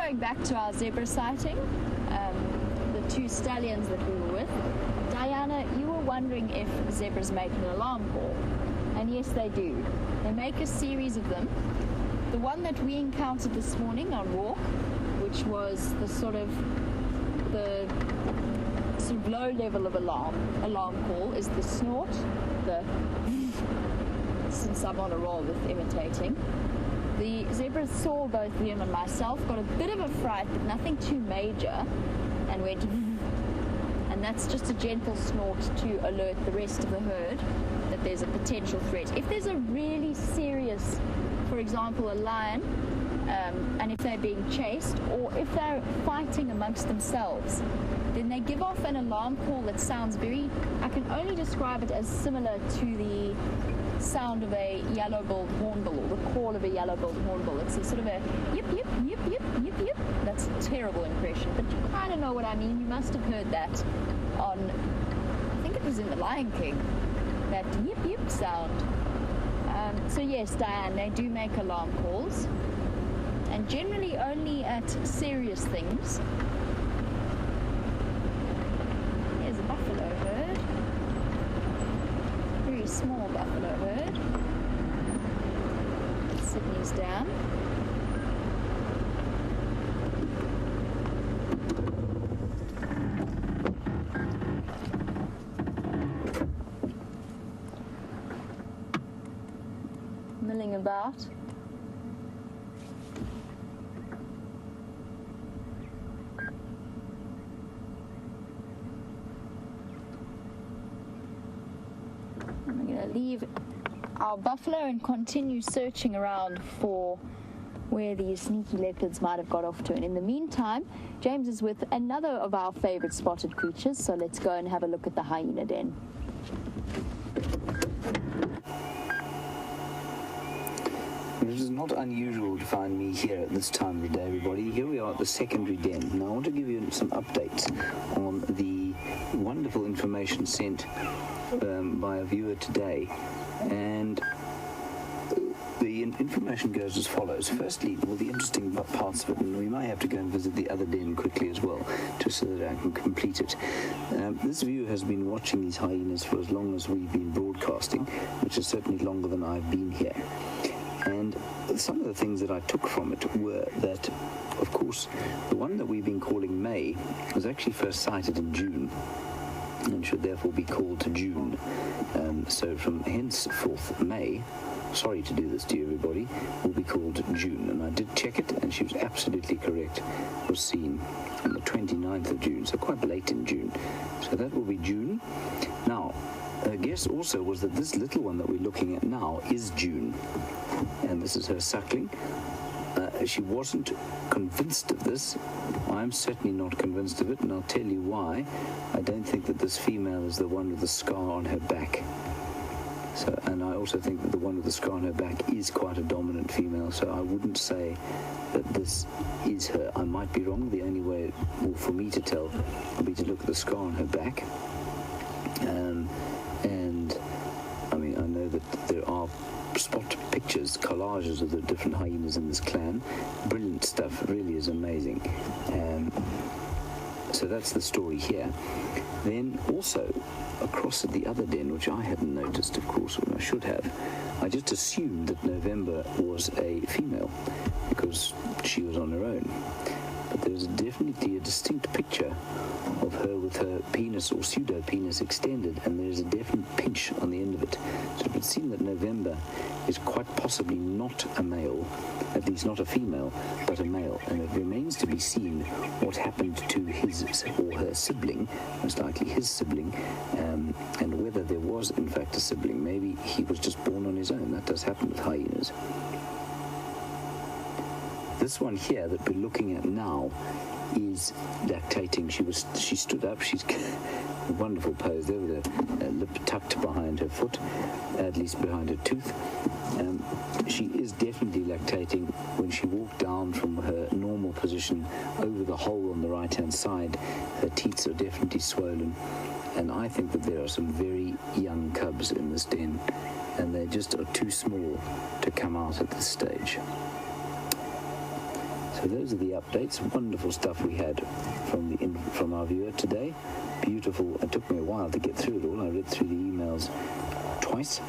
going back to our zebra sighting, the two stallions that we were with, Diana, you were wondering if zebras make an alarm call. And yes, they do. They make a series of them. The one that we encountered this morning on walk, which was the sort of low level of alarm call, is the snort, since I'm on a roll with imitating. The zebras saw both Liam and myself, got a bit of a fright, but nothing too major, and went, and that's just a gentle snort to alert the rest of the herd that there's a potential threat. If there's a really serious, for example, a lion, and if they're being chased, or if they're fighting amongst themselves, then they give off an alarm call that sounds very, I can only describe it as similar to the sound of a yellow-billed hornbill, or the call of a yellow-billed hornbill. It's a sort of a yip, yip, yip, yip, yip, yip. That's a terrible impression, but you kind of know what I mean. You must have heard that on, I think it was in The Lion King, that yip, yip sound. So yes, Diane, they do make alarm calls, and generally only at serious things. Here's a buffalo herd. Very small buffalo herd. Sydney's Dam. Milling about. I'm going to leave our buffalo and continue searching around for where these sneaky leopards might have got off to. And in the meantime, James is with another of our favorite spotted creatures, so let's go and have a look at the hyena den. It is not unusual to find me here at this time of the day, everybody. Here we are at the secondary den. Now I want to give you some updates on the wonderful information sent by a viewer today. And the information goes as follows. Firstly, all the interesting parts of it, and we may have to go and visit the other den quickly as well, just so that I can complete it. This viewer has been watching these hyenas for as long as we've been broadcasting, which is certainly longer than I've been here. And some of the things that I took from it were that, of course, the one that we've been calling May was actually first sighted in June, and should therefore be called to June. So from henceforth, May, sorry to do this to you, everybody, will be called June. And I did check it, and she was absolutely correct. It was seen on the 29th of June, so quite late in June. So that will be June. Now, her guess also was that this little one that we're looking at now is June, and this is her suckling. She wasn't convinced of this. I'm certainly not convinced of it, and I'll tell you why. I don't think that this female is the one with the scar on her back. So, and I also think that the one with the scar on her back is quite a dominant female, so I wouldn't say that this is her. I might be wrong. The only way for me to tell would be to look at the scar on her back. And I mean, I know that there are spot pictures, collages of the different hyenas in this clan. Brilliant stuff, really is amazing. So that's the story here. Then also across at the other den, which I hadn't noticed, of course, when I should have, I just assumed that November was a female because she was on her own. But there's definitely a distinct picture of her with her penis or pseudo-penis extended, and there's a definite pinch on the end of it. So it would seem that November is quite possibly not a male, at least not a female, but a male. And it remains to be seen what happened to his or her sibling, most likely his sibling, and whether there was in fact a sibling. Maybe he was just born on his own. That does happen with hyenas. This one here that we're looking at now is lactating. She stood up. She's a wonderful pose there with her lip tucked behind her foot, at least behind her tooth. She is definitely lactating. When she walked down from her normal position over the hole on the right-hand side, her teats are definitely swollen. And I think that there are some very young cubs in this den, and they just are too small to come out at this stage. So So those are the updates. Wonderful stuff we had from our viewer today. Beautiful. It took me a while to get through it all. I read through the emails twice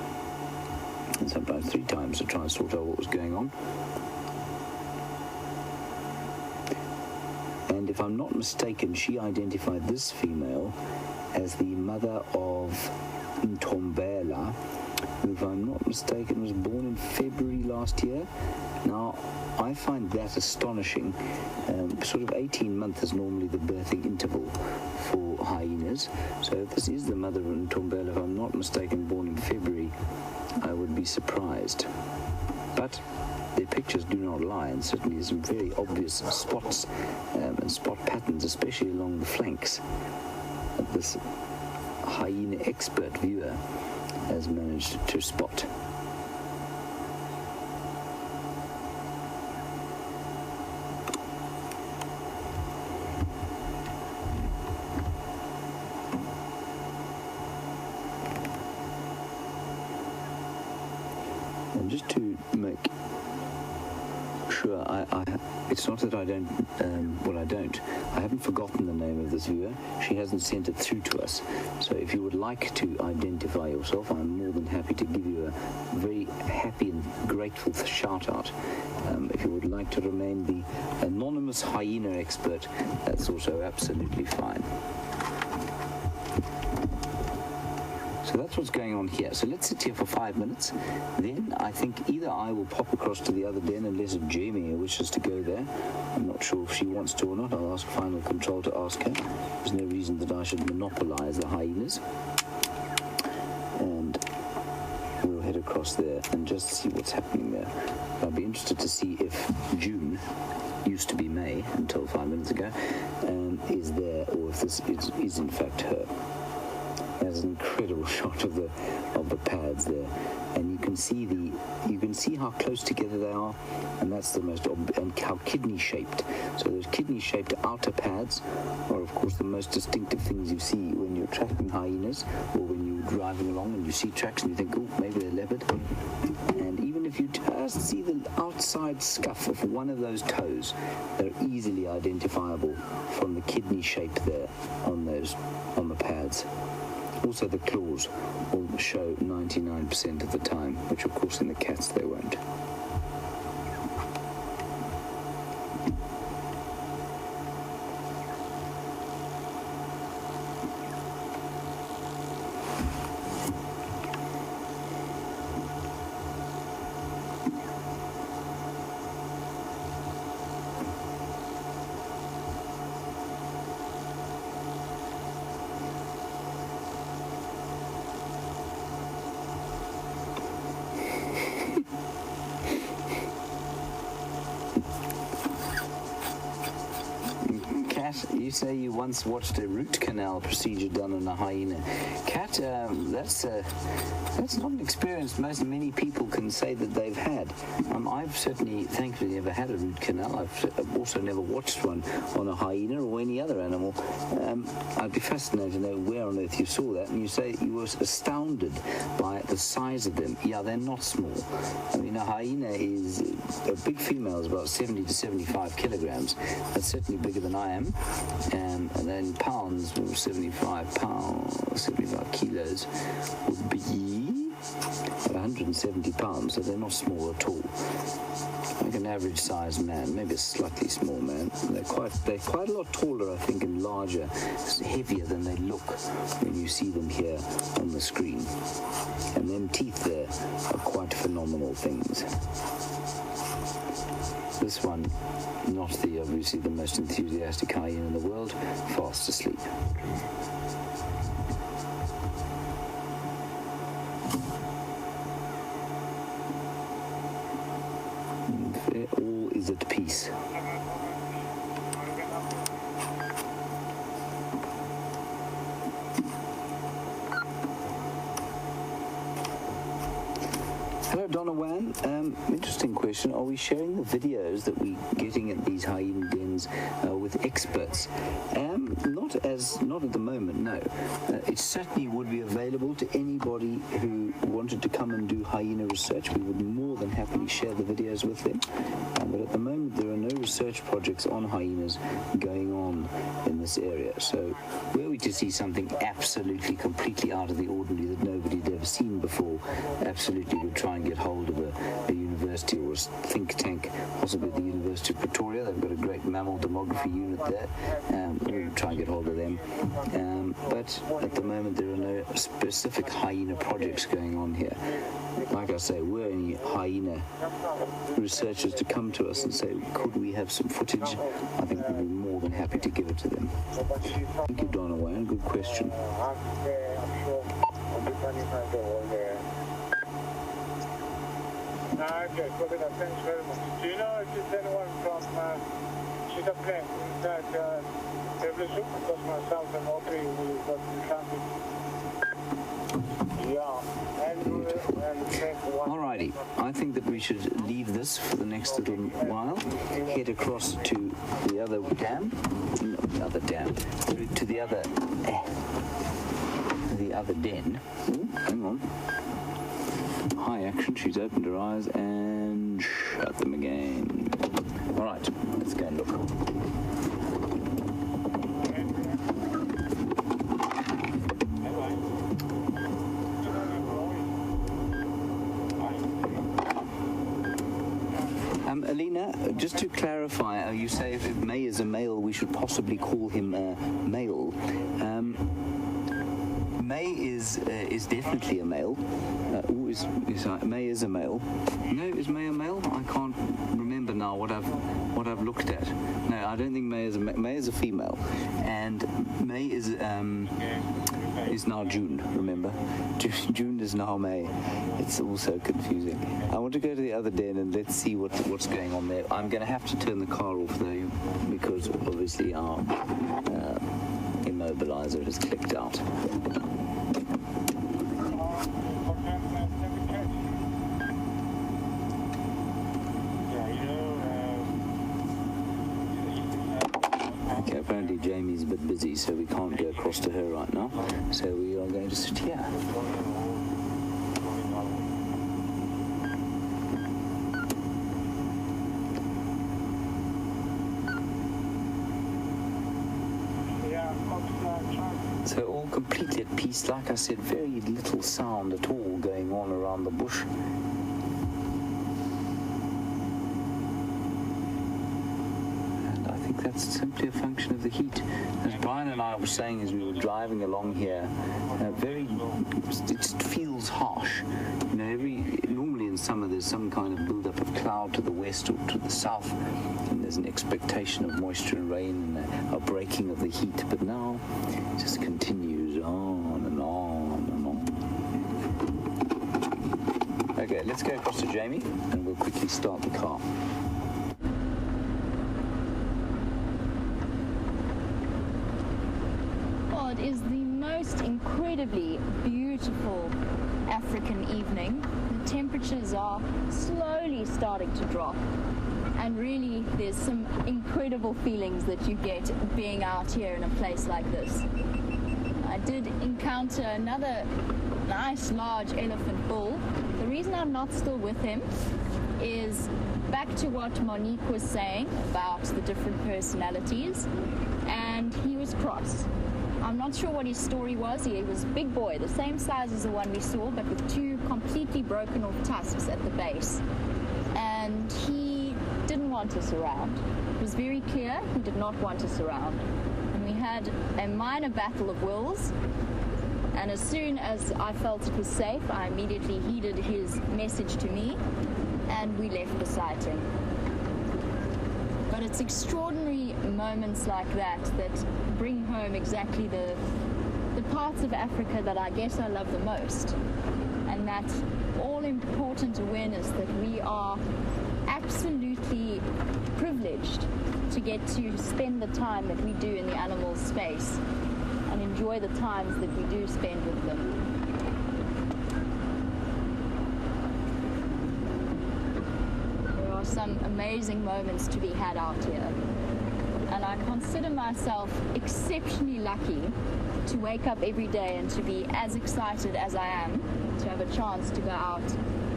and sometimes 3 times to try and sort out what was going on. And if I'm not mistaken, she identified this female as the mother of Ntombela, who, if I'm not mistaken, was born in February last year. Now, I find that astonishing. Sort of 18 months is normally the birthing interval for hyenas. So if this is the mother of Ntombela, if I'm not mistaken, born in February, I would be surprised. But their pictures do not lie, and certainly some very obvious spots and spot patterns, especially along the flanks, that this hyena expert viewer has managed to spot. And just to make sure, it's not that I don't, I haven't forgotten the name of this viewer. She hasn't sent it through to us. So if you would like to identify yourself, I'm more than happy to give you a very happy and grateful shout out. If you would like to remain the anonymous hyena expert, that's also absolutely fine. So that's what's going on here. So let's sit here for 5 minutes. Then I think either I will pop across to the other den unless Jamie wishes to go there. I'm not sure if she wants to or not. I'll ask Final Control to ask her. There's no reason that I should monopolize the hyenas. And we'll head across there and just see what's happening there. I'll be interested to see if June, used to be May until 5 minutes ago, is there, or if this is in fact her. There's an incredible shot of the pads there, and you can see how close together they are, and that's the most and how kidney shaped. So those kidney shaped outer pads are of course the most distinctive things you see when you're tracking hyenas, or when you're driving along and you see tracks and you think, oh, maybe they're leopard. And even if you just see the outside scuff of one of those toes, they're easily identifiable from the kidney shape there on the pads. Also, the claws will show 99% of the time, which of course in the cats they won't. You say you once watched a root canal procedure done on a hyena. Cat, that's not an experience many people can say that they've had. I've certainly, thankfully, never had a root canal. I've also never watched one on a hyena or any other animal. I'd be fascinated to know where on earth you saw that, and you say you were astounded by the size of them. Yeah, they're not small. I mean, a hyena a big female is about 70 to 75 kilograms. That's certainly bigger than I am. And then pounds, 75 kilos would be about 170 pounds, so they're not small at all. Like an average sized man, maybe a slightly small man. They're quite a lot taller, I think, and larger, heavier than they look when you see them here on the screen. And them teeth there are quite phenomenal things. This one, not obviously the most enthusiastic hyena in the world, fast asleep. And all is at peace. Hello, Donna Wan. Interesting question. Are we sharing the videos that we're getting at these hyena dens with experts? Not at the moment, no. it certainly would be available to anybody who wanted to come and do hyena research. We would more than happily share the videos with them. But at the moment, there are no research projects on hyenas going on in this area. So were we to see something absolutely, completely out of the ordinary that nobody had ever seen before, absolutely would try and get hold of a university or a think tank, possibly the University of Pretoria. They've got a great mammal demography unit there. We'll try and get hold of them. But at the moment, there are no specific hyena projects going on here. Like I say, were any hyena researchers to come to us and say, could we have some footage, I think we'd be more than happy to give it to them. Thank you, Donna Wayne. Good question. Okay, thanks very much. Do you know if there's anyone from Cheetah Plain inside every soup? Because myself and Audrey, we got camping. Yeah. Alrighty, I think that we should leave this for the next little while, head across to the other dam, to the other den. Ooh, hang on. High action, she's opened her eyes and shut them again. Alright, let's go and look. Alina, just to clarify, you say if May is a male, we should possibly call him a male. May is definitely a male. May is a male. No, is May a male? I can't remember now what I've looked at. No, I don't think May is a male. May is a female, and May is now June. Remember, June is now May. It's also confusing. I want to go to the other den and let's see what's going on there. I'm going to have to turn the car off though, because obviously our immobilizer has clicked out. Okay, apparently Jamie's a bit busy, so we can't go across to her right now. So we are going to sit here. So all completely at peace. Like I said, very little sound at all going on around the bush. And I think that's simply a function of the heat. As Brian and I were saying as we were driving along here, it just feels harsh. You know, normally in summer there's some kind of build-up of cloud to the west or to the south, and there's an expectation of moisture and rain and a breaking of the heat. But now it just continues on and on and on. Okay, let's go across to Jamie and we'll quickly start the car. Well, it is the most incredibly beautiful African evening. The temperatures are slowly starting to drop, and really there's some incredible feelings that you get being out here in a place like this. I did encounter another nice large elephant bull. The reason I'm not still with him is back to what Monique was saying about the different personalities, and he was cross. I'm not sure what his story was. He was a big boy, the same size as the one we saw, but with two completely broken off tusks at the base. And he didn't want us around. It was very clear he did not want us around. And we had a minor battle of wills. And as soon as I felt it was safe, I immediately heeded his message to me, and we left the sighting. But it's extraordinary moments like that that bring home exactly the parts of Africa that I guess I love the most. And that all-important awareness that we are absolutely privileged to get to spend the time that we do in the animal space and enjoy the times that we do spend with them. There are some amazing moments to be had out here. and I consider myself exceptionally lucky to wake up every day and to be as excited as I am to have a chance to go out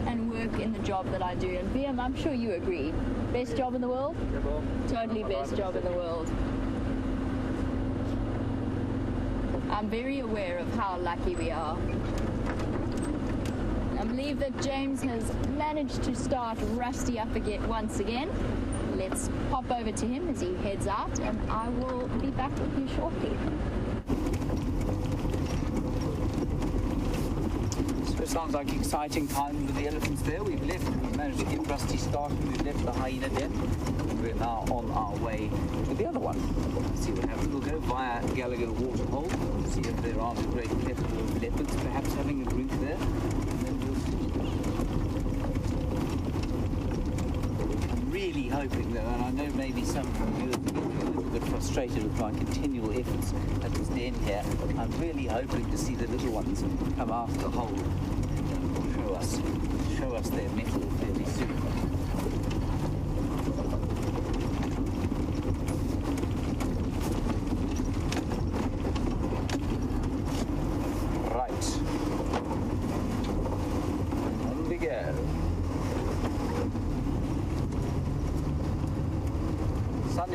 and work in the job that I do. And BM, I'm sure you agree. Best job in the world? Totally best job in the world. I'm very aware of how lucky we are. I believe that James has managed to start Rusty up again once again. Let's pop over to him as he heads out, and I will be back with you shortly. So it sounds like exciting times with the elephants there. We've managed to get Rusty started. We've left the hyena den. We're now on our way to the other one. Let's see what happens. We'll go via Gallagher Waterhole, see if there are a great plethora of leopards perhaps having a drink there. And then we'll see. I'm really hoping though, and I know maybe some viewers are getting a little bit frustrated with my continual efforts at this den here. I'm really hoping to see the little ones come out of the hole and show us their mettle fairly soon.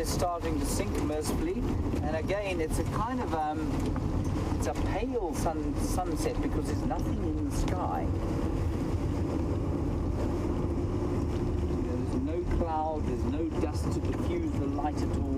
Starting to sink mercifully, and again it's a kind of it's a pale sunset because there's nothing in the sky. There's no cloud, there's no dust to diffuse the light at all.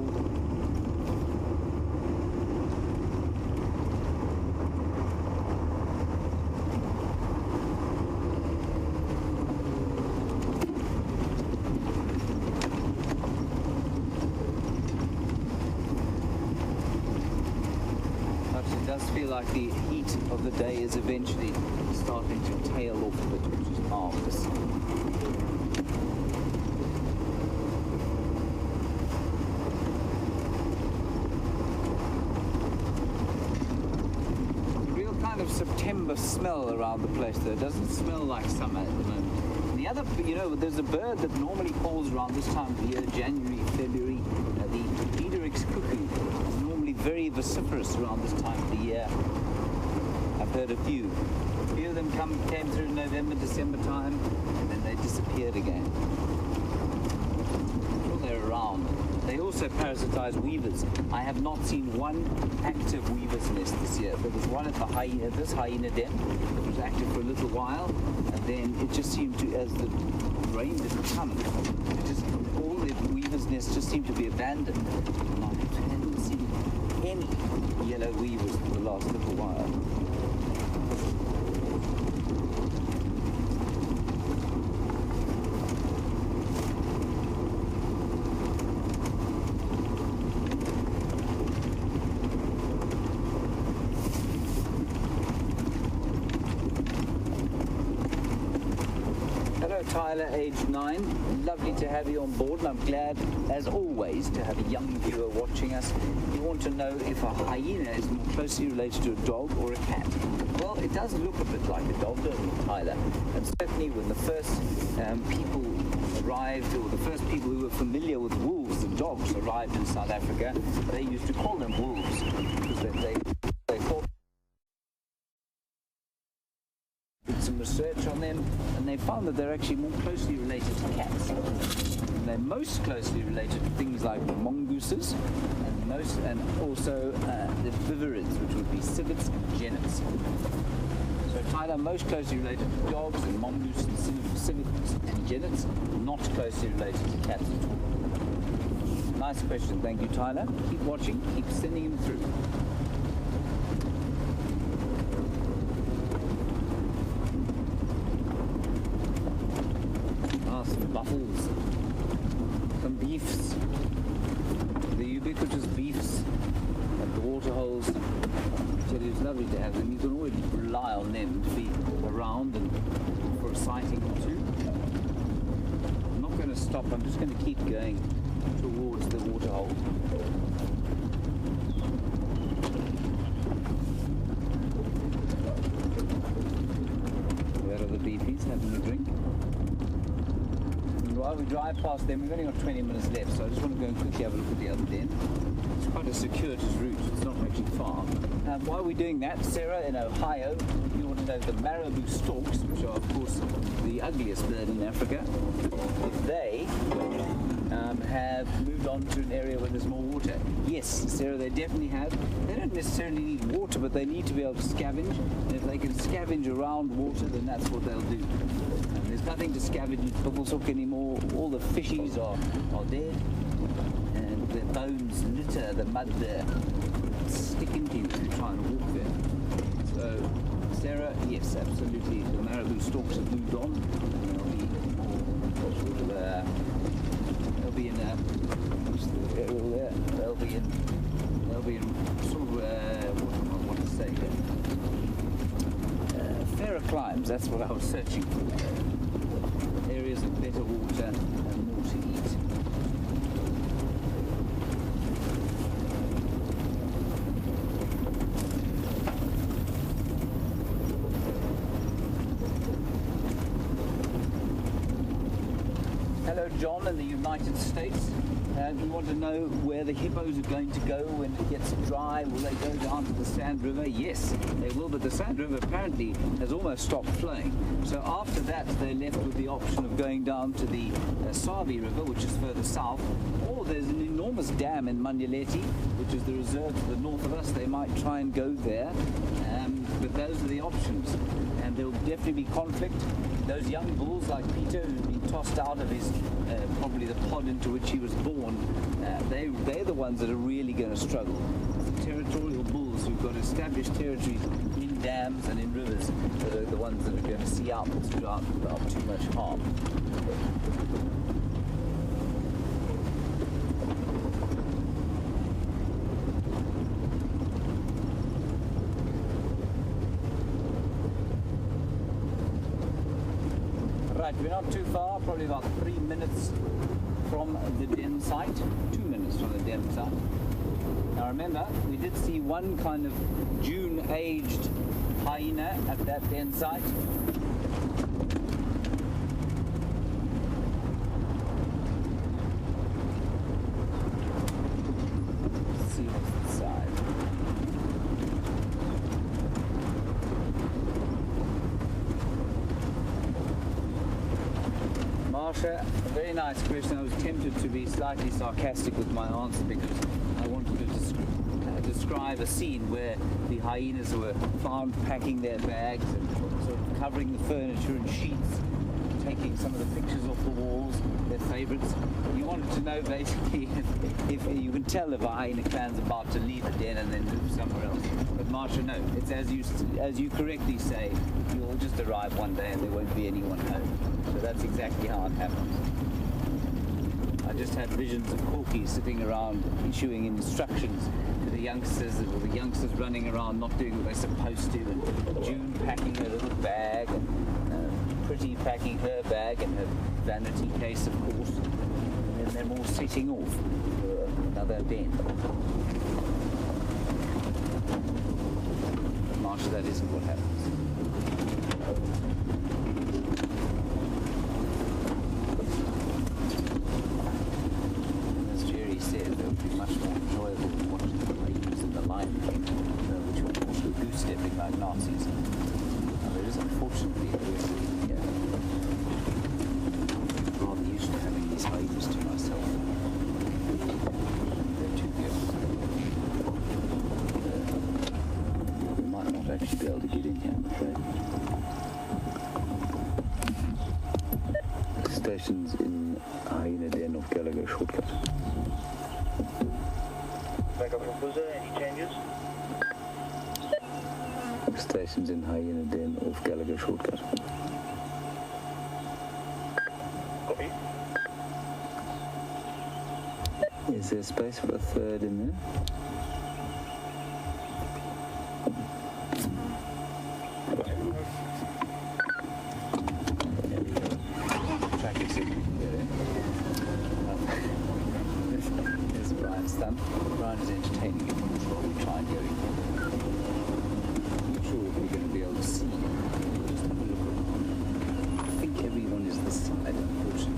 Feel like the heat of the day is eventually starting to tail off a bit, which is marvelous. Real kind of September smell around the place though. It doesn't smell like summer at the moment. And the other, there's a bird that normally calls around this time of the year, January, February, the Diederik's cuckoo. Very vociferous around this time of the year. I've heard a few. A few of them came through November, December time, and then they disappeared again. Well, they're around. They also parasitize weavers. I have not seen one active weaver's nest this year. There was one at this hyena den that was active for a little while, and then it just seemed to, as the rain didn't come, all the weaver's nests just seemed to be abandoned. And I hadn't seen any yellow weavers for the last little while. Hello Tyler, age 9. Lovely to have you on board, and I'm glad, as always, to have a young viewer watching us. You want to know if a hyena is more closely related to a dog or a cat. Well, it does look a bit like a dog, doesn't it, Tyler? And certainly when the first people arrived, or the first people who were familiar with wolves and dogs arrived in South Africa, they used to call them wolves because they thought some research on them, and they found that they're actually more closely related to cats. And they're most closely related to things like mongooses, and also the viverids, which would be civets and genets. So Tyler, most closely related to dogs and mongooses and civets and genets, not closely related to cats at all. Nice question, thank you Tyler. Keep watching, keep sending them through. Some buffles, some beefs, the ubiquitous beefs at the waterholes. I tell you, it's lovely to have them. You can always rely on them to be around and for a sighting or two. I'm not going to stop, I'm just going to keep going towards the waterhole. Where are the beefies having a drink? While we drive past them. We've only got 20 minutes left, so I just want to go and quickly have a look at the other den. It's quite a circuitous route. It's not actually far. While we're doing that, Sarah, in Ohio, you want to know the marabou storks, which are, of course, the ugliest bird in Africa. They have moved on to an area where there's more water. Yes, Sarah, they definitely have. They don't necessarily need water, but they need to be able to scavenge. And if they can scavenge around water, then that's what they'll do. There's nothing to scavenge in Buffelshoek anymore. All the fishies are dead. And their bones litter the mud there. Stick into you if you try and walk there. So, Sarah, yes, absolutely. The marabou storks have moved on. They'll be in what's the area there? They'll be in sort of what do I want to say here? Fairer climes. That's what I was searching for. Areas of better water and more to eat. Hello, John, in the United States. We want to know where the hippos are going to go when it gets dry. Will they go down to the Sand River? Yes, they will, but the Sand River apparently has almost stopped flowing. So after that, they're left with the option of going down to the Savi River, which is further south, or there's an enormous dam in Manyeleti, which is the reserve to the north of us. They might try and go there, but those are the options. And there will definitely be conflict. Those young bulls like Peter, who've been tossed out of his probably the pod into which he was born, they're the ones that are really going to struggle. The territorial bulls who've got established territories in dams and in rivers that are the ones that are going to see out without too much harm. Right, we're not too far, probably about 3 minutes from the den site, 2 minutes from the den site. Now remember, we did see one kind of June-aged hyena at that den site. Let's see what's inside. Marsha, a very nice question. I was tempted to be slightly sarcastic with my answer because I wanted to describe a scene where the hyenas were found packing their bags and sort of covering the furniture in sheets, taking some of the pictures off the walls, their favourites. You wanted to know basically if you can tell if a hyena clan's about to leave the den and then move somewhere else. But Marsha, no, it's as you correctly say, you'll just arrive one day and there won't be anyone home. So that's exactly how it happens. I just had visions of Corky sitting around issuing instructions to the youngsters, or the youngsters running around not doing what they're supposed to, and June packing her little bag, and Pretty packing her bag and her vanity case, of course, and then them all setting off for another den. But Marsha, that isn't what happens. Much more enjoyable than watching the ladies in the Lion King, which were also goose-stepping like Nazis. Now, there is unfortunately rather used to having these hyenas to myself. They're too good. We might not actually be able to get in here, I'm afraid. Stations in hyena den of Gallagher shortcut. Any changes? Stations in hyena den of Gallagher shortcut. Copy. Is there space for a third in there? Traffic's in. There's Brian's done. Brian is entertaining it while we try and go in. I'm not sure if we're going to be able to see. Just have a look around. I think everyone is this side, unfortunately.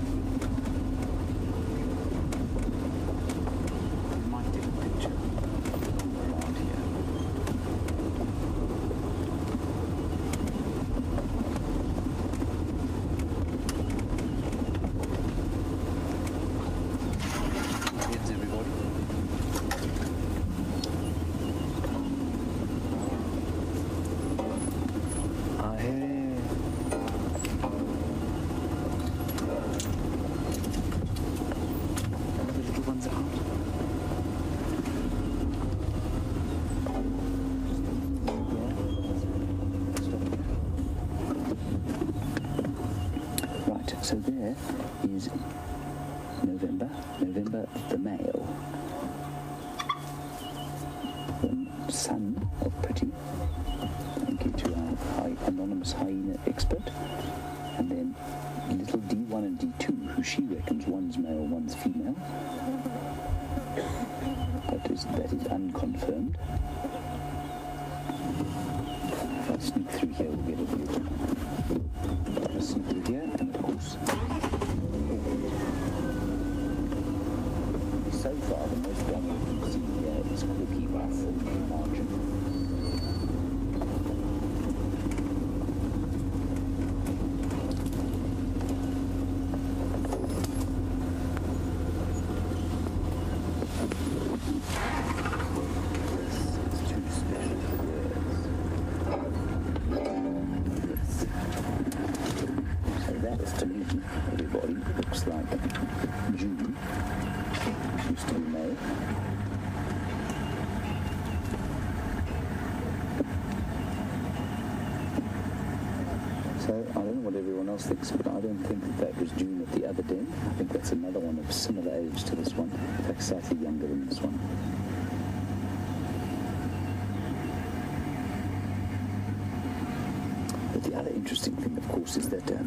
So there is November the male. The son of Pretty. Thank you to our anonymous hyena expert. And then little D1 and D2, who she reckons one's male, one's female. That is unconfirmed. If I sneak through here, we'll get a view. I'll sneak through here, and of course, so far the most dominant you can see here is Corky by a 4 margin. Thinks, but I don't think that was June at the other den. I think that's another one of similar age to this one. In fact, slightly younger than this one. But the other interesting thing, of course, is that the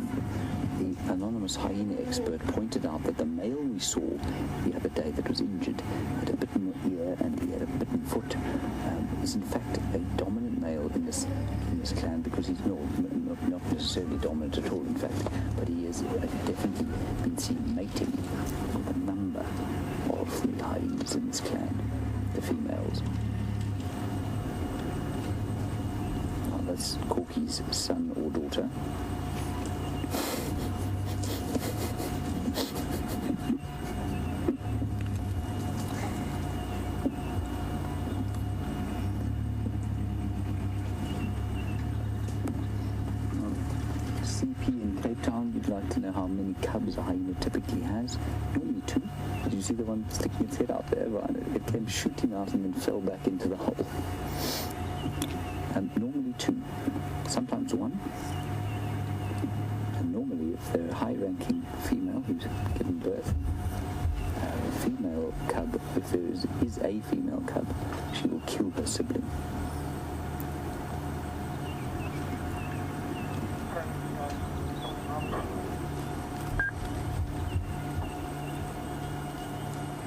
anonymous hyena expert pointed out that the male we saw the other day that was injured had a bitten ear and he had a bitten foot. Is in fact a dominant male in this clan, because he's not necessarily dominant at all, in fact, but he has definitely been seen mating with a number of the hyenas in this clan, the females. Well, that's Corky's son or daughter. Cubs a hyena typically has. Normally 2. Did you see the one sticking its head out there? Right, it came shooting out and then fell back into the hole. And normally 2. Sometimes 1. And normally, if they're a high-ranking female who's given birth, a female cub, if there is a female cub, she will kill her sibling.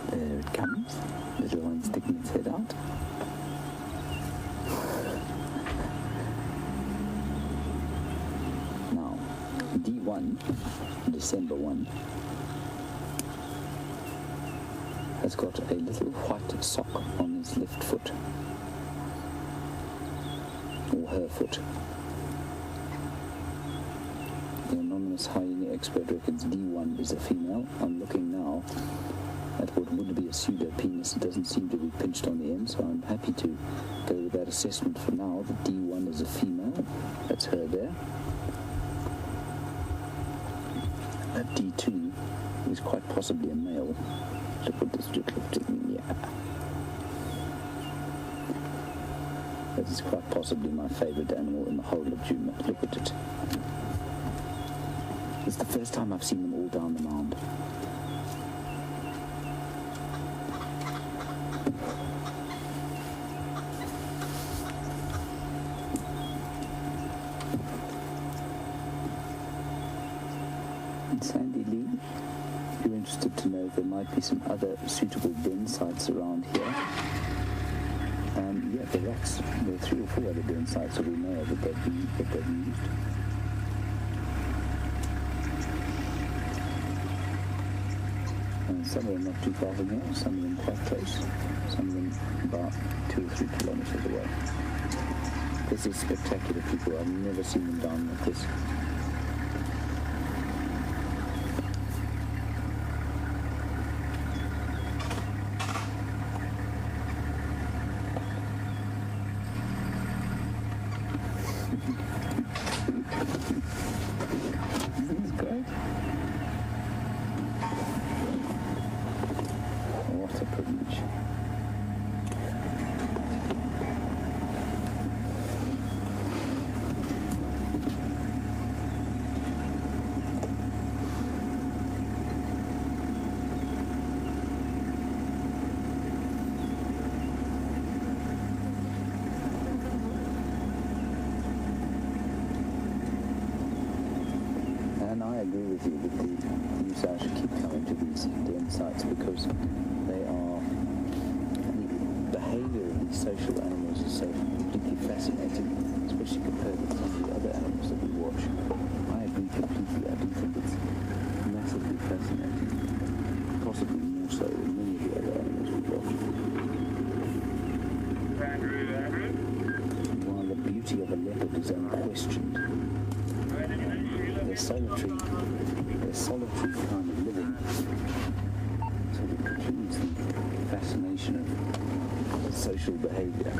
There it comes. Little one sticking its head out. Now, D1, December 1, has got a little white sock on his left foot. Or her foot. The anonymous hyena expert reckons D1 is a female. I'm looking now at what would be a pseudo-penis. It doesn't seem to be pinched on the end, so I'm happy to go with that assessment for now. The D1 is a female. That's her there. That D2 is quite possibly a male. Look at this, yeah. That is quite possibly my favourite animal in the whole of June. Look at it. It's the first time I've seen them all down the mound. Sandy Lee, if you're interested to know if there might be some other suitable den sites around here. Yeah, the rats, there are 3 or 4 other den sites that we know of that they've used. And some of them not too far from here, some of them quite close, some of them about 2 or 3 kilometers away. This is spectacular, people. I've never seen them down like this. agree with you that the youth should keep coming to these den sites because they are, the behaviour of these social animals is so completely fascinating, especially compared with some of the other animals that we watch. I agree completely. I do think it's massively fascinating, possibly more so than many of the other animals we watch. While the beauty of a leopard is unquestioned, their solitary kind of living sort of precludes the fascination of social behaviour.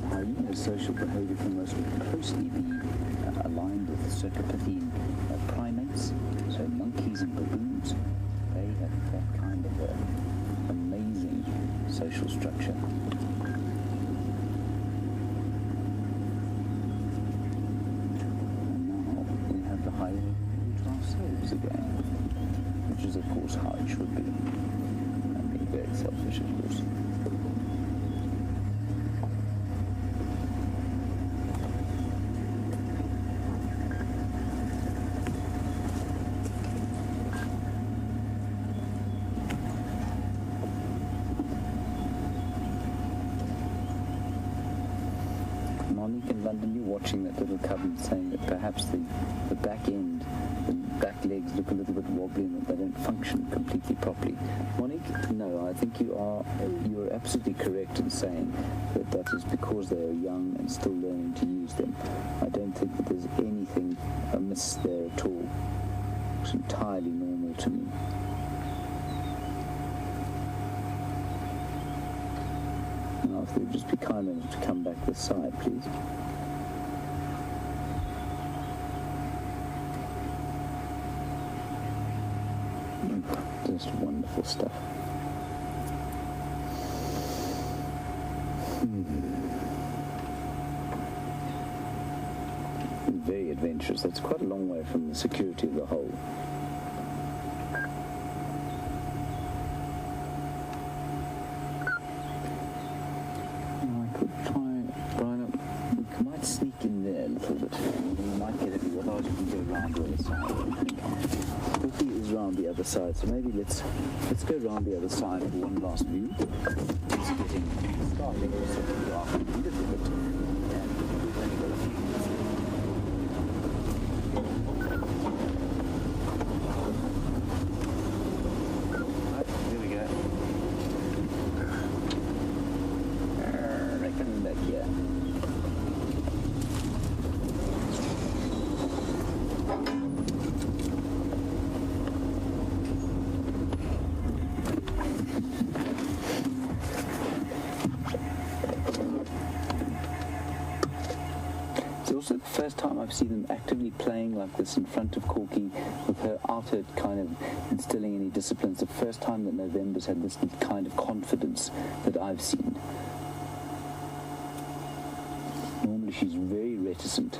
Hyena's social behaviour can most closely be aligned with cercopithine primates, so monkeys and baboons. They have that kind of amazing social structure. Hyena to ourselves again, which is of course how it should be. I'm being very selfish, of course. Monique in London, you're watching that little cub and saying that perhaps the back end, the back legs look a little bit wobbly and that they don't function completely properly. Monique, no, I think you're absolutely correct in saying that that is because they are young and still learning to use them. I don't think that there's anything amiss there at all. It's entirely normal to me. Now, if they would just be kind enough to come back this side, please. Just wonderful stuff. Very adventurous. That's quite a long way from the security of the hole. I could try, Brian, we might sneak in there a little bit. We might get it, otherwise we can go round the other side. Coffee is round the other side, so maybe let's go round the other side for one last view. It's getting starting to set the off a little bit, and we've only got a few minutes left. Right, here we go. Reckon back here. It's also the first time I've seen them actively playing like this in front of Corky with her out her kind of instilling any discipline. It's the first time that November's had this kind of confidence that I've seen. Normally she's very reticent.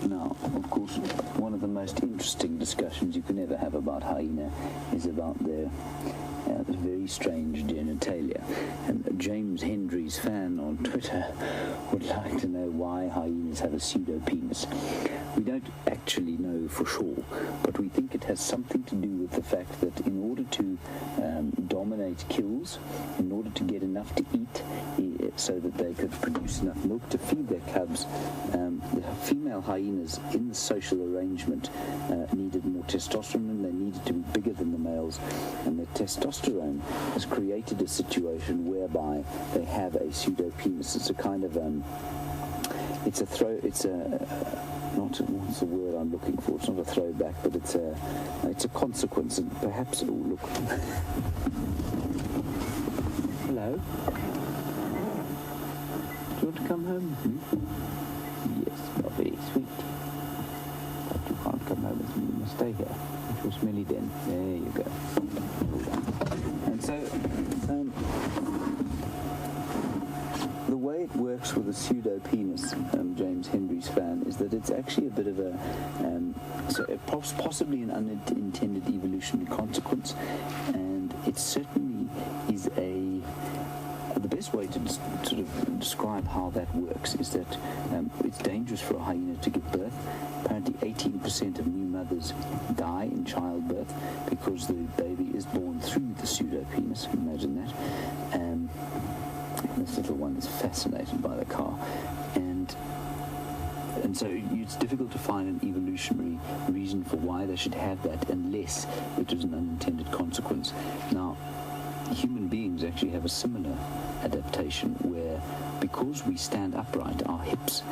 Now, of course, one of the most interesting discussions you can ever have about hyena is about their very strange genitalia. And James Hendry's fan on Twitter would like to know why hyenas have a pseudo-penis. We don't actually know for sure, but we think it has something to do with the fact that in order to dominate kills, in order to get enough to eat so that they could produce enough milk to feed their cubs, the female hyenas in the social arrangement needed more testosterone, and they needed to be bigger than the males, and the testosterone has created a situation whereby they have a pseudo-penis. It's a kind of what's the word I'm looking for? It's not a throwback, but it's a consequence, and perhaps it will look. Hello. Do you want to come home with me? Yes, Bobby, sweet. But you can't come home with me. You must stay here. It was smelly then. There you go. And so, the way it works paradox with the pseudo-penis, James Hendry's fan, is that it's actually a bit of a, possibly an unintended evolutionary consequence, and it certainly is the best way to sort of describe how that works is that it's dangerous for a hyena to give birth. Apparently 18% of new mothers die in childbirth because the baby is born through the pseudo-penis. Imagine that. This little one is fascinated by the car. And so it's difficult to find an evolutionary reason for why they should have that unless it was an unintended consequence. Now, human beings actually have a similar adaptation where, because we stand upright, our hips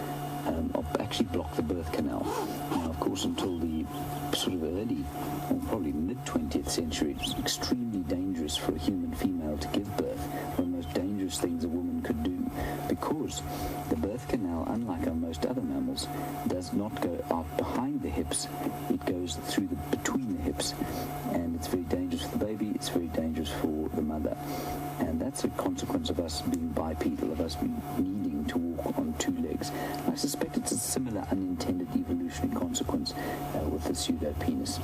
actually block the birth canal. Now, of course, until the sort of early, or probably mid-20th century, it was extremely dangerous for a human female to give birth. One of the most dangerous things a woman could do, because the birth canal, unlike our most other mammals, does not go out behind the hips. It goes through between the hips, and it's very dangerous for the baby. It's very dangerous for the mother, and that's a consequence of us being bipedal, of us needing to walk on two legs. I suspect it's a similar unintended evolutionary consequence with the pseudo-penis.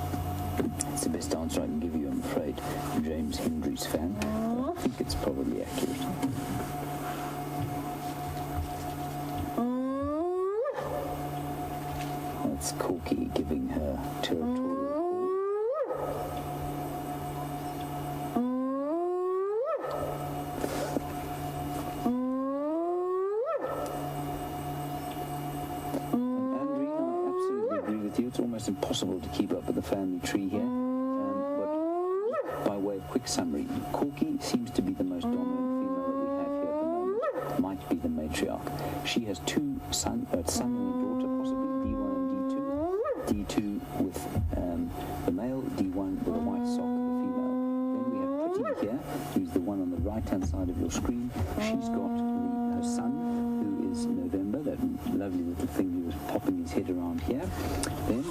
It's the best answer I can give you, I'm afraid, James Hendry's fan. I think it's probably accurate. That's Corky giving her territorial it's almost impossible to keep up with the family tree here. But by way of quick summary, Corky seems to be the most dominant female that we have here at the moment. Might be the matriarch. She has two son and a daughter, possibly D1 and D2. D2 with the male, D1 with a white sock, the female. Then we have Pretty here, who's the one on the right-hand side of your screen. She's got her son, who is November, that lovely little thing who was popping his head around here. Then,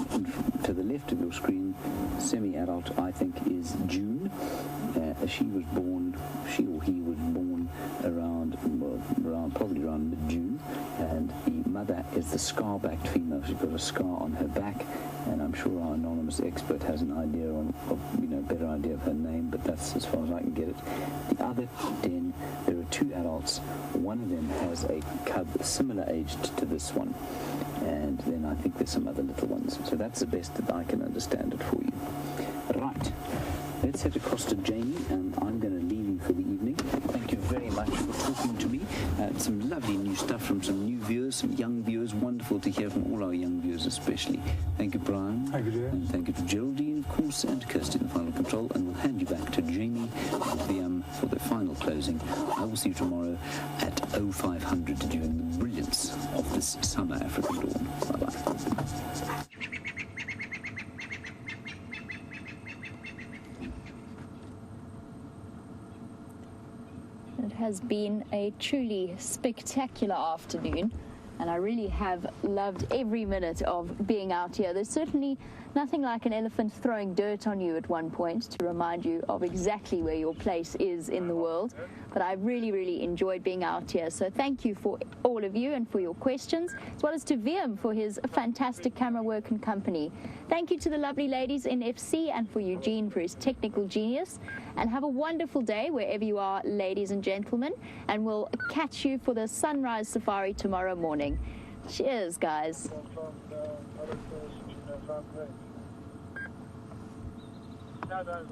to the left of your screen, semi-adult, I think, is June. She or he was born probably around mid-June, and the mother is the scar-backed female. She's got a scar on her back, and I'm sure our anonymous expert has an idea better idea of her name, but that's as far as I can get it. The other den, there are two adults. One of them has a cub similar aged to this one, and then I think there's some other little ones. So that's the best that I can understand it for you. Right, let's head across to Jamie, and I'm going to leave you for the evening. Thank you very much for talking to me. Some lovely new stuff from some new viewers, some young viewers. Wonderful to hear from all our young viewers especially. Thank you, Brian. Thank you, dear. And thank you to Geraldine, of course, and Kirsty in Final Control. And we'll hand you back to Jamie and for the final closing. I will see you tomorrow at 0500 during the brilliance of this summer African dawn. Bye-bye. It has been a truly spectacular afternoon, and I really have loved every minute of being out here. There's certainly nothing like an elephant throwing dirt on you at one point to remind you of exactly where your place is in the world. But I've really, really enjoyed being out here. So thank you for all of you and for your questions, as well as to Wiem for his fantastic camera work and company. Thank you to the lovely ladies in FC and for Eugene for his technical genius. And have a wonderful day wherever you are, ladies and gentlemen. And we'll catch you for the sunrise safari tomorrow morning. Cheers, guys. Ja, da ist